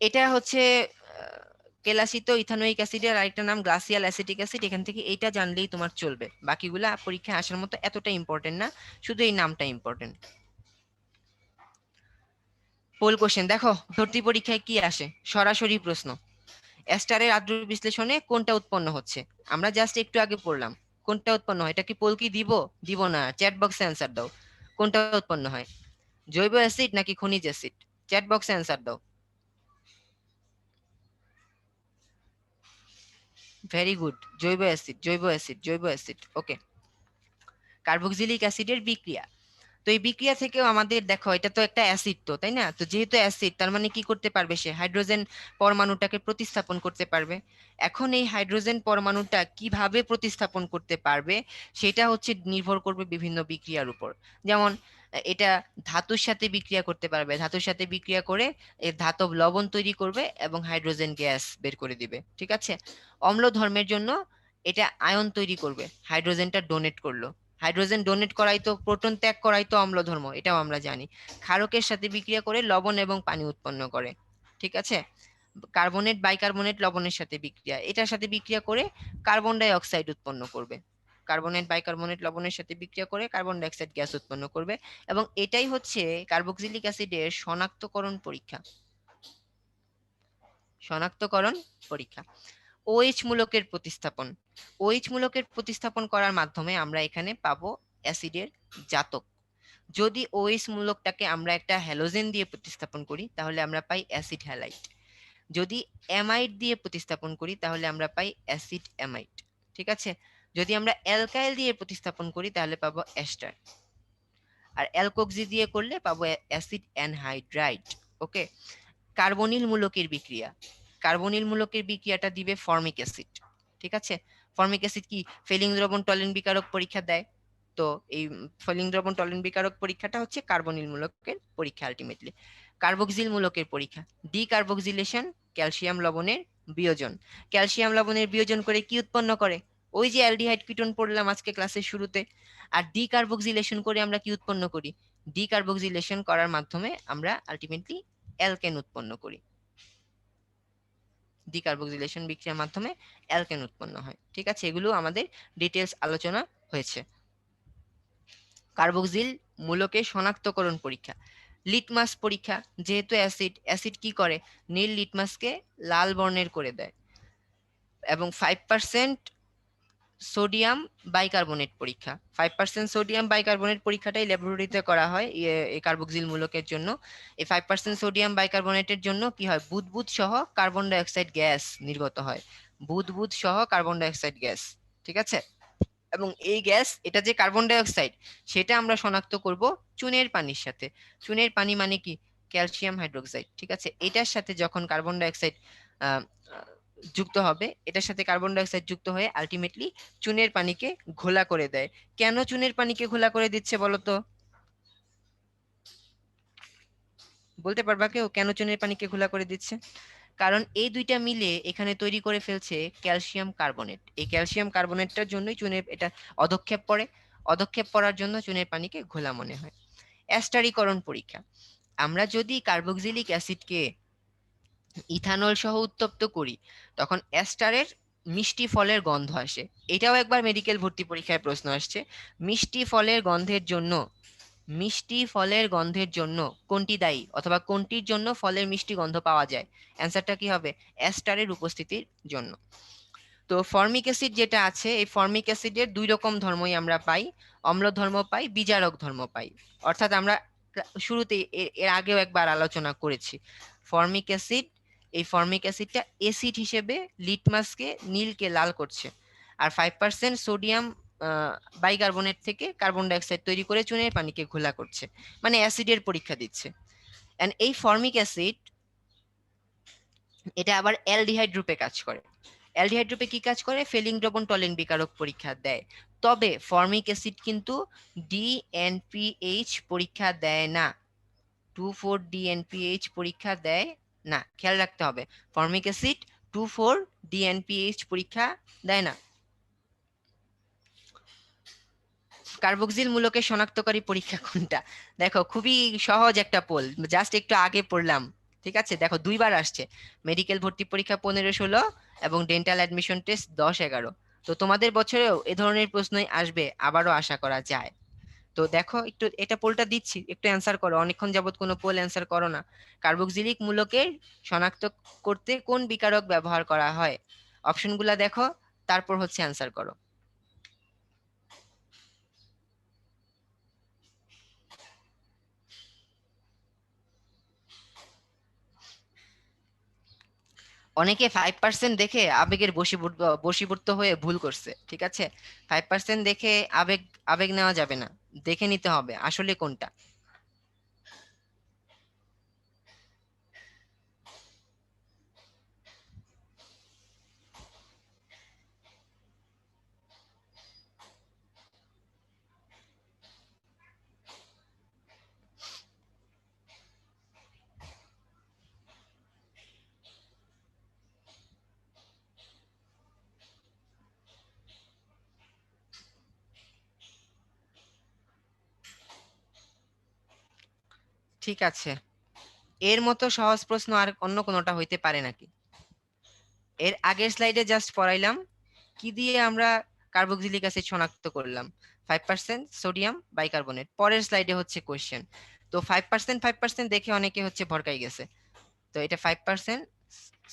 এটা হচ্ছে কেলাসিত ইথানোয়িক অ্যাসিডের আরেকটা নাম গ্লাসিয়াল অ্যাসিটিক অ্যাসিড। এখান থেকে এইটা জানলেই তোমার চলবে, বাকিগুলা পরীক্ষায় আসার মতো এতটা ইম্পর্টেন্ট না, শুধু এই নামটা ইম্পর্টেন্ট। পোল কোশ্চেন দেখো, ভর্তি পরীক্ষায় কি আসে, সরাসরি প্রশ্ন, এস্টারের আদ্র বিশ্লেষণে কোনটা উৎপন্ন হচ্ছে, আমরা জাস্ট একটু আগে পড়লাম কোনটা উৎপন্ন হয়। এটা কি পোল কি দিব, দিব না, চ্যাট বক্সে অ্যান্সার দাও, কোনটা উৎপন্ন হয়, জৈব অ্যাসিড নাকি খনিজ অ্যাসিড, চ্যাট বক্সে অ্যান্সার দাও। ভেরি গুড, জৈব অ্যাসিড, জৈব অ্যাসিড, জৈব অ্যাসিড, ওকে। কার্বক্সিলিক অ্যাসিডের বিক্রিয়া, তো এই বিক্রিয়া থেকেও আমাদের দেখো এটা তো একটা অ্যাসিড, তো তাই না, তো যেহেতু অ্যাসিড তার মানে কি করতে পারবে, সে হাইড্রোজেন পরমাণুটাকে প্রতিস্থাপন করতে পারবে। এখন এই হাইড্রোজেন পরমাণুটা কিভাবে প্রতিস্থাপন করতে পারবে সেটা হচ্ছে নির্ভর করবে বিভিন্ন বিক্রিয়ার উপর। যেমন এটা ধাতুর সাথে বিক্রিয়া করতে পারবে, ধাতুর সাথে বিক্রিয়া করে এর ধাতব লবণ তৈরি করবে এবং হাইড্রোজেন গ্যাস বের করে দিবে, ঠিক আছে। অম্ল ধর্মের জন্য এটা আয়ন তৈরি করবে, হাইড্রোজেনটা ডোনেট করলো, হাইড্রোজেন ডোনেট করাই তো, প্রোটন ত্যাগ করাই তো অম্ল ধর্ম, এটাও আমরা জানি। ক্ষারকের সাথে বিক্রিয়া করে লবণ এবং পানি উৎপন্ন করে, ঠিক আছে। কার্বনেট বাইকার্বনেট লবণের সাথে বিক্রিয়া, এটার সাথে বিক্রিয়া করে কার্বন ডাই অক্সাইড উৎপন্ন করবে, কার্বনেট বাইকার্বনেট লবণের সাথে বিক্রিয়া করে কার্বন ডাই অক্সাইড গ্যাস উৎপন্ন করবে। এবং এটাই হচ্ছে কার্বক্সিলিক অ্যাসিডের শনাক্তকরণ পরীক্ষা, শনাক্তকরণ পরীক্ষা। OH মূলকের প্রতিস্থাপন, OH মূলকের প্রতিস্থাপন করার মাধ্যমে আমরা এখানে পাবো অ্যাসিডের জাতক। যদি OH মূলকটাকে আমরা একটা হ্যালোজেন দিয়ে প্রতিস্থাপন করি তাহলে আমরা পাই অ্যাসিড হ্যালাইড, যদি অ্যামাইড দিয়ে প্রতিস্থাপন করি তাহলে আমরা পাই অ্যাসিড অ্যামাইড, ঠিক আছে। যদি আমরা অ্যালকাইল দিয়ে প্রতিস্থাপন করি তাহলে পাবো অ্যাস্টার, আর অ্যালকোক্সি দিয়ে করলে পাবো অ্যাসিড অ্যানহাইড্রাইড, ওকে। কার্বনিল মূলকের বিক্রিয়া, কার্বনিল মূলকের বিক্রিয়াটা দিবে ফর্মিক অ্যাসিড, ঠিক আছে। ফর্মিক অ্যাসিড কি ফেলিং দ্রবণ টলেন বিকারক পরীক্ষা দেয়, তো এই ফেলিং দ্রবণ টলেন বিকারক পরীক্ষাটা হচ্ছে কার্বনিল মূলকের পরীক্ষা আলটিমেটলি। কার্বক্সিল মূলকের পরীক্ষা, ডিকার্বক্সিলেশন, ক্যালসিয়াম লবণের বিয়োজন, ক্যালসিয়াম লবণের বিয়োজন করে কি উৎপন্ন করে, ওই যে অ্যালডিহাইড কিটোন পড়লাম আজকে ক্লাসের শুরুতে। আর ডিকার্বক্সিলেশন করে আমরা কি উৎপন্ন করি, ডিকার্বক্সিলেশন করার মাধ্যমে আমরা আলটিমেটলি অ্যালকেন উৎপন্ন করি, ডিকার্বক্সিলেশন বিক্রিয়ার মাধ্যমে অ্যালকেন উৎপন্ন হয়, ঠিক আছে। এগুলো আমাদের ডিটেলস আলোচনা হয়েছে। কার্বক্সিল মূলকের শনাক্তকরণ পরীক্ষা, লিটমাস পরীক্ষা, যেহেতু অ্যাসিড, অ্যাসিড কি করে, নীল লিটমাসকে লাল বর্ণের করে দেয়। এবং 5% সোডিয়াম বাইকার্বনেট পরীক্ষা, 5% সোডিয়াম বাইকার্বনেট পরীক্ষাটাই ল্যাবরেটরিতে করা হয় এই কার্বক্সিল মূলকের জন্য। এই 5% সোডিয়াম বাইকার্বনেটের জন্য কি হয়, বুদবুদ সহ কার্বন ডাই অক্সাইড গ্যাস নির্গত হয়, বুদবুদ সহ কার্বন ডাই অক্সাইড গ্যাস, ঠিক আছে। এবং এই গ্যাস, এটা যে কার্বন ডাই অক্সাইড, সেটা আমরা শনাক্ত করব চুনের পানির সাথে। চুনের পানি মানে কি, ক্যালসিয়াম হাইড্রোক্সাইড, ঠিক আছে। এটার সাথে যখন কার্বন ডাই অক্সাইড যুক্ত হবে, এটার সাথে কার্বন ডাই অক্সাইড যুক্ত হয়ে আলটিমেটলি চুনের পানিকে ঘোলা করে দেয়। কেন চুনের পানিকে ঘোলা করে দিচ্ছে বলো তো, বলতে পারবা কেউ কেন চুনের পানিকে ঘোলা করে দিচ্ছে? কারণ এই দুইটা মিলে এখানে তৈরি করে ফেলছে ক্যালসিয়াম কার্বনেট, এই ক্যালসিয়াম কার্বনেটটার জন্যই চুনের এটা অধক্ষেপ পড়ে, অধক্ষেপ পড়ার জন্য চুনের পানিকে ঘোলা মনে হয়। অ্যাস্টারিকরণ পরীক্ষা, আমরা যদি কার্বক্সিলিক অ্যাসিডকে ইথানল সহ উত্তপ্ত করি তখন অ্যাস্টারের মিষ্টি ফলের গন্ধ আসে। এটাও একবার মেডিকেল ভর্তি পরীক্ষায় প্রশ্ন আসছে, মিষ্টি ফলের গন্ধের জন্য, মিষ্টি ফলের গন্ধের জন্য কোনটি দায়ী, অথবা কোনটির জন্য ফলের মিষ্টি গন্ধ পাওয়া যায়, অ্যান্সারটা কি হবে, অ্যাস্টারের উপস্থিতির জন্য। তো ফর্মিক অ্যাসিড যেটা আছে, এই ফর্মিক অ্যাসিডের দুই রকম ধর্মই আমরা পাই, অম্ল ধর্ম পাই, বিজারক ধর্ম পাই। অর্থাৎ আমরা শুরুতে এর আগেও একবার আলোচনা করেছি, ফর্মিক অ্যাসিড, এই ফর্মিক অ্যাসিডটা অ্যাসিড হিসেবে লিটমাসকে নীলকে লাল করছে, আর 5% সোডিয়াম বাইকার্বনেট থেকে কার্বন ডাই অক্সাইড তৈরি করে চুনের পানিকে ঘোলা করছে, মানে অ্যাসিডের পরীক্ষা দিচ্ছে। এন্ড এই ফর্মিক অ্যাসিড এটা আবার অ্যালডিহাইড রূপে কাজ করে। অ্যালডিহাইড রূপে কি কাজ করে, ফেলিং দ্রবণ টলেন বিকারক পরীক্ষা দেয়। তবে ফর্মিক অ্যাসিড কিন্তু ডিএনপিএইচ পরীক্ষা দেয় না, 2,4-DNPH পরীক্ষা দেয় না, খেয়াল রাখতে হবে, ফর্মিক অ্যাসিড 2,4-DNPH পরীক্ষা দেয় না। কার্বক্সিল মূলকের শনাক্তকারী পরীক্ষা কোনটা, দেখো খুবই সহজ একটা পোল, জাস্ট একটু আগে পড়লাম, ঠিক আছে, দেখো দুইবার আসছে, মেডিকেল ভর্তি পরীক্ষা 15-16 এবং ডেন্টাল অ্যাডমিশন টেস্ট 10-11। তো তোমাদের বছরেও এ ধরনের প্রশ্নই আসবে, আবারও আশা করা যায়। তো দেখো একটু এটা পোলটা দিচ্ছি, একটু অ্যান্সার করো, অনেকক্ষণ যাবত কোনো পোল অ্যান্সার করো না। কার্বক্সিলিক মূলকের শনাক্ত করতে কোন বিকারক ব্যবহার করা হয়? অপশনগুলা দেখো, তারপর হচ্ছে অ্যান্সার করো। অনেকে 5% দেখে আবেগের বশীভূত হয়ে ভুল করছে, ঠিক আছে? 5% দেখে আবেগ আবেগ নেওয়া যাবে না, দেখে নিতে হবে আসলে কোনটা। ঠিক আছে, এর মতো সহজ প্রশ্ন আর অন্য কোনোটা হইতে পারে নাকি? এর আগের স্লাইডে জাস্ট পড়াইলাম কি দিয়ে আমরা কার্বক্সিলিক অ্যাসিড শনাক্ত করলাম, 5% সোডিয়াম বাইকার্বনেট। পরের স্লাইডে হচ্ছে কোশ্চেন। তো 5% দেখে অনেকে হচ্ছে ভরকাই গেছে। তো এটা 5%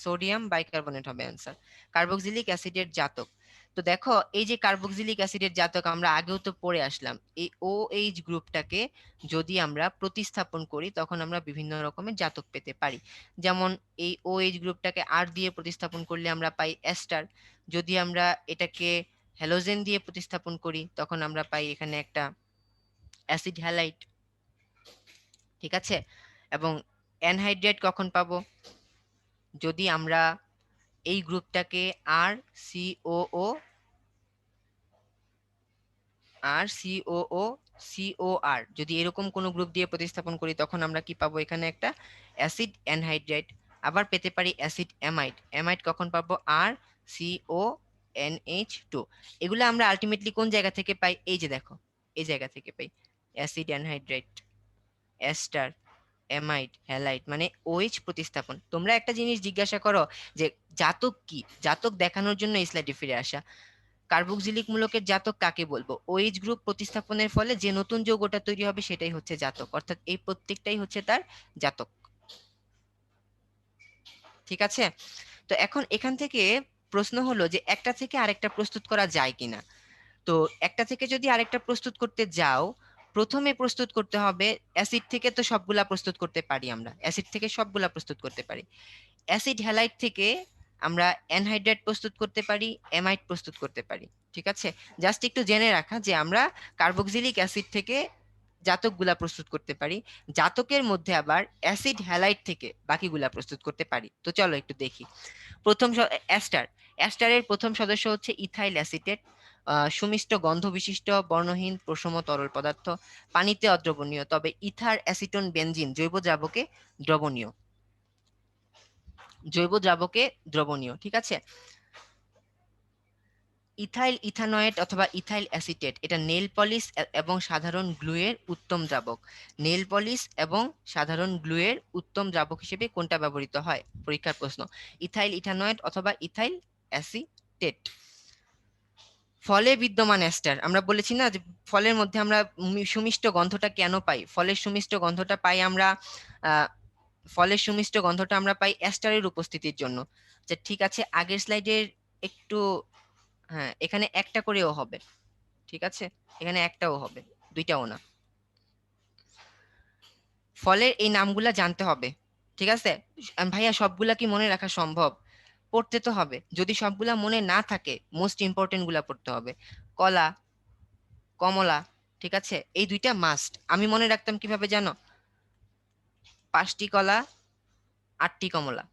সোডিয়াম বাইকার্বনেট হবে অ্যান্সার। কার্বক্সিলিক অ্যাসিডের জাতক, তো দেখো এই যে কার্বক্সিলিক অ্যাসিডের জাতক আমরা আগেও তো পড়ে আসলাম, এই OH গ্রুপটাকে যদি আমরা প্রতিস্থাপন করি তখন আমরা বিভিন্ন রকমের জাতক পেতে পারি। যেমন এই OH গ্রুপটাকে R দিয়ে প্রতিস্থাপন করলে আমরা পাই এস্টার। যদি আমরা এটাকে হ্যালোজেন দিয়ে প্রতিস্থাপন করি তখন আমরা পাই এখানে একটা অ্যাসিড হ্যালাইড, ঠিক আছে? এবং অ্যানহাইড্রেট কখন পাবো? যদি আমরা এই গ্রুপটাকে আর সিওও সিওআর যদি এরকম কোনো গ্রুপ দিয়ে প্রতিস্থাপন করি তখন আমরা কি পাবো? এখানে একটা অ্যাসিড অ্যানহাইড্রাইড। আবার পেতে পারি অ্যাসিড অ্যামাইড। অ্যামাইড কখন পাবো? আর CONH2। এগুলো আমরা আলটিমেটলি কোন জায়গা থেকে পাই? এই যে দেখো, এই জায়গা থেকে পাই, acid anhydride, ester, amide, halide, মানে OH প্রতিস্থাপন। তোমরা একটা জিনিস জিজ্ঞাসা করো যে জাতক কি, জাতক দেখানোর জন্য এই স্লাইডে ফিরে আসা। কার্বক্সিলিক মূলকের জাতক কাকে বলবো? OH গ্রুপ প্রতিস্থাপনের ফলে যে নতুন যৌগটা তৈরি হবে সেটাই হচ্ছে জাতক, অর্থাৎ এই প্রত্যেকটাই হচ্ছে তার জাতক, ঠিক আছে? তো এখন এখান থেকে প্রশ্ন হলো যে একটা থেকে আরেকটা প্রস্তুত করা যায় কিনা। তো একটা থেকে যদি আরেকটা প্রস্তুত করতে যাও, প্রথমে প্রস্তুত করতে হবে অ্যাসিড থেকে। তো সবগুলা প্রস্তুত করতে পারি, আমরা অ্যাসিড থেকে সবগুলা প্রস্তুত করতে পারি। অ্যাসিড হ্যালাইড থেকে আমরা অ্যানহাইড্রাইড প্রস্তুত করতে পারি, অ্যামাইড প্রস্তুত করতে পারি, ঠিক আছে? জাস্ট একটু জেনে রাখা যে আমরা কার্বক্সিলিক অ্যাসিড থেকে জাতকগুলা প্রস্তুত করতে পারি, জাতকের মধ্যে আবার অ্যাসিড হ্যালাইড থেকে বাকিগুলা প্রস্তুত করতে পারি। তো চলো একটু দেখি। প্রথম অ্যাস্টার, অ্যাস্টারের প্রথম সদস্য হচ্ছে ইথাইল অ্যাসিটেট। সুমিষ্ট গন্ধ বিশিষ্ট বর্ণহীন প্রশম তরল পদার্থ, পানিতে অদ্রবণীয়, তবে ইথার অ্যাসিটোন বেনজিন জৈব দ্রাবকে দ্রবণীয়, ঠিক আছে? ইথাইল ইথানয়েট অথবা ইথাইল অ্যাসিটেট, এটা নেল পলিশ এবং সাধারণ গ্লুয়ের উত্তম দ্রাবক। নেল পলিশ এবং সাধারণ গ্লুয়ের উত্তম দ্রাবক হিসেবে কোনটা ব্যবহৃত হয়? পরীক্ষার প্রশ্ন। ইথাইল ইথানয়েট অথবা ইথাইল অ্যাসিটেট। ফলে বিদ্যমান এস্টার, আমরা বলেছি না যে ফলের মধ্যে আমরা সুমিষ্ট গন্ধটা কেন পাই? ফলের সুমিষ্ট গন্ধটা পাই আমরা আহ ফলের সুমিষ্ট গন্ধটা আমরা পাই এস্টারের উপস্থিতির জন্য। যে ঠিক আছে, আগের স্লাইডের একটু, হ্যাঁ এখানে একটা করেও হবে, ঠিক আছে? এখানে একটাও হবে, দুইটাও না। ফলের এই নামগুলা জানতে হবে, ঠিক আছে? ভাইয়া সবগুলা কি মনে রাখা সম্ভব? পড়তে তো হবে, যদি সবগুলা মনে না থাকে মোস্ট ইম্পর্টেন্ট গুলা পড়তে হবে। কলা, কমলা, ঠিক আছে? এই দুইটা মাস্ট। আমি মনে রাখতাম কিভাবে জানো? 5টি কলা, 8টি কমলা,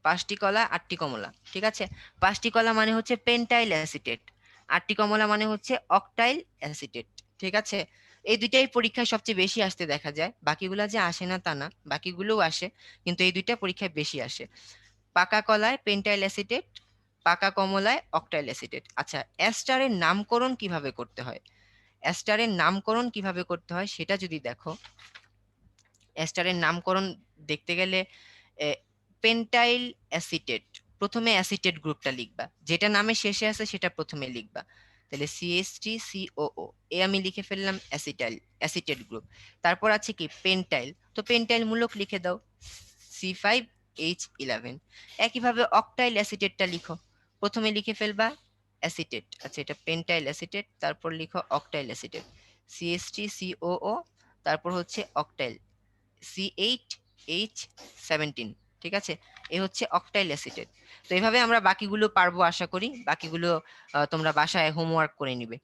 5টি কলা 8টি কমলা, ঠিক আছে? 5টি কলা মানে হচ্ছে পেন্টাইল অ্যাসিটেট, 8টি কমলা মানে হচ্ছে অক্টাইল অ্যাসিটেট, ঠিক আছে? এই দুইটাই পরীক্ষায় সবচেয়ে বেশি আসতে দেখা যায়, বাকিগুলা যে আসে না তা না, বাকিগুলোও আসে, কিন্তু এই দুইটা পরীক্ষায় বেশি আসে। পাকা কলায় পেন্টাইল অ্যাসিটেট, পাকা কমলায় অক্টাইল অ্যাসিটেট। আচ্ছা, অ্যাস্টারের নামকরণ কিভাবে করতে হয়? অ্যাস্টারের নামকরণ কিভাবে করতে হয় সেটা যদি দেখো, এস্টারের নামকরণ দেখতে গেলে পেন্টাইল অ্যাসিটেট, প্রথমে অ্যাসিটেট গ্রুপটা লিখবা, যেটা নামে শেষে আছে সেটা প্রথমে লিখবা। তাহলে সিএসটি সিওও, এ আমি লিখে ফেললাম অ্যাসিটাইল, অ্যাসিটেট গ্রুপ। তারপর আছে কি পেন্টাইল, তো পেন্টাইল মূলক লিখে দাও C5H11। একইভাবে অক্টাইল অ্যাসিটেটটা লিখো, প্রথমে লিখে ফেলবা অ্যাসিটেট, আচ্ছা এটা পেন্টাইল অ্যাসিটেট, তারপর লিখো অক্টাইল অ্যাসিটেট, সিএসটি সিওও, তারপর হচ্ছে অক্টাইল C8H17। ঠিক আছে, এ হচ্ছে অক্টাইল অ্যাসিটেট। তো এইভাবে আমরা বাকিগুলো পারবো, আশা করি বাকিগুলো তোমরা বাসায় হোমওয়ার্ক করে নিবে।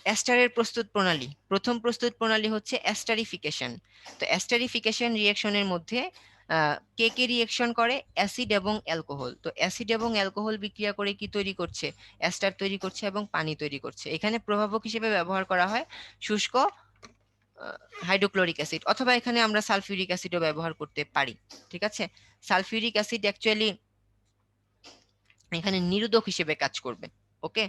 অ্যাস্টারের প্রস্তুত প্রণালী, প্রথম প্রস্তুত প্রণালী হচ্ছে অ্যাস্টারিফিকেশন। তো অ্যাস্টারিফিকেশন রিঅ্যাকশনের মধ্যে কে কে রিঅ্যাকশন করে, অ্যাসিড এবং অ্যালকোহল। তো অ্যাসিড এবং অ্যালকোহল বিক্রিয়া করে কি তৈরি করছে, অ্যাস্টার তৈরি করছে এবং পানি তৈরি করছে। এখানে প্রভাবক হিসেবে ব্যবহার করা হয় শুষ্ক হাইড্রোক্লোরিক অ্যাসিড, অথবা এখানে আমরা সালফিউরিক অ্যাসিডও ব্যবহার করতে পারি। ঠিক আছে, সালফিউরিক অ্যাসিড অ্যাকচুয়ালি এখানে নিরোধক হিসেবে কাজ করবে। ওকে,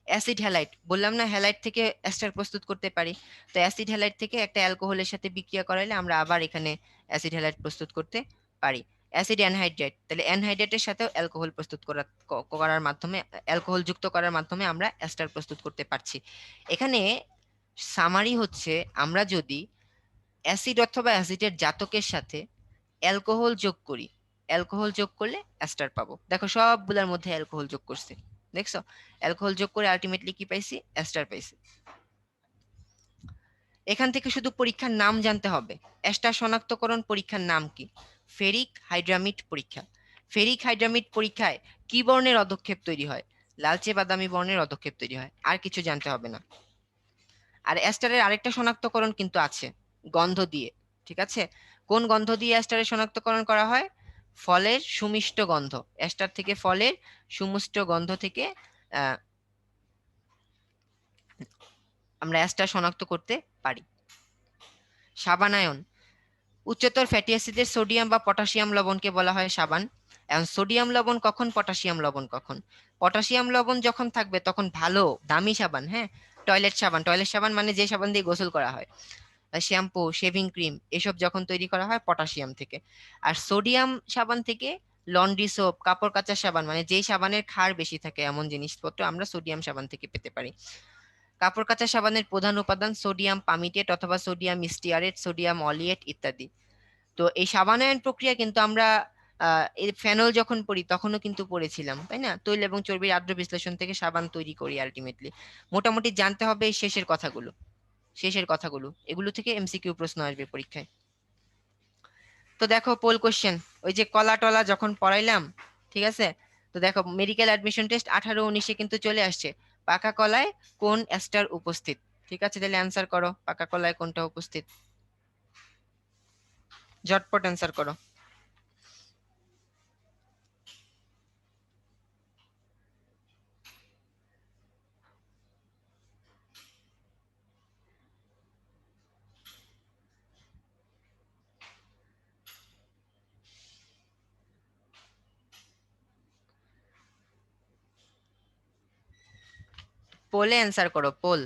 অ্যাসিড হ্যালাইড, বললাম না হ্যালাইড থেকে এস্টার প্রস্তুত করতে পারি। তো অ্যাসিড হ্যালাইড থেকে একটা অ্যালকোহলের সাথে বিক্রিয়া করাইলে আমরা আবার এখানে অ্যাসিড হ্যালাইড প্রস্তুত করতে পারি। অ্যাসিড অ্যানহাইড্রাইট, তাহলে অ্যানহাইড্রাইটের সাথেও অ্যালকোহল প্রস্তুত করার মাধ্যমে, অ্যালকোহল যুক্ত করার মাধ্যমে আমরা এস্টার প্রস্তুত করতে পারছি। এখানে সামারি হচ্ছে, আমরা যদি অ্যাসিড অথবা অ্যাসিডের জাতকের সাথে অ্যালকোহল যোগ করি, অ্যালকোহল যোগ করলে অ্যাস্টার পাবো। দেখো সবগুলোর মধ্যে অ্যালকোহল যোগ করছে, দেখছো, অ্যালকোহল যোগ করে আলটিমেটলি কি পাইছি, অ্যাস্টার পাইছি। এখান থেকে শুধু পরীক্ষার নাম জানতে হবে। অ্যাস্টার শনাক্তকরণ পরীক্ষার নাম কি, ফেরিক হাইড্রামিড পরীক্ষা। ফেরিক হাইড্রামিড পরীক্ষায় কি বর্ণের অধক্ষেপ তৈরি হয়, লালচে বাদামি বর্ণের অধক্ষেপ তৈরি হয়, আর কিছু জানতে হবে না। আর অ্যাস্টারের আরেকটা শনাক্তকরণ কিন্তু আছে, গন্ধ দিয়ে। ঠিক আছে, কোন গন্ধ দিয়ে অ্যাস্টারের শনাক্তকরণ করা হয়, ফলের সুমিষ্ট গন্ধ। অ্যাস্টার থেকে ফলের সুমিষ্ট গন্ধ থেকে আমরা অ্যাস্টার শনাক্ত করতে পারি। সাবানায়ন, উচ্চতর ফ্যাটি অ্যাসিডের সোডিয়াম বা পটাশিয়াম লবণকে বলা হয় সাবান। এখন সোডিয়াম লবণ কখন, পটাশিয়াম লবণ কখন? পটাশিয়াম লবণ যখন থাকবে তখন ভালো দামি সাবান, হ্যাঁ, টয়লেট সাবান, টয়লেট সাবান মানে যে সাবান দিয়ে গোসল করা হয়, শ্যাম্পু, শেভিং ক্রিম, এসব যখন তৈরি করা হয় পটাশিয়াম থেকে। আর সোডিয়াম সাবান থেকে লন্ড্রি সোপ, কাপড় কাচার সাবান, মানে যেই সাবানের ক্ষার বেশি থাকে এমন জিনিসপত্র আমরা সোডিয়াম সাবান থেকে পেতে পারি। কাপড় কাচা সাবানের প্রধান উপাদান সোডিয়াম পামিটেট অথবা সোডিয়াম স্টিয়ারেট, সোডিয়াম অলিয়েট ইত্যাদি। তো এই সাবানায়ন প্রক্রিয়া কিন্তু আমরা এই ফেনল যখন পড়ি তখনও কিন্তু পড়েছিলাম, তাই না? তৈল এবং চর্বির আদ্র বিশ্লেষণ থেকে সাবান তৈরি করি আলটিমেটলি। মোটামুটি জানতে হবে এই শেষের কথাগুলো, শেষের কথাগুলো, এগুলো থেকে এমসিকিউ প্রশ্ন আসবে পরীক্ষায়। তো দেখো পোল কোশ্চেন, ওই যে কলা টলা যখন পড়াইলাম, ঠিক আছে, তো দেখো মেডিকেল অ্যাডমিশন টেস্ট 18-19-এ কিন্তু চলে আসছে, পাকা কলায় কোন এস্টার উপস্থিত? ঠিক আছে, তাহলে অ্যান্সার করো, পাকা কলায় কোনটা উপস্থিত, ঝটপট অ্যান্সার করো। পোলে অ্যান্সার করো, পোল।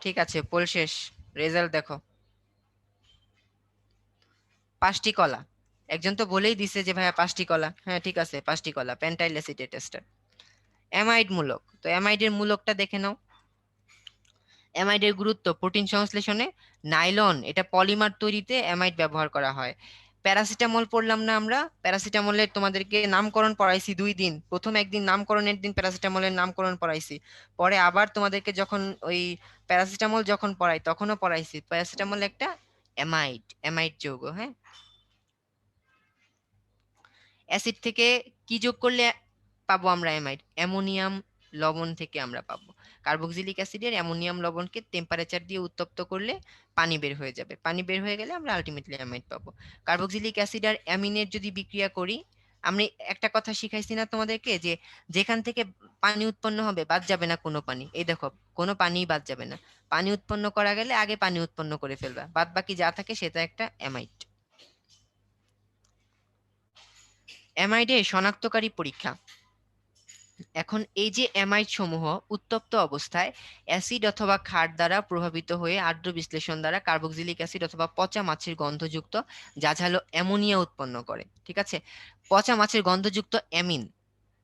ঠিক আছে, পোল শেষ, রেজাল্ট দেখো। 5টি কলা, একজন তো বলেই দিছে যে ভাইয়া 5টি কলা, হ্যাঁ ঠিক আছে 5টি কলা, পেন্টাইল অ্যাসিটেট এস্টার। অ্যামাইড মূলক, তো অ্যামাইডের মূলকটা দেখে নাও। অ্যামাইডের গুরুত্ব, প্রোটিন সংশ্লেষণে, নাইলন, এটা পলিমার তৈরিতে অ্যামাইড ব্যবহার করা হয়। প্যারাসিটামল পড়লাম না আমরা, প্যারাসিটামলের তোমাদেরকে নামকরণ পড়াইছি 2 দিন, প্রথম একদিন নামকরণের দিন প্যারাসিটামলের নামকরণ পড়াইছি, পরে আবার তোমাদেরকে যখন ওই প্যারাসিটামল যখন পড়াই তখনও পড়াইছি, প্যারাসিটামল একটা অ্যামাইড, অ্যামাইড যৌগ, হ্যাঁ। অ্যাসিড থেকে কি যোগ করলে পাবো আমরা অ্যামাইড, অ্যামোনিয়াম লবণ থেকে আমরা পাবো। কার্বক্সিলিক অ্যাসিডের অ্যামোনিয়াম লবণকে টেম্পারেচার দিয়ে উত্তপ্ত করলে পানি বের হয়ে যাবে, পানি বের হয়ে গেলে আমরা আলটিমেটলি অ্যামাইড পাবো। কার্বক্সিলিক অ্যাসিড আর অ্যামিনের যদি বিক্রিয়া করি আমি একটা কথা শিখাইছি না তোমাদেরকে, যে যেখান থেকে পানি উৎপন্ন হবে বাদ যাবে না কোনো পানি। এই দেখো, কোনো পানি বাদ যাবে না। পানি উৎপন্ন করা গেলে আগে পানি উৎপন্ন করে ফেলবা, বাদ বাকি যা থাকে সেটা একটা অ্যামাইড। অ্যামাইডের শনাক্তকারী পরীক্ষা। এখন এই যে অ্যামাইড সমূহ উত্তপ্ত অবস্থায় অ্যাসিড অথবা ক্ষার দ্বারা প্রভাবিত হয়ে আর্দ্র বিশ্লেষণ দ্বারা কার্বক্সিলিক অ্যাসিড অথবা পচা মাছের গন্ধযুক্ত জাঝালো অ্যামোনিয়া উৎপন্ন করে। ঠিক আছে, পচা মাছের গন্ধযুক্ত অ্যামিন।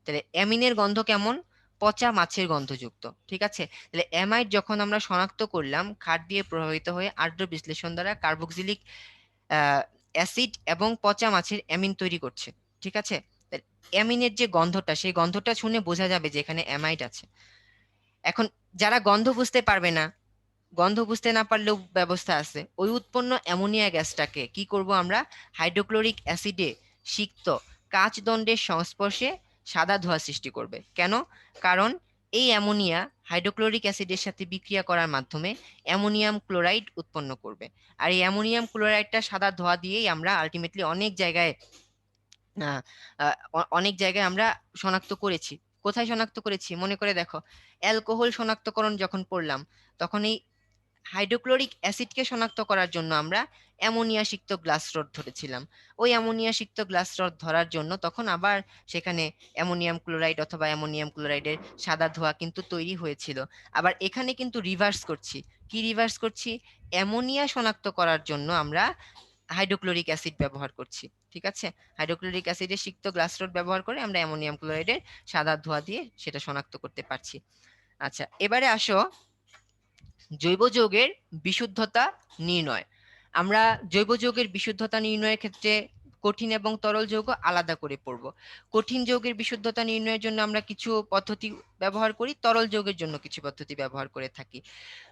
তাহলে অ্যামিনের গন্ধ কেমন? পচা মাছের গন্ধযুক্ত। ঠিক আছে, তাহলে অ্যামাইড যখন আমরা শনাক্ত করলাম ক্ষার দিয়ে প্রভাবিত হয়ে আর্দ্র বিশ্লেষণ দ্বারা কার্বক্সিলিক অ্যাসিড এবং পচা মাছের অ্যামিন তৈরি করছে। ঠিক আছে, অ্যামিনের যে গন্ধটা, সেই গন্ধটা শুনে বোঝা যাবে যে এখানে অ্যামাইড আছে। এখন যারা গন্ধ বুঝতে পারবে না, গন্ধ বুঝতে না পারলেও ব্যবস্থা আছে, ওই উৎপন্ন অ্যামোনিয়া গ্যাসটাকে কি করব আমরা? হাইড্রোক্লোরিক অ্যাসিডে সিক্ত কাচ দণ্ডের সংস্পর্শে সাদা ধোঁয়া সৃষ্টি করবে। কেন? কারণ এই অ্যামোনিয়া হাইড্রোক্লোরিক অ্যাসিডের সাথে বিক্রিয়া করার মাধ্যমে অ্যামোনিয়াম ক্লোরাইড উৎপন্ন করবে। আর এই অ্যামোনিয়াম ক্লোরাইডটা সাদা ধোঁয়া দিয়েই আমরা আলটিমেটলি অনেক জায়গায় আহ, অনেক জায়গায় আমরা শনাক্ত করেছি। কোথায় শনাক্ত করেছি মনে করে দেখো, অ্যালকোহল শনাক্তকরণ যখন পড়লাম, তখন এই হাইড্রোক্লোরিক অ্যাসিডকে শনাক্ত করার জন্য আমরা অ্যামোনিয়া সিক্ত গ্লাস রড ধরেছিলাম। ওই অ্যামোনিয়া সিক্ত গ্লাস রড ধরার জন্য তখন আবার সেখানে অ্যামোনিয়াম ক্লোরাইড অথবা অ্যামোনিয়াম ক্লোরাইডের সাদা ধোঁয়া কিন্তু তৈরি হয়েছিল। আবার এখানে কিন্তু রিভার্স করছি। কি রিভার্স করছি? অ্যামোনিয়া শনাক্ত করার জন্য আমরা হাইড্রোক্লোরিক অ্যাসিড ব্যবহার করছি। ঠিক আছে, হাইড্রোক্লোরিক অ্যাসিডের সিক্ত গ্লাস রড ব্যবহার করে আমরা অ্যামোনিয়াম ক্লোরাইডের সাদা ধোঁয়া দিয়ে সেটা শনাক্ত করতে পারছি। আচ্ছা, এবারে আসো জৈব যৌগের বিশুদ্ধতা নির্ণয়। আমরা জৈব যৌগের বিশুদ্ধতা নির্ণয়ের ক্ষেত্রে কঠিন এবং তরল যৌগ আলাদা করে পড়ব। কঠিন যৌগের বিশুদ্ধতা নির্ণয়ের জন্য আমরা কিছু পদ্ধতি ব্যবহার করি, তরল যৌগের জন্য কিছু পদ্ধতি ব্যবহার করে থাকি।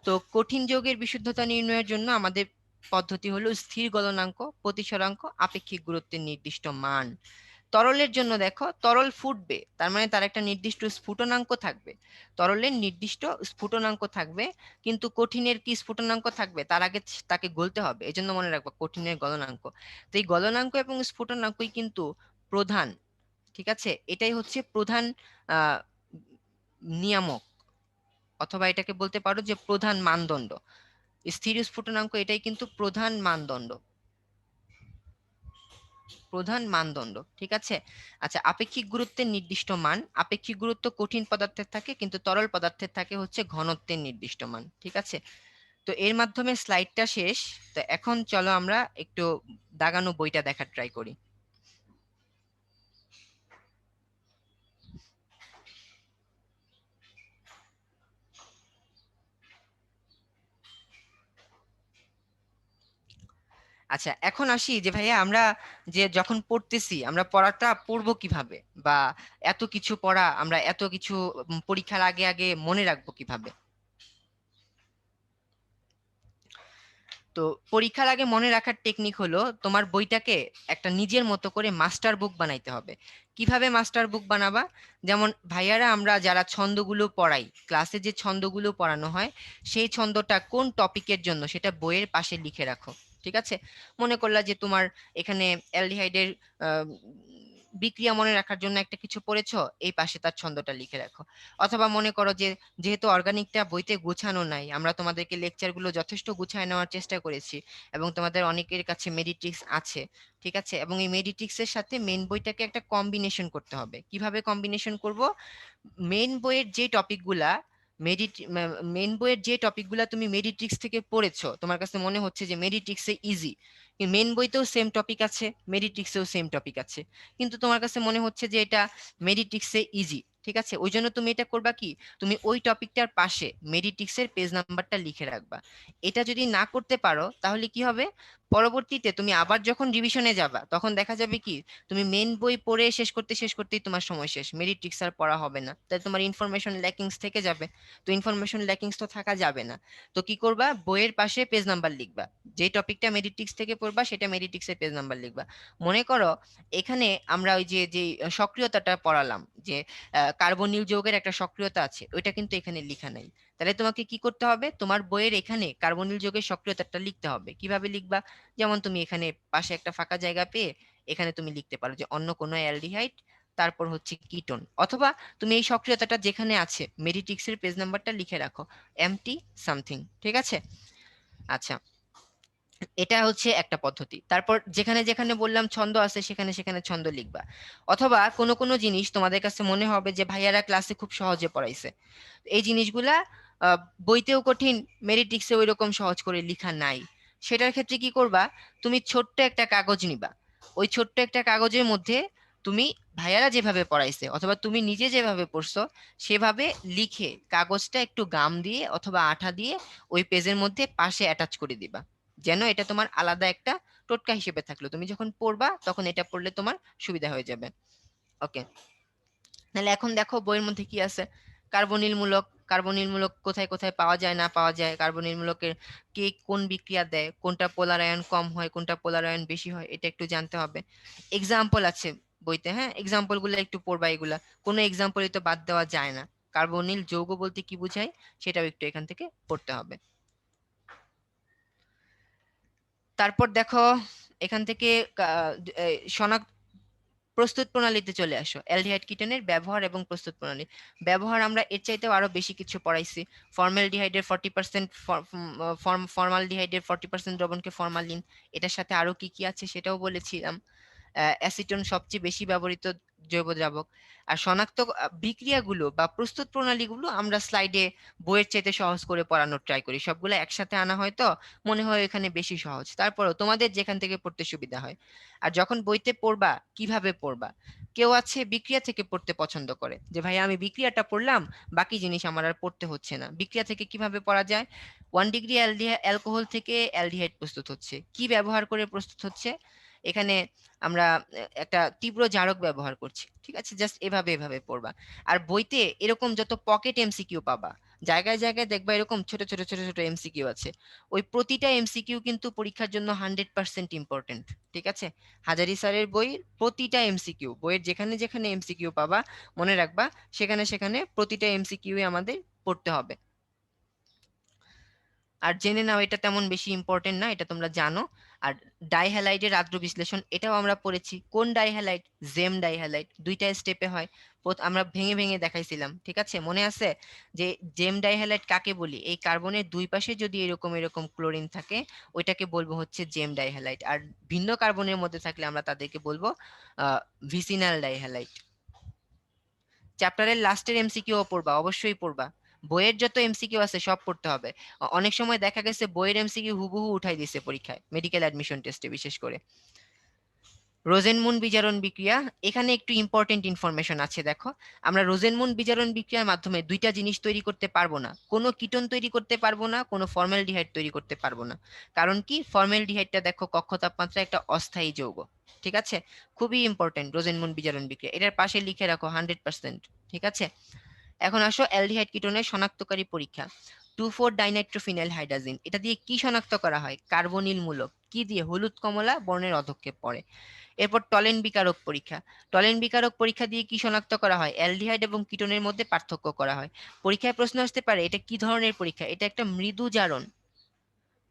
তো কঠিন যৌগের বিশুদ্ধতা নির্ণয়ের জন্য আমাদের পদ্ধতি হলো স্থির গলনাঙ্ক, প্রতিসরাঙ্ক, আপেক্ষিক গুরুত্বের নির্দিষ্ট মান। তরলের জন্য দেখো, তরল ফুটবে, তার মানে তার একটা নির্দিষ্ট স্ফুটনাঙ্ক থাকবে। তরলের নির্দিষ্ট স্ফুটনাঙ্ক থাকবে, কিন্তু কঠিনের কি স্ফুটনাঙ্ক থাকবে? তার আগে তাকে গলতে হবে, এই জন্য মনে রাখবো কঠিনের গলনাঙ্ক। তো এই গলনাঙ্ক এবং স্ফুটনাঙ্কই কিন্তু প্রধান। ঠিক আছে, এটাই হচ্ছে প্রধান আহ নিয়ামক, অথবা এটাকে বলতে পারো যে প্রধান মানদণ্ড। স্থির স্ফুটনাঙ্ক এটাই কিন্তু প্রধান মানদণ্ড, প্রধান মানদণ্ড। ঠিক আছে। আচ্ছা, আপেক্ষিক গুরুত্বের নির্দিষ্ট মান। আপেক্ষিক গুরুত্ব কঠিন পদার্থের থাকে, কিন্তু তরল পদার্থের থাকে হচ্ছে ঘনত্বের নির্দিষ্ট মান। ঠিক আছে, তো এর মাধ্যমে স্লাইডটা শেষ। তো এখন চলো আমরা একটু দাগানো বইটা দেখার ট্রাই করি। আচ্ছা, এখন আসি যে ভাইয়া আমরা যে যখন পড়তেছি, আমরা পড়াটা পড়বো কিভাবে, বা এত কিছু পড়া, আমরা এত কিছু পরীক্ষার আগে আগে মনে রাখবো কিভাবে? তো পরীক্ষার আগে মনে রাখার টেকনিক হলো তোমার বইটাকে একটা নিজের মতো করে মাস্টার বুক বানাইতে হবে। কিভাবে মাস্টার বুক বানাবা? যেমন ভাইয়ারা আমরা যারা ছন্দগুলো পড়াই, ক্লাসে যে ছন্দগুলো পড়ানো হয়, সেই ছন্দটা কোন টপিকের জন্য সেটা বইয়ের পাশে লিখে রাখো। ঠিক আছে, মনে করলা যে তোমার এখানে অ্যালডিহাইডের বিক্রিয়া মনে রাখার জন্য একটা কিছু পড়েছো, এই পাশে তার ছন্দটা লিখে রাখো। অথবা মনে করো যে যেহেতু অর্গানিকটা বইতে গোছানো নাই, আমরা তোমাদেরকে লেকচারগুলো যথেষ্ট গুছায় নেওয়ার চেষ্টা করেছি, এবং তোমাদের অনেকের কাছে মেডিট্রিক্স আছে। ঠিক আছে, এবং এই মেডিট্রিক্সের সাথে মেন বইটাকে একটা কম্বিনেশন করতে হবে। কিভাবে কম্বিনেশন করব? মেন বইয়ের যে টপিকগুলা মেন বইয়ের যে টপিকগুলা তুমি মেডিট্রিক্স থেকে পড়েছো, তোমার কাছে মনে হচ্ছে যে মেডিট্রিক্সে ইজি, মেন বইতেও সেম টপিক আছে, মেডিট্রিক্সেও সেম টপিক আছে, কিন্তু তোমার কাছে মনে হচ্ছে যে এটা মেডিট্রিক্সে ইজি। ঠিক আছে, ওই জন্য তুমি এটা করবা কি, তুমি ওই টপিকটার পাশে মেডিট্রিক্সের পেজ নাম্বারটা লিখে রাখবা। এটা যদি না করতে পারো তাহলে কি হবে? পরবর্তীতে তুমি আবার যখন রিভিশনে যাবা, তখন দেখা যাবে কি তুমি মেন বই পড়ে শেষ করতেই তোমার সময় শেষ, মেডিট্রিক্স আর পড়া হবে না, তাই তোমার ইনফরমেশন ল্যাকিংস থেকে যাবে। তো ইনফরমেশন ল্যাকিংস তো থাকা যাবে না। তো কি করবা? বইয়ের পাশে পেজ নাম্বার লিখবা, যে টপিকটা মেডিট্রিক্স থেকে পড়বা সেটা মেডিট্রিক্সের পেজ নাম্বার লিখবা। মনে করো এখানে আমরা ওই যে যে সক্রিয়তাটা পড়ালাম, যে কার্বনিল যৌগের একটা সক্রিয়তা আছে, ওইটা কিন্তু এখানে লেখা নাই। তাহলে তোমাকে কি করতে হবে? তোমার বইয়ের এখানে কার্বনিল যৌগের সক্রিয়তাটা লিখতে হবে। কিভাবে লিখবা? যেমন তুমি এখানে পাশে একটা ফাঁকা জায়গা পেয়ে এখানে তুমি লিখতে পারো যে অন্য কোনো অ্যালডিহাইড তারপর হচ্ছে কিটোন, অথবা তুমি এই সক্রিয়তাটা যেখানে আছে মেডিটিক্সের পেজ নাম্বারটা লিখে রাখো এমটি সামথিং, ঠিক আছে। আচ্ছা, এটা হচ্ছে একটা পদ্ধতি। তারপর যেখানে যেখানে বললাম ছন্দ আছে সেখানে সেখানে ছন্দ লিখবা। অথবা কোনো কোনো জিনিস তোমাদের কাছে মনে হবে যে ভাইয়ারা ক্লাসে খুব সহজে পড়াইছে, এই জিনিসগুলা বইতেও কঠিন, মেরিটিক্সে ওই রকম সহজ করে লেখা নাই। সেটার ক্ষেত্রে কি করবা, তুমি ছোট্ট একটা কাগজ নিবা, ওই ছোট্ট একটা কাগজের মধ্যে তুমি ভাইয়ারা যেভাবে পড়াইছে অথবা তুমি নিজে যেভাবে পড়ছো সেভাবে লিখে কাগজটা একটু গাম দিয়ে অথবা আঠা দিয়ে ওই পেজের মধ্যে পাশে অ্যাটাচ করে দিবা, যেন এটা তোমার আলাদা একটা টোটকা হিসেবে থাকলো, তুমি যখন পড়বা তখন এটা পড়লে তোমার সুবিধা হয়ে যাবে। ওকে, তাহলে এখন দেখো বইয়ের মধ্যে কি আছে। কার্বনিল মূলক, কার্বনিল মূলক কোথায় কোথায় পাওয়া যায় না পাওয়া যায়, কার্বনিল মূলকের কে কোন বিক্রিয়া দেয়, কোনটা পোলার আয়ন কম হয় কোনটা পোলার আয়ন বেশি হয়, এটা একটু জানতে হবে। এক্সাম্পল আছে বইতে, হ্যাঁ এক্সাম্পল গুলো একটু পড়বা, এগুলা কোনো এক্সাম্পলই তো বাদ দেওয়া যায় না। কার্বনিল যৌগ বলতে কি বোঝায় সেটাও একটু এখান থেকে পড়তে হবে। তারপর দেখো এখান থেকে শনাক্ত প্রস্তুত প্রণালীতে চলে আসো। অ্যালডিহাইড কিটোনের ব্যবহার এবং প্রস্তুত প্রণালী। ব্যবহার আমরা এর চাইতেও আরো বেশি কিছু পড়াইছি। ফর্মালডিহাইডের 40% ফর্মালডিহাইডের 40% দ্রবণকে ফরমালিন, এটার সাথে আরো কি কি আছে সেটাও বলেছিলাম। অ্যাসিটন সবচেয়ে বেশি ব্যবহৃত জৈব দ্রাবক। আর শনাক্ত বিক্রিয়াগুলো বা প্রস্তুত প্রণালীগুলো আমরা স্লাইডে বইয়ের চাইতে সহজ করে পড়ানোর ট্রাই করি, সবগুলো একসাথে আনা হয় তো মনে হয় এখানে বেশি সহজ, তারপরেও তোমাদের যেখান থেকে পড়তে সুবিধা হয়। আর যখন বইতে পড়বা কিভাবে পড়বা, কেউ আছে বিক্রিয়া থেকে পড়তে পছন্দ করে যে ভাই আমি বিক্রিয়াটা পড়লাম বাকি জিনিস আমার আর পড়তে হচ্ছে না। বিক্রিয়া থেকে কিভাবে পড়া যায়, 1 ডিগ্রি অ্যালকোহল থেকে অ্যালডিহাইড প্রস্তুত হচ্ছে, কি ব্যবহার করে প্রস্তুত হচ্ছে, এখানে আমরা একটা তীব্র জারক ব্যবহার করছি, ঠিক আছে, জাস্ট এভাবে এভাবে পড়বা। আর বইতে এরকম যত পকেট এমসিকিউ পাবা, জায়গায় জায়গায় দেখবা এরকম ছোট ছোট ছোট ছোট এমসিকিউ আছে, ওই প্রতিটা এমসিকিউ কিন্তু পরীক্ষার জন্য 100% ইম্পর্টেন্ট, ঠিক আছে। হাজারি স্যারের বইয়ের প্রতিটা এমসিকিউ, বইয়ের যেখানে যেখানে এমসিকিউ পাবা মনে রাখবা সেখানে সেখানে প্রতিটা এমসিকিউ আমাদের পড়তে হবে। আর জেনে নাও এটা তেমন বেশি ইম্পর্টেন্ট না, এটা তোমরা জানো। আর ডাইহ্যালাইডের আদ্র বিশ্লেষণ এটাও আমরা পড়েছি। কোন ডাইহ্যালাইড, জেম ডাইহ্যালাইড, দুইটা স্টেপে হয়, আমরা ভেঙে ভেঙে দেখাইছিলাম, ঠিক আছে, মনে আছে যে জেম ডাইহ্যালাইড কাকে বলি, এই কার্বনের দুই পাশে যদি এরকম এরকম ক্লোরিন থাকে ওইটাকে বলবো হচ্ছে জেম ডাইহ্যালাইড, আর ভিন্ন কার্বনের মধ্যে থাকলে আমরা তাদেরকে বলবো ভিসিনাল ডাইহ্যালাইড। চ্যাপ্টারের লাস্টের এমসিকিউ পড়বা, অবশ্যই পড়বা, বইয়ের যত এমসিকিউ আছে সব পড়তে হবে। অনেক সময় দেখা গেছে বইয়ের এমসিকিউ হুবহু উঠাই দিছে পরীক্ষায়, মেডিকেল অ্যাডমিশন টেস্টে বিশেষ করে। রোজেনমুন বিজারণ বিক্রিয়া, এখানে একটু ইম্পর্টেন্ট ইনফরমেশন আছে দেখো। আমরা রোজেনমুন বিজারণ বিক্রিয়ার মাধ্যমে দুইটা জিনিস তৈরি করতে পারবো না, কোনো কিটোন তৈরি করতে পারবো না, কোনো ফর্মালডিহাইড তৈরি করতে পারবো না। কারণ কি, ফর্মালডিহাইডটা দেখো কক্ষ তাপমাত্রায় একটা অস্থায়ী যৌগ, ঠিক আছে, খুবই ইম্পর্টেন্ট রোজেনমুন বিজারণ বিক্রিয়া, এটার পাশে লিখে রাখো 100%, ঠিক আছে। এখন আসো অ্যালডিহাইড কিটোনের শনাক্তকারী পরীক্ষা। 2,4-ডাইনাইট্রোফিনাইল হাইড্রাজিন, এটা দিয়ে কি শনাক্ত করা হয়, কার্বনিল মূলক, কি দিয়ে, হলুদ কমলা বর্ণের অধক্ষেপ পড়ে। এরপর টলেন বিকারক পরীক্ষা। টলেন বিকারক পরীক্ষা দিয়ে কি শনাক্ত করা হয়, অ্যালডিহাইড এবং কিটোনের মধ্যে পার্থক্য করা হয়। পরীক্ষায় প্রশ্ন আসতে পারে এটা কি ধরনের পরীক্ষা, এটা একটা মৃদু জারণ,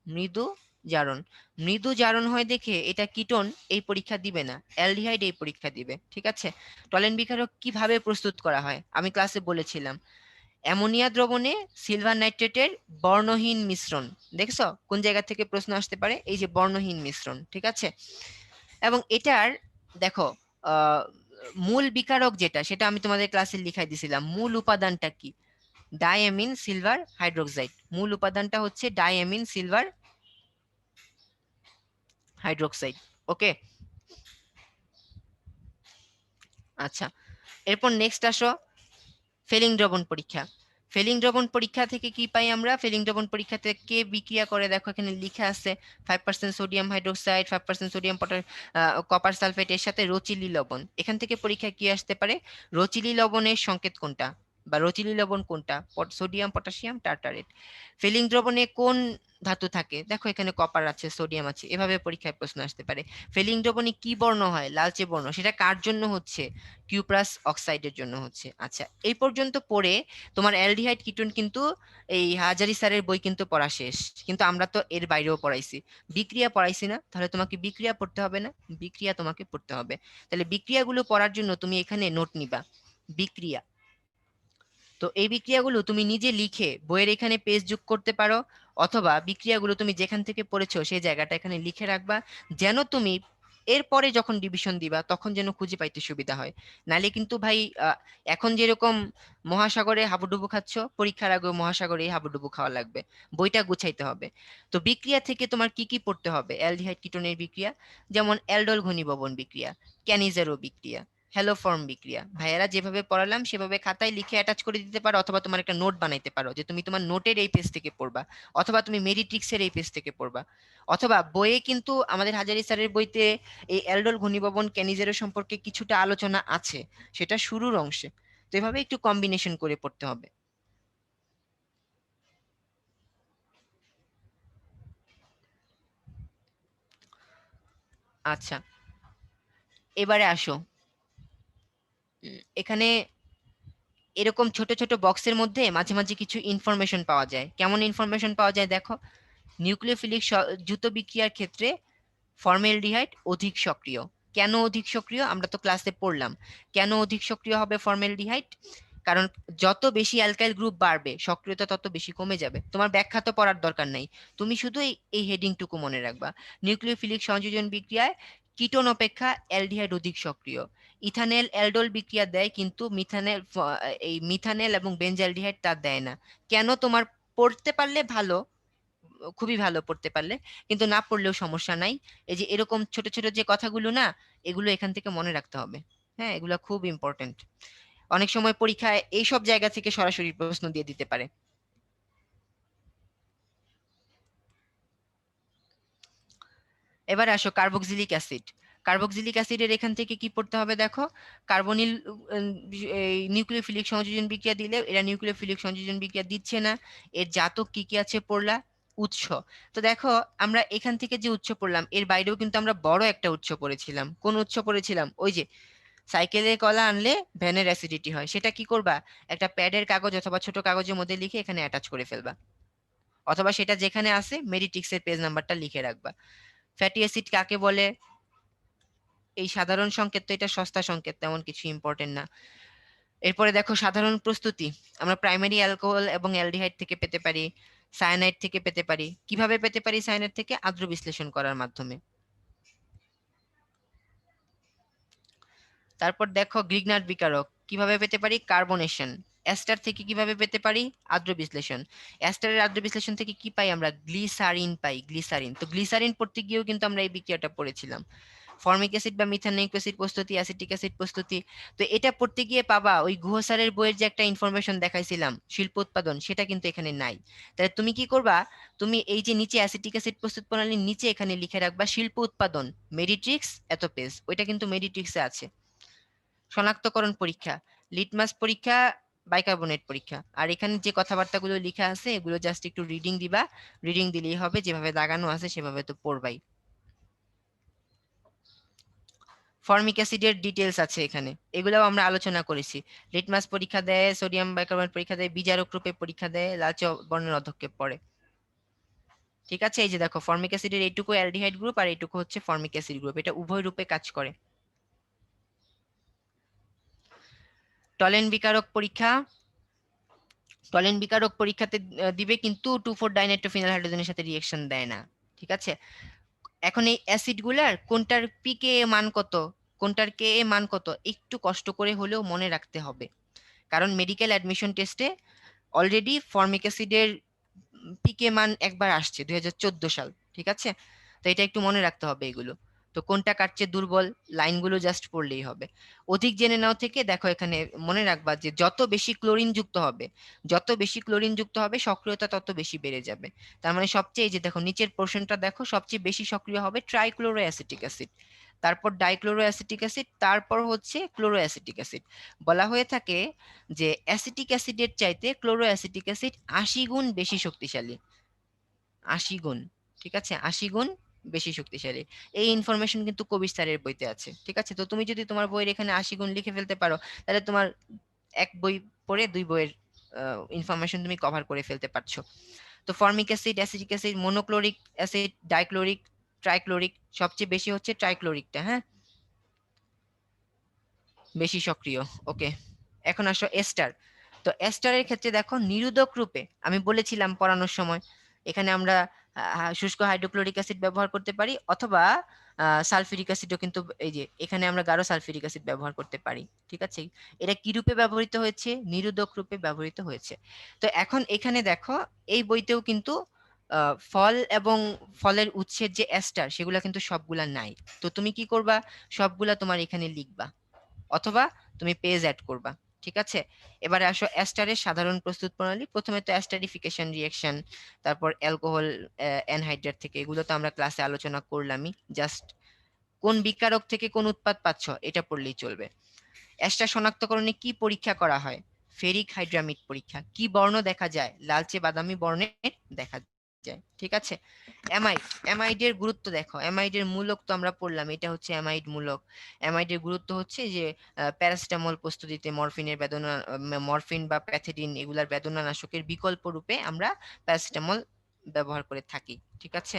মৃদু জারণ, মৃদু জারণ হয় দেখে এটা কিটোন এই পরীক্ষা দিবে না, অ্যালডিহাইড এই পরীক্ষা দিবে, ঠিক আছে। টলেন বিকারক কিভাবে প্রস্তুত করা হয় আমি ক্লাসে বলেছিলাম, অ্যামোনিয়া দ্রবণে সিলভার নাইট্রেটের বর্ণহীন মিশ্রণ, দেখছো কোন জায়গা থেকে প্রশ্ন আসতে পারে, এই যে বর্ণহীন মিশ্রণ, ঠিক আছে। এবং এটার দেখো আহ মূল বিকারক যেটা সেটা আমি তোমাদের ক্লাসে লিখাই দিছিলাম, মূল উপাদানটা কি, ডাইঅ্যামিন সিলভার হাইড্রোক্সাইড, মূল উপাদানটা হচ্ছে ডাইঅ্যামিন সিলভার হাইড্রোক্সাইড। ওকে, আচ্ছা, এরপর নেক্সট আসো ফেলিং দ্রবণ পরীক্ষা। ফেলিং দ্রবণ পরীক্ষা থেকে কি পাই আমরা, ফেলিং দ্রবণ পরীক্ষা থেকে কে বিক্রিয়া করে দেখো এখানে লিখে আছে, 5% sodium hydroxide, 5% sodium copper sulphate এর সাথে রচিলি লবণ। এখান থেকে পরীক্ষা কি আসতে পারে, রচিলি লবণের সংকেত কোনটা, বা রচিলি লবণ কোনটা? Sodium, potassium, টার্টারেট। ফিলিং দ্রবণে কোন ধাতু থাকে? দেখো এখানে কপার আছে, সোডিয়াম আছে, এভাবে পরীক্ষায় প্রশ্ন আসতে পারে। ফিলিং দ্রবণে কি বর্ণ হয়? লালচে বর্ণ। সেটা কার জন্য হচ্ছে? কিউপ্রাস অক্সাইডের জন্য হচ্ছে। আচ্ছা, এই পর্যন্ত পড়ে তোমার অ্যালডিহাইড কিটোন কিন্তু এই হাজারি স্যারের বই কিন্তু পড়া শেষ, কিন্তু আমরা তো এর বাইরেও পড়াইছি। বিক্রিয়া পড়াইছি না? তাহলে তোমাকে বিক্রিয়া পড়তে হবে না? বিক্রিয়া তোমাকে পড়তে হবে। তাহলে বিক্রিয়াগুলো পড়ার জন্য তুমি এখানে নোট নিবা। বিক্রিয়া, তো এই বিক্রিয়াগুলো তুমি নিজে লিখে বইয়ের এখানে পেজ যোগ করতে পারো, অথবা বিক্রিয়াগুলো তুমি যেখান থেকে পড়েছো সেই জায়গাটা এখানে লিখে রাখবা, যেন তুমি এরপরে যখন ডিভিশন দিবা তখন যেন খুঁজে পাইতে সুবিধা হয়। নালে কিন্তু ভাই এখন যেরকম মহাসাগরে হাবুডুবু খাচ্ছ, পরীক্ষার আগে মহাসাগরে হাবুডুবু খাওয়া লাগবে, বইটা গুছাইতে হবে। তো বিক্রিয়া থেকে তোমার কি কি পড়তে হবে? অ্যালডিহাইড কিটোনের বিক্রিয়া, যেমন অ্যালডোল ঘনীভবন বিক্রিয়া, ক্যানিজেরো বিক্রিয়া, হ্যালো ফর্ম বিক্রিয়া। ভাইয়েরা যেভাবে পড়ালাম সেভাবে খাতায় লিখে অ্যাটাচ করে দিতে পারো, অথবা তোমার একটা নোট বানাইতে পারো যে তুমি তোমার নোটের এই পেজ থেকে পড়বা, অথবা তুমি মেরিট্রিক্সের এই পেজ থেকে পড়বা, অথবা বইয়ে কিন্তু আমাদের হাজারি স্যারের বইতে এই অ্যালডোল ঘনীভবন ক্যানিজেরো সম্পর্কে কিছুটা আলোচনা আছে, সেটা শুরুর অংশে। তো এভাবে একটু কম্বিনেশন করে পড়তে হবে। আচ্ছা, এবারে আসো। এখানে এরকম ছোট ছোট বক্সের মধ্যে মাঝে মাঝে কিছু ইনফরমেশন পাওয়া যায়। কেমন ইনফরমেশন পাওয়া যায় দেখো। নিউক্লিওফিলিক দ্রুত বিক্রিয়ার ক্ষেত্রে ফর্মালডিহাইড অধিক সক্রিয়। কেন অধিক সক্রিয়? আমরা তো ক্লাসে পড়লাম কেন অধিক সক্রিয় হবে ফর্মালডিহাইড। কারণ যত বেশি অ্যালকাইল গ্রুপ বাড়বে সক্রিয়তা তত বেশি কমে যাবে। তোমার ব্যাখ্যা তো পড়ার দরকার নাই, তুমি শুধু এই হেডিংটুকু মনে রাখবা। নিউক্লিওফিলিক সংযোজন বিক্রিয়ায় কিটোন অপেক্ষা অ্যালডিহাইড অধিক সক্রিয়। ইথানেল অ্যালডোল বিক্রিয়া দেয়, কিন্তু এই মিথানেল এবং বেনজালডিহাইড তা দেয় না। কেন? তোমার পড়তে পারলে ভালো, খুবই ভালো পড়তে পারলে, কিন্তু না পড়লেও সমস্যা নাই। এই যে এরকম ছোট ছোট যে কথাগুলো না, এগুলো এখান থেকে মনে রাখতে হবে। হ্যাঁ, এগুলো খুব ইম্পর্টেন্ট। অনেক সময় পরীক্ষায় এইসব জায়গা থেকে সরাসরি প্রশ্ন দিয়ে দিতে পারে। এবার আসো কার্বক্সিলিক অ্যাসিড। কার্বক্সিলিক অ্যাসিডের এখান থেকে কি পড়তে হবে দেখো। কার্বনিল নিউক্লিওফিলিক সংযোজন বিক্রিয়া দিলে এরা নিউক্লিওফিলিক সংযোজন বিক্রিয়া দিচ্ছে না। এর জাতক কি কি আছে পড়লা। উৎস, তো দেখো আমরা এখান থেকে যে উৎস পড়লাম এর বাইরেও কিন্তু আমরা বড় একটা উৎস পড়েছিলাম। কোন উৎস পড়েছিলাম? ওই যে সাইকেলের কলা আনলে ভ্যানের অ্যাসিডিটি হয়। সেটা কি করবা? একটা প্যাডের কাগজ অথবা ছোট কাগজের মধ্যে লিখে এখানে অ্যাটাচ করে ফেলবা, অথবা সেটা যেখানে আছে মেডিটিক্সের পেজ নাম্বারটা লিখে রাখবা। ফ্যাটি অ্যাসিড কাকে বলে? এই সাধারণ সংকেত, তো এটা সস্তা সংকেত, তেমন কিছু ইম্পর্টেন্ট না। এরপরে দেখো সাধারণ প্রস্তুতি। আমরা প্রাইমারি অ্যালকোহল এবং অ্যালডিহাইড থেকে পেতে পারি, সায়ানাইড থেকে পেতে পারি। কিভাবে পেতে পারি সায়ানাইড থেকে? আদ্র বিশ্লেষণ করার মাধ্যমে। তারপর দেখো গ্রিগনার বিকারক কিভাবে পেতে পারি? কার্বনেশন। অ্যাস্টার থেকে কিভাবে পেতে পারি? আদ্র বিশ্লেষণ। অ্যাস্টারের আদ্র বিশ্লেষণ থেকে কি পাই আমরা? গ্লিসারিন পাই, গ্লিসারিন। তো গ্লিসারিন পড়তে গিয়েও কিন্তু আমরা এই বিক্রিয়াটা পড়েছিলাম। ফর্মিক অ্যাসিড বা মিথানিক অ্যাসিড প্রস্তুতি, অ্যাসিটিক অ্যাসিড প্রস্তুতি। তো এটা পড়তে গিয়ে পাবা ওই গুহ স্যারের বইয়ের যে একটা ইনফরমেশন দেখাইছিলাম শিল্প উৎপাদন, সেটা কিন্তু এখানে নাই। তাহলে তুমি কি করবা? তুমি এই যে নিচে অ্যাসিটিক অ্যাসিড প্রস্তুত প্রণালীর নিচে এখানে লিখে রাখবা শিল্প উৎপাদন মেডিট্রিক্স এত পেজ, ওইটা কিন্তু মেডিট্রিক্সে আছে। শনাক্তকরণ পরীক্ষা, লিটমাস পরীক্ষা, বাইকার্বনেট পরীক্ষা। আর এখানে যে কথাবার্তাগুলো লেখা আছে এগুলো জাস্ট একটু রিডিং দিবা, রিডিং দিলেই হবে, যেভাবে দাগানো আছে সেভাবে তো পড়বাই। ফর্মিক অ্যাসিডের ডিটেলস আছে এখানে, এগুলোও আমরা আলোচনা করেছি। লিটমাস পরীক্ষা দেয়, সোডিয়াম বাইকার্বনেট পরীক্ষা দেয়, বিজারক রূপে পরীক্ষা দেয়, লালচে বর্ণের অধক্ষেপ পড়ে। ঠিক আছে, এই যে দেখো ফর্মিক অ্যাসিডের এইটুকু অ্যালডিহাইড গ্রুপ আর এইটুকু হচ্ছে ফর্মিক অ্যাসিড গ্রুপ, এটা উভয় রূপে কাজ করে। টলেন বিকারক পরীক্ষা, টলেন বিকারক পরীক্ষাতে দিবে, কিন্তু 2,4-ডাইনাইট্রোফিনাল হাইড্রোজেনের সাথে রিঅ্যাকশন দেয় না। ঠিক আছে, এখন এই অ্যাসিড গুলার কোনটার পিকে মান কত, কোনটার কে মান কত একটু কষ্ট করে হলেও মনে রাখতে হবে, কারণ মেডিকেল অ্যাডমিশন টেস্টে অলরেডি ফর্মিক অ্যাসিডের পিকে মান একবার আসছে 2014 সাল। ঠিক আছে, তো এটা একটু মনে রাখতে হবে এগুলো। তো কোনটা কাটছে দুর্বল, লাইনগুলো জাস্ট পড়লেই হবে। অধিক জেনে নাও থেকে দেখো এখানে মনে রাখবা যে যত বেশি ক্লোরিন যুক্ত হবে, যত বেশি ক্লোরিন যুক্ত হবে সক্রিয়তা তত বেশি বেড়ে যাবে। তার মানে সবচেয়ে, এই যে দেখো নিচের পোর্শনটা দেখো, সবচেয়ে বেশি সক্রিয় হবে ট্রাইক্লোরো অ্যাসিটিক অ্যাসিড। তারপর ডাইক্লোরো অ্যাসিটিক অ্যাসিড, তারপর হচ্ছে ক্লোরো অ্যাসিটিক অ্যাসিড। বলা হয়ে থাকে যে অ্যাসিটিক অ্যাসিডের চাইতে ক্লোরো অ্যাসিটিক অ্যাসিড 80 গুণ বেশি শক্তিশালী। 80 গুণ, ঠিক আছে, 80 গুণ বেশি শক্তিশালী। এই ইনফরমেশন কিন্তু কবির স্যারের বইতে আছে, ঠিক আছে। তো তুমি যদি তোমার বইয়ের এখানে 80 গুণ লিখে ফেলতে পারো, তাহলে তোমার এক বই পড়ে 2 বইয়ের ইনফরমেশন তুমি কভার করে ফেলতে পারছো। তো formic acid, acetic acid, monochloric acid, dichloric, trichloric, সবচেয়ে বেশি হচ্ছে ট্রাইক্লোরিকটা, হ্যাঁ, বেশি সক্রিয়। ওকে, এখন আসো এস্টার। তো এস্টারের ক্ষেত্রে দেখো নিরোধক রূপে আমি বলেছিলাম পড়ানোর সময়, এখানে আমরা শুষ্ক হাইড্রোক্লোরিক অ্যাসিড ব্যবহার করতে পারি, অথবা সালফিউরিক অ্যাসিডও কিন্তু, এই যে এখানে আমরা গাঢ় সালফিউরিক অ্যাসিড ব্যবহার করতে পারি, ঠিক আছে। এটা কি রূপে ব্যবহৃত হয়েছে? নিরোধক রূপে ব্যবহৃত হয়েছে। তো এখন এখানে দেখো এই বইতেও কিন্তু ফল এবং ফলের উৎসের যে এস্টার সেগুলা কিন্তু সবগুলা নাই। তো তুমি কি করবা? সবগুলা তোমার এখানে লিখবা, অথবা তুমি পেজ অ্যাড করবা, ঠিক আছে। এবারে আসো অ্যাস্টারের সাধারণ প্রস্তুত প্রণালী। প্রথমে তো অ্যাস্টারিফিকেশন রিঅ্যাকশন, তারপর অ্যালকোহল অ্যানহাইড্রেট থেকে, এগুলো তো আমরা ক্লাসে আলোচনা করলামই। জাস্ট কোন বিকারক থেকে কোন উৎপাদ পাচ্ছ এটা পড়লেই চলবে। অ্যাস্টার শনাক্তকরণে কি পরীক্ষা করা হয়? ফেরিক হাইড্রামিড পরীক্ষা। কি বর্ণ দেখা যায়? লালচে বাদামি বর্ণের দেখা যায়, ঠিক আছে। অ্যামাইড, অ্যামাইডের গুরুত্ব দেখো। অ্যামাইডের মূলক তো আমরা পড়লাম, এটা হচ্ছে অ্যামাইড মূলক। অ্যামাইডের গুরুত্ব হচ্ছে যে প্যারাসিটামল প্রস্তুতিতে মরফিনের বেদনা, মরফিন বা প্যাথেডিন এগুলার বেদনা নাশকের বিকল্প রূপে আমরা প্যারাসিটামল ব্যবহার করে থাকি, ঠিক আছে।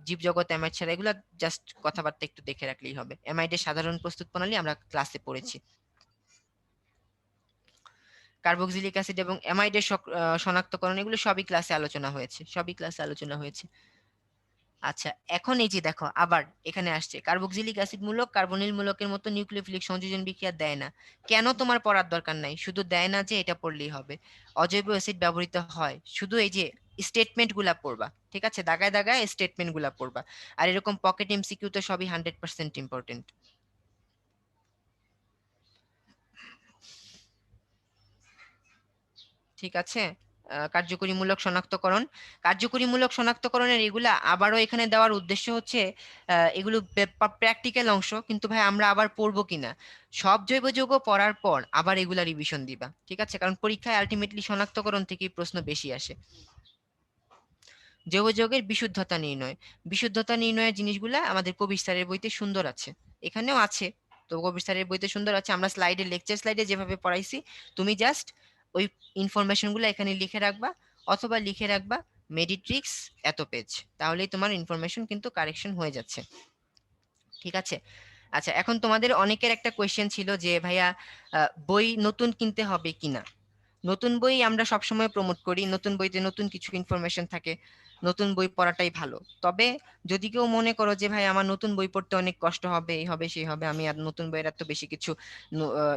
জীবজগৎ অ্যামাইড ছাড়া, এগুলা জাস্ট কথাবার্তা একটু দেখে রাখলেই হবে। অ্যামাইডের সাধারণ প্রস্তুত প্রণালী আমরা ক্লাসে পড়েছি। কার্বক্সিলিক অ্যাসিড এবং অ্যামাইডের শনাক্তকরণ, এগুলো সবই ক্লাসে আলোচনা হয়েছে, সবই ক্লাসে আলোচনা হয়েছে। আচ্ছা, এখন এই যে দেখো আবার এখানে আসছে কার্বক্সিলিক অ্যাসিড মূলক কার্বনিল মূলকের মতো নিউক্লিওফিলিক সংযোজন বিক্রিয়া দেয় না। কেন তোমার পড়ার দরকার নাই, শুধু দেয় না যে এটা পড়লেই হবে। অজৈব অ্যাসিড ব্যবহৃত হয়, শুধু এই যে স্টেটমেন্ট গুলা পড়বা, ঠিক আছে, দাগায় দাগায় স্টেটমেন্ট গুলা পড়বা। আর এরকম পকেট এমসিকিউ তো সবই 100% ইম্পর্টেন্ট, ঠিক আছে। কার্যকরীমূলক শনাক্তকরণ, কার্যকরীমূলক শনাক্তকরণের এগুলা আবারও এখানে দেওয়ার উদ্দেশ্য হচ্ছে এগুলো প্র্যাকটিক্যাল অংশ, কিন্তু ভাই আমরা আবার পড়বো কিনা, সব জৈব যৌগ পড়ার পর আবার এগুলা রিভিশন দিবা, ঠিক আছে, কারণ পরীক্ষায় আলটিমেটলি শনাক্তকরণ থেকেই প্রশ্ন বেশি আসে। জৈব যৌগের বিশুদ্ধতা নির্ণয়, বিশুদ্ধতা নির্ণয়ের জিনিসগুলা আমাদের কবির স্যারের বইতে সুন্দর আছে, এখানেও আছে। তো কবির স্যারের বইতে সুন্দর আছে, আমরা স্লাইডে, লেকচার স্লাইডে যেভাবে পড়াইছি, তুমি জাস্ট ওই ইনফরমেশন গুলো এখানে লিখে রাখবা, অথবা লিখে রাখবা মেডিট্রিক্স এত পেজ, তাহলেই তোমার ইনফরমেশন কিন্তু কারেকশন হয়ে যাচ্ছে, ঠিক আছে। আচ্ছা, এখন তোমাদের অনেকের একটা কোয়েশ্চেন ছিল যে ভাইয়া বই নতুন কিনতে হবে কিনা। নতুন বই আমরা সবসময় প্রমোট করি, নতুন বইতে নতুন কিছু ইনফরমেশন থাকে, নতুন বই পড়াটাই ভালো। তবে যদি কেউ মনে করো যে ভাই আমার নতুন বই পড়তে অনেক কষ্ট হবে, এই হবে সেই হবে, আমি আর নতুন বইয়ের এত বেশি কিছু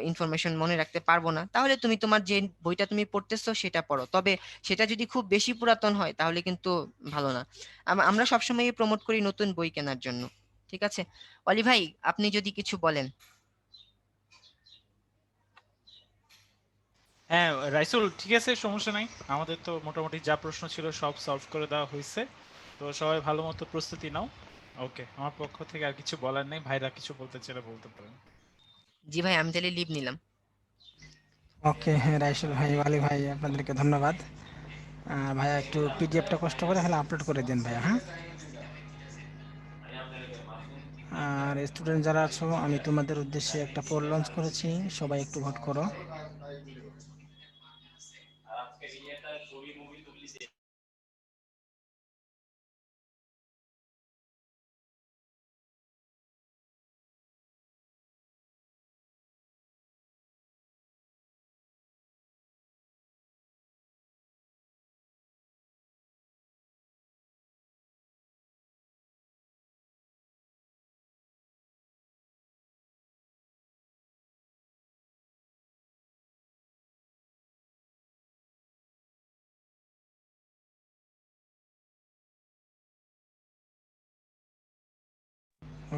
ইনফরমেশন মনে রাখতে পারবো না, তাহলে তুমি তোমার যে বইটা তুমি পড়তেছো সেটা পড়ো। তবে সেটা যদি খুব বেশি পুরাতন হয় তাহলে কিন্তু ভালো না। আমরা সবসময় প্রমোট করি নতুন বই কেনার জন্য, ঠিক আছে। অলি ভাই, আপনি যদি কিছু বলেন। হ্যাঁ রাইসুল, ঠিক আছে, সমস্যা নাই। আমাদের তো মোটামুটি যা প্রশ্ন ছিল সব সলভ করে দেওয়া হয়েছে। তো সবাই ভালো মতো প্রস্তুতি নাও। ওকে, আমার পক্ষ থেকে আর কিছু বলার নেই, ভাইরা কিছু বলতে চাইলে বলতে পারেন। জি ভাই, আমি তাহলে লিভ নিলাম। ওকে, হ্যাঁ, রাইসুল ভাই, ওয়ালি ভাই, আপনাদেরকে ধন্যবাদ। ভাইয়া একটু পিডিএফটা কষ্ট করে তাহলে আপলোড করে দেন ভাইয়া, হ্যাঁ। আর স্টুডেন্ট যারা আছো, আমি তোমাদের উদ্দেশ্যে একটা পোল লঞ্চ করেছি, সবাই একটু ভোট করো।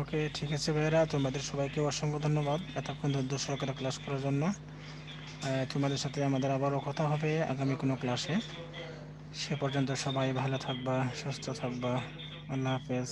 ওকে, ঠিক আছে ভাইয়েরা, তোমাদের সবাইকে অসংখ্য ধন্যবাদ এতক্ষণ ধৈর্য সহকারে ক্লাস করার জন্য। তোমাদের সাথে আমাদের আবারও কথা হবে আগামী কোনো ক্লাসে। সে পর্যন্ত সবাই ভালো থাকবা, সুস্থ থাকবা। আল্লাহ হাফেজ।